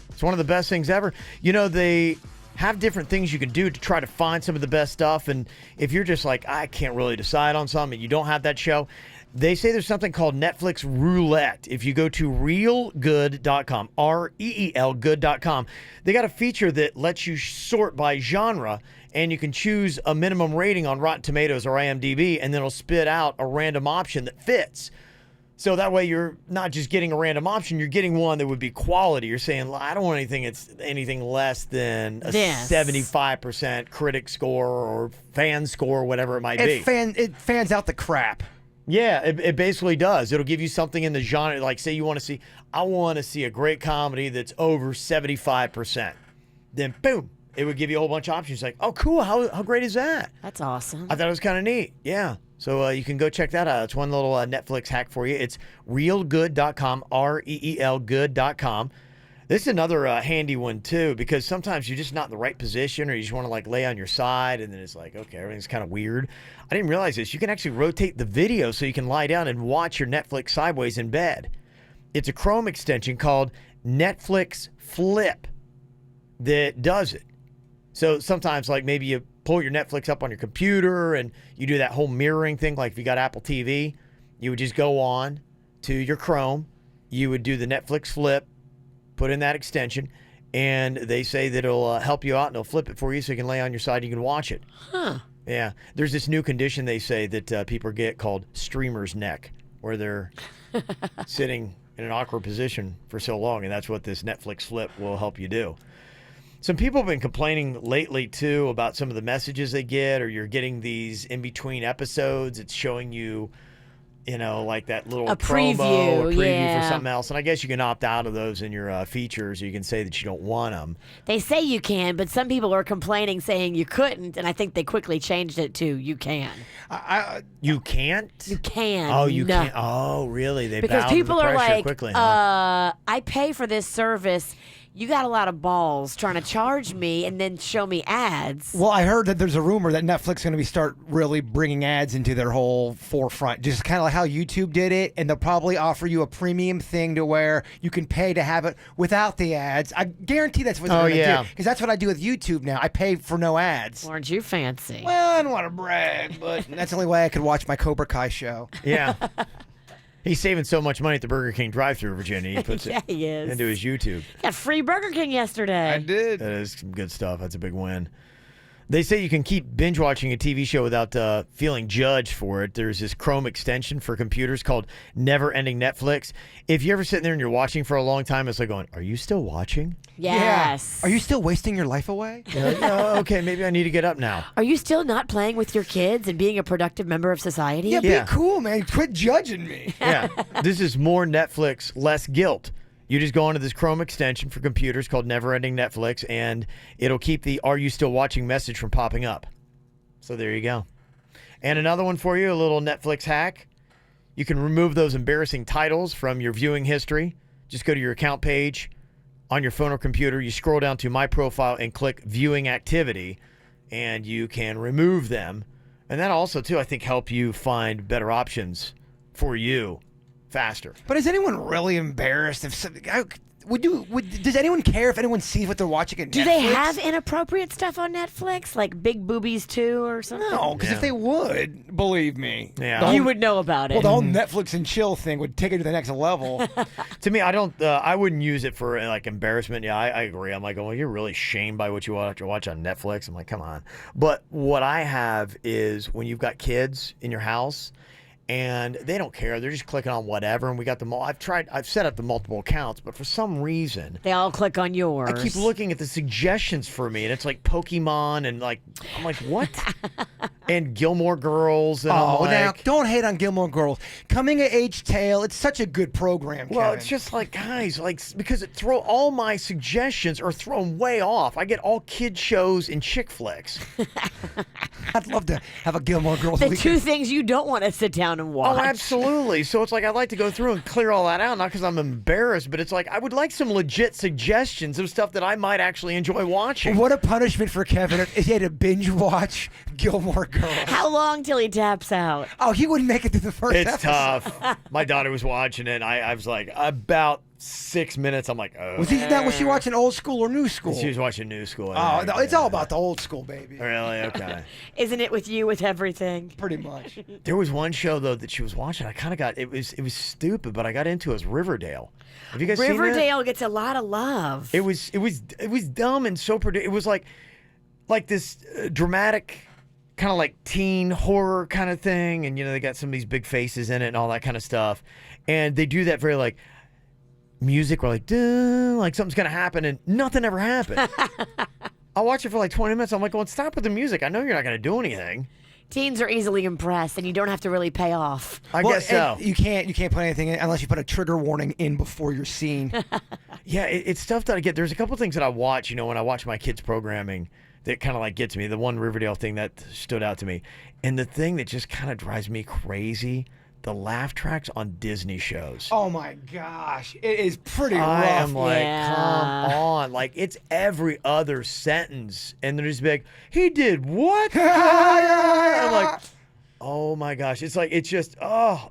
It's one of the best things ever. You know, they have different things you can do to try to find some of the best stuff. And if you're just like, I can't really decide on something, you don't have that show, they say there's something called Netflix Roulette. If you go to reelgood.com, REEL good.com, they got a feature that lets you sort by genre, and you can choose a minimum rating on Rotten Tomatoes or IMDb, and then it'll spit out a random option that fits. So that way you're not just getting a random option, you're getting one that would be quality. You're saying, well, I don't want anything less than a 75% critic score or fan score, whatever it might be. It fans out the crap. Yeah, it basically does. It'll give you something in the genre. Like, say you want to see, I want to see a great comedy that's over 75%. Then, boom, it would give you a whole bunch of options. Like, oh, cool. How great is that? That's awesome. I thought it was kind of neat. Yeah. So you can go check that out. It's one little Netflix hack for you. It's reelgood.com, REEL good.com. This is another handy one, too, because sometimes you're just not in the right position or you just want to, like, lay on your side, and then it's like, okay, everything's kind of weird. I didn't realize this. You can actually rotate the video so you can lie down and watch your Netflix sideways in bed. It's a Chrome extension called Netflix Flip that does it. So sometimes, like, maybe you pull your Netflix up on your computer and you do that whole mirroring thing. Like if you got Apple TV, you would just go on to your Chrome. You would do the Netflix Flip, put in that extension, and they say that it'll help you out and it'll flip it for you so you can lay on your side and you can watch it. Huh. Yeah. There's this new condition they say that people get called streamer's neck, where they're sitting in an awkward position for so long, and that's what this Netflix Flip will help you do. Some people have been complaining lately, too, about some of the messages they get, or you're getting these in-between episodes. It's showing you, like that little preview, promo, a preview yeah, for something else. And I guess you can opt out of those in your features. You can say that you don't want them. They say you can, but some people are complaining saying you couldn't, and I think they quickly changed it to you can. You can't? You can. Oh, you can't. Oh, really? They because bowed people to the are pressure like, quickly, huh? I pay for this service. You got a lot of balls trying to charge me and then show me ads. Well, I heard that there's a rumor that Netflix is going to start really bringing ads into their whole forefront, just kind of like how YouTube did it, and they'll probably offer you a premium thing to where you can pay to have it without the ads. I guarantee that's what they're going to do, because that's what I do with YouTube now. I pay for no ads. Aren't you fancy? Well, I don't want to brag, but that's the only way I could watch my Cobra Kai show. Yeah. He's saving so much money at the Burger King drive-thru, Virginia. He puts Yeah, it he is. into his YouTube. Got free Burger King yesterday. did. That is some good stuff. That's a big win. They say you can keep binge watching a TV show without feeling judged for it. There's this Chrome extension for computers called Never Ending Netflix. If you're ever sitting there and you're watching for a long time, it's like going, are you still watching? Yes. Yeah. Are you still wasting your life away? Okay, maybe I need to get up now. Are you still not playing with your kids and being a productive member of society? Yeah, be cool, man. Quit judging me. Yeah. This is more Netflix, less guilt. You just go onto this Chrome extension for computers called Never Ending Netflix, and it'll keep the "Are you still watching?" message from popping up. So there you go. And another one for you, a little Netflix hack. You can remove those embarrassing titles from your viewing history. Just go to your account page on your phone or computer. You scroll down to My Profile and click Viewing Activity, and you can remove them. And that also, too, I think, help you find better options for you faster. But is anyone really embarrassed if does anyone care if anyone sees what they're watching at Netflix? Do they have inappropriate stuff on Netflix, like Big Boobies 2 or something? No, because if they would, believe me, you would know about it. Well, the whole Netflix and chill thing would take it to the next level. To me, I wouldn't use it for like embarrassment. Yeah, I agree. I'm like, well, you're really shamed by what you watch on Netflix. I'm like, come on. But what I have is when you've got kids in your house, and they don't care. They're just clicking on whatever, and we got them all. I've set up the multiple accounts, but for some reason, they all click on yours. I keep looking at the suggestions for me, and it's like Pokemon, and like, I'm like, what? And Gilmore Girls. And I'm like, now, don't hate on Gilmore Girls. Coming of Age Tale, it's such a good program, well, Kevin. it's just like, guys, like, because all my suggestions are thrown way off. I get all kid shows and chick flicks. I'd love to have a Gilmore Girls The weekend. two things you don't want to sit down and watch. Oh, absolutely. So it's like I'd like to go through and clear all that out, not because I'm embarrassed, but it's like I would like some legit suggestions of stuff that I might actually enjoy watching. What a punishment for Kevin if he had to binge watch Gilmore Girls. How long till he taps out? Oh, he wouldn't make it to the first It's episode. tough. My daughter was watching it, and I was like, about 6 minutes, I'm like, oh. Was she watching old school or new school? She was watching new school. Oh, no, it's all about the old school, baby. Really? Okay. Isn't it with you with everything? Pretty much. There was one show, though, that she was watching. I kind of got, it was stupid, but I got into it. It was Riverdale. Have you guys seen that? Riverdale gets a lot of love. It was dumb and so it was like this dramatic kind of like teen horror kind of thing, and they got some of these big faces in it and all that kind of stuff, and they do that very like music where like something's gonna happen and nothing ever happened. I watch it for like 20 minutes. I'm like, well, stop with the music. I know you're not gonna do anything. Teens are easily impressed, and you don't have to really pay off. I guess so. You can't put anything in unless you put a trigger warning in before your scene. Yeah, it's stuff that I get. There's a couple things that I watch, when I watch my kids' programming that kind of like gets me. The one Riverdale thing that stood out to me. And the thing that just kind of drives me crazy, the laugh tracks on Disney shows. Oh my gosh, it is pretty rough. I am like, come on. Like, it's every other sentence. And they're just like, he did what? I'm like, oh my gosh. It's like, it's just, I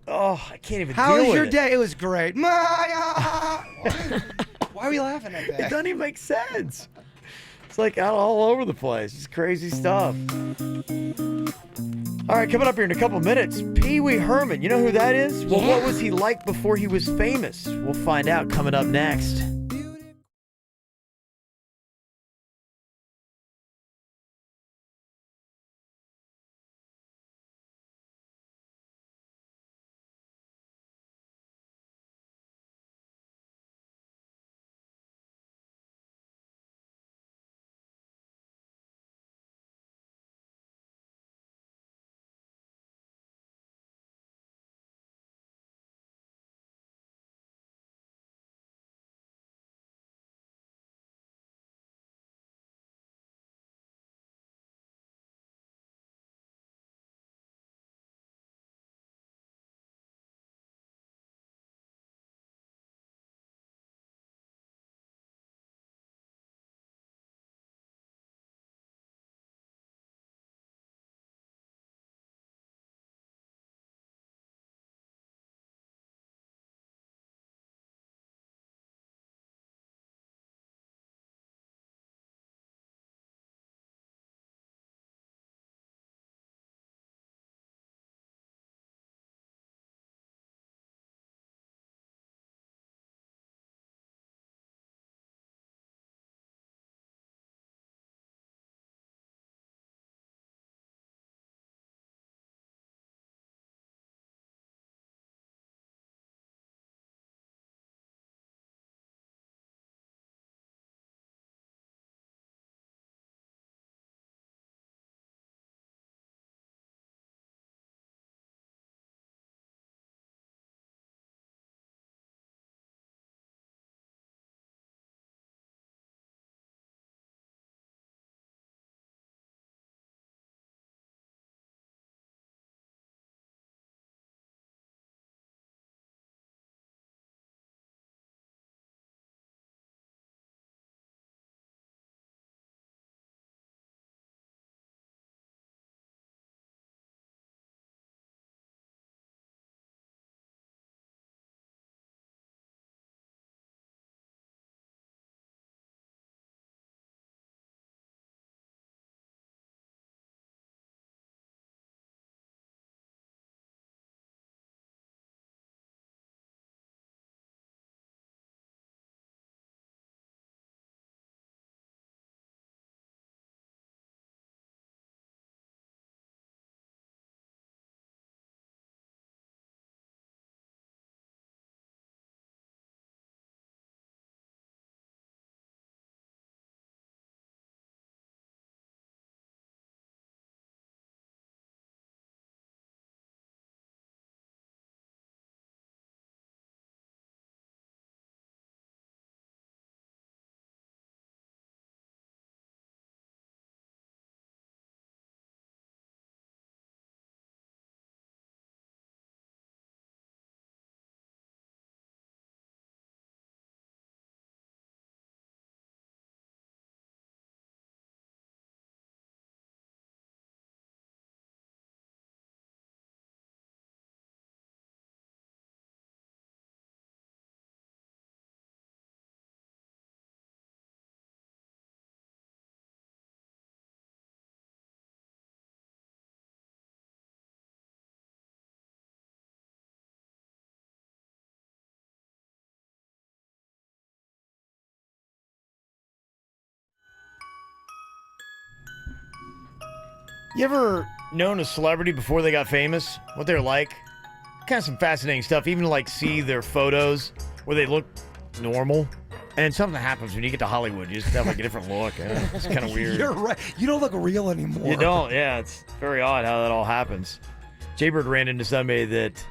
can't even How deal was with your it. day? It was great. Why are we laughing at that? It doesn't even make sense. It's like out all over the place. It's crazy stuff. All right, coming up here in a couple minutes, Pee Wee Herman. You know who that is? Well, what was he like before he was famous? We'll find out coming up next. You ever known a celebrity before they got famous? What they're like? Kind of some fascinating stuff. Even like see their photos where they look normal. And something happens when you get to Hollywood. You just have like a different look. It's kind of weird. You're right. You don't look real anymore. You don't. Yeah, it's very odd how that all happens. Jaybird ran into somebody that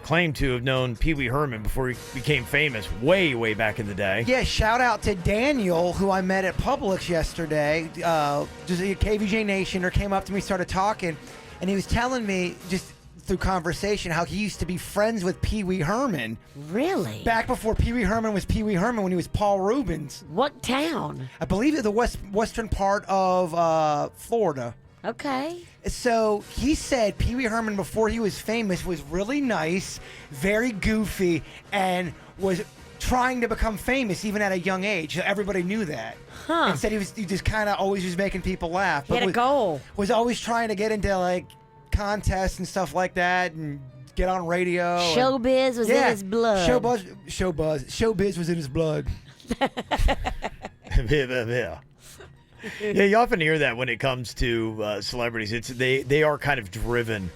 claimed to have known Pee Wee Herman before he became famous way back in the day. Yeah, shout out to Daniel, who I met at Publix yesterday. Just a KVJ Nationer came up to me, started talking, and he was telling me just through conversation how he used to be friends with Pee Wee Herman. Really? Back before Pee Wee Herman was Pee Wee Herman, when he was Paul Rubens. What town? I believe it's the western part of Florida. Okay. So he said Pee Wee Herman, before he was famous, was really nice, very goofy, and was trying to become famous even at a young age. Everybody knew that. Huh. And said he just kind of always was making people laugh. He had a goal. Was always trying to get into like contests and stuff like that and get on radio. Showbiz was in his blood. Showbiz was in his blood. Yeah, you often hear that when it comes to celebrities. They are kind of driven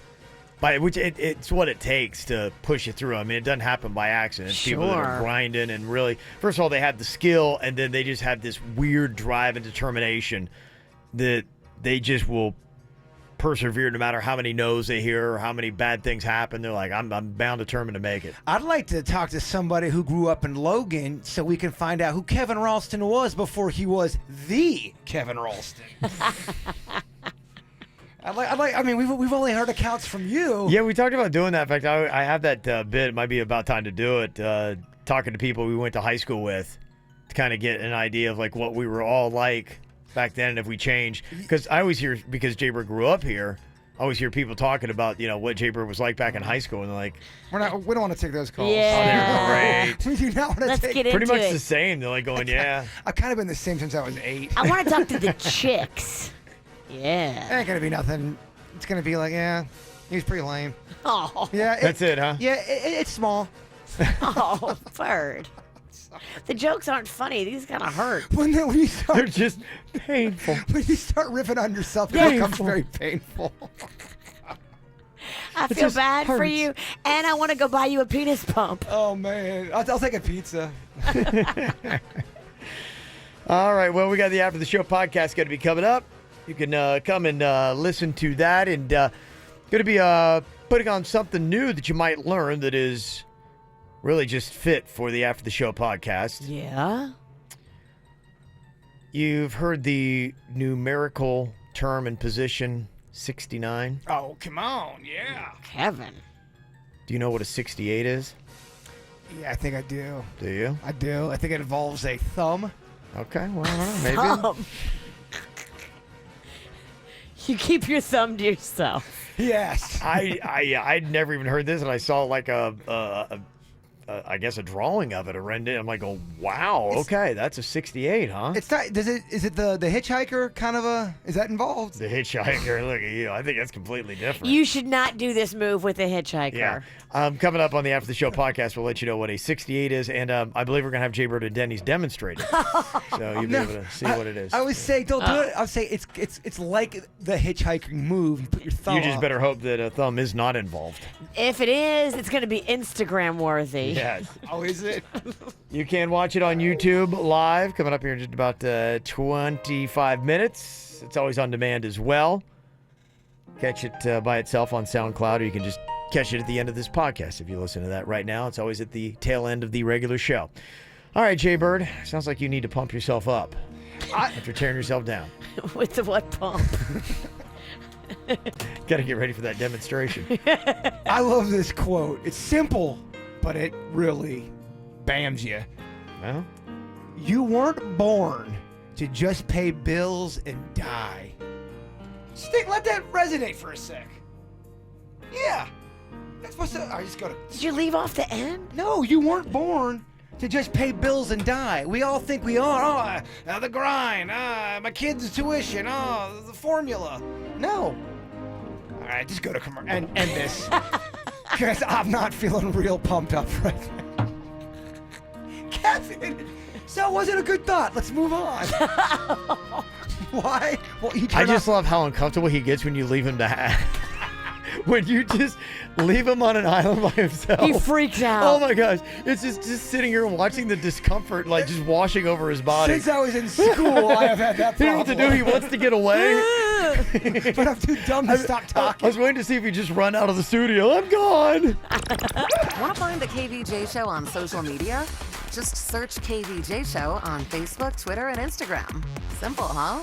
by which it's what it takes to push it through. I mean, it doesn't happen by accident. It's people that are grinding and really, first of all, they have the skill, and then they just have this weird drive and determination that they just will persevere no matter how many no's they hear or how many bad things happen. They're like, I'm bound determined to make it. I'd like to talk to somebody who grew up in Logan so we can find out who Kevin Ralston was before he was the Kevin Ralston. I mean, we've only heard accounts from you. Yeah, we talked about doing that. In fact, I have that bit. It might be about time to do it. Talking to people we went to high school with to kind of get an idea of like what we were all like back then and if we changed. Because I always hear, because Jaybird grew up here, I always hear people talking about, what Jaybird was like back in high school, and they're like, we don't want to take those calls. Yeah. Oh, they're great. We do not want to Let's take. get into Pretty much it. the same. They're like going, yeah. I've kind of been the same since I was 8. I want to talk to the chicks. Yeah. It ain't gonna be nothing. It's gonna be like, yeah, he was pretty lame. Oh. Yeah. That's it, huh? Yeah, it's small. Oh, Bird. The jokes aren't funny. These kind of hurt. When you start, They're just painful. when you start riffing on yourself, it becomes very painful. I It feel just bad for hurts. you, and I want to go buy you a penis pump. Oh man, I'll take a pizza. All right, well, we got the After the Show podcast going to be coming up. You can come and listen to that, and going to be putting on something new that you might learn that is really just fit for the After the Show podcast. Yeah. You've heard the numerical term and position 69. Oh, come on, yeah. Kevin. Do you know what a 68 is? Yeah, I think I do. Do you? I do. I think it involves a thumb. Okay, well, I don't know, maybe. Thumb. You keep your thumb to yourself. Yes. I'd never even heard this, and I saw like I guess a drawing of it, a rendering. I'm like, oh wow, okay, that's a 68, huh? It's not. Is it the hitchhiker kind of a? Is that involved? The hitchhiker. Look at you. I think that's completely different. You should not do this move with a hitchhiker. Yeah. Coming up on the After the Show podcast, we'll let you know what a 68 is, and I believe we're gonna have Jaybird and Denny's demonstrate it, so you'll be able to see what it is. I would say don't do it. I would say it's like the hitchhiking move. You put your thumb. You just up. better hope that a thumb is not involved. If it is, it's going to be Instagram worthy. Yes. Oh, is it? You can watch it on YouTube live, coming up here in just about 25 minutes. It's always on demand as well. Catch it by itself on SoundCloud, or you can just catch it at the end of this podcast if you listen to that right now. It's always at the tail end of the regular show. All right, Jaybird, sounds like you need to pump yourself up after tearing yourself down. With the what pump? Got to get ready for that demonstration. I love this quote. It's simple, but it really bams you. Well, you weren't born to just pay bills and die. Let that resonate for a sec. Yeah. That's supposed to. I just gotta. Did you leave off the end? No, you weren't born to just pay bills and die. We all think we are. Oh, the grind. My kids' tuition. Oh, the formula. No. All right, just go to commercial and end this. Because I'm not feeling real pumped up right now. Kevin, so it wasn't a good thought. Let's move on. Why? Well, you I turn just off- love how uncomfortable he gets when you leave him to when you just leave him on an island by himself. He freaks out. Oh my gosh. It's just sitting here and watching the discomfort like just washing over his body. Since I was in school, I have had that He problem. doesn't know what to do. He wants to get away. But I'm too dumb to stop talking. I was waiting to see if he'd just run out of the studio. I'm gone. Want to find the KVJ Show on social media? Just search KVJ Show on Facebook, Twitter, and Instagram. Simple, huh?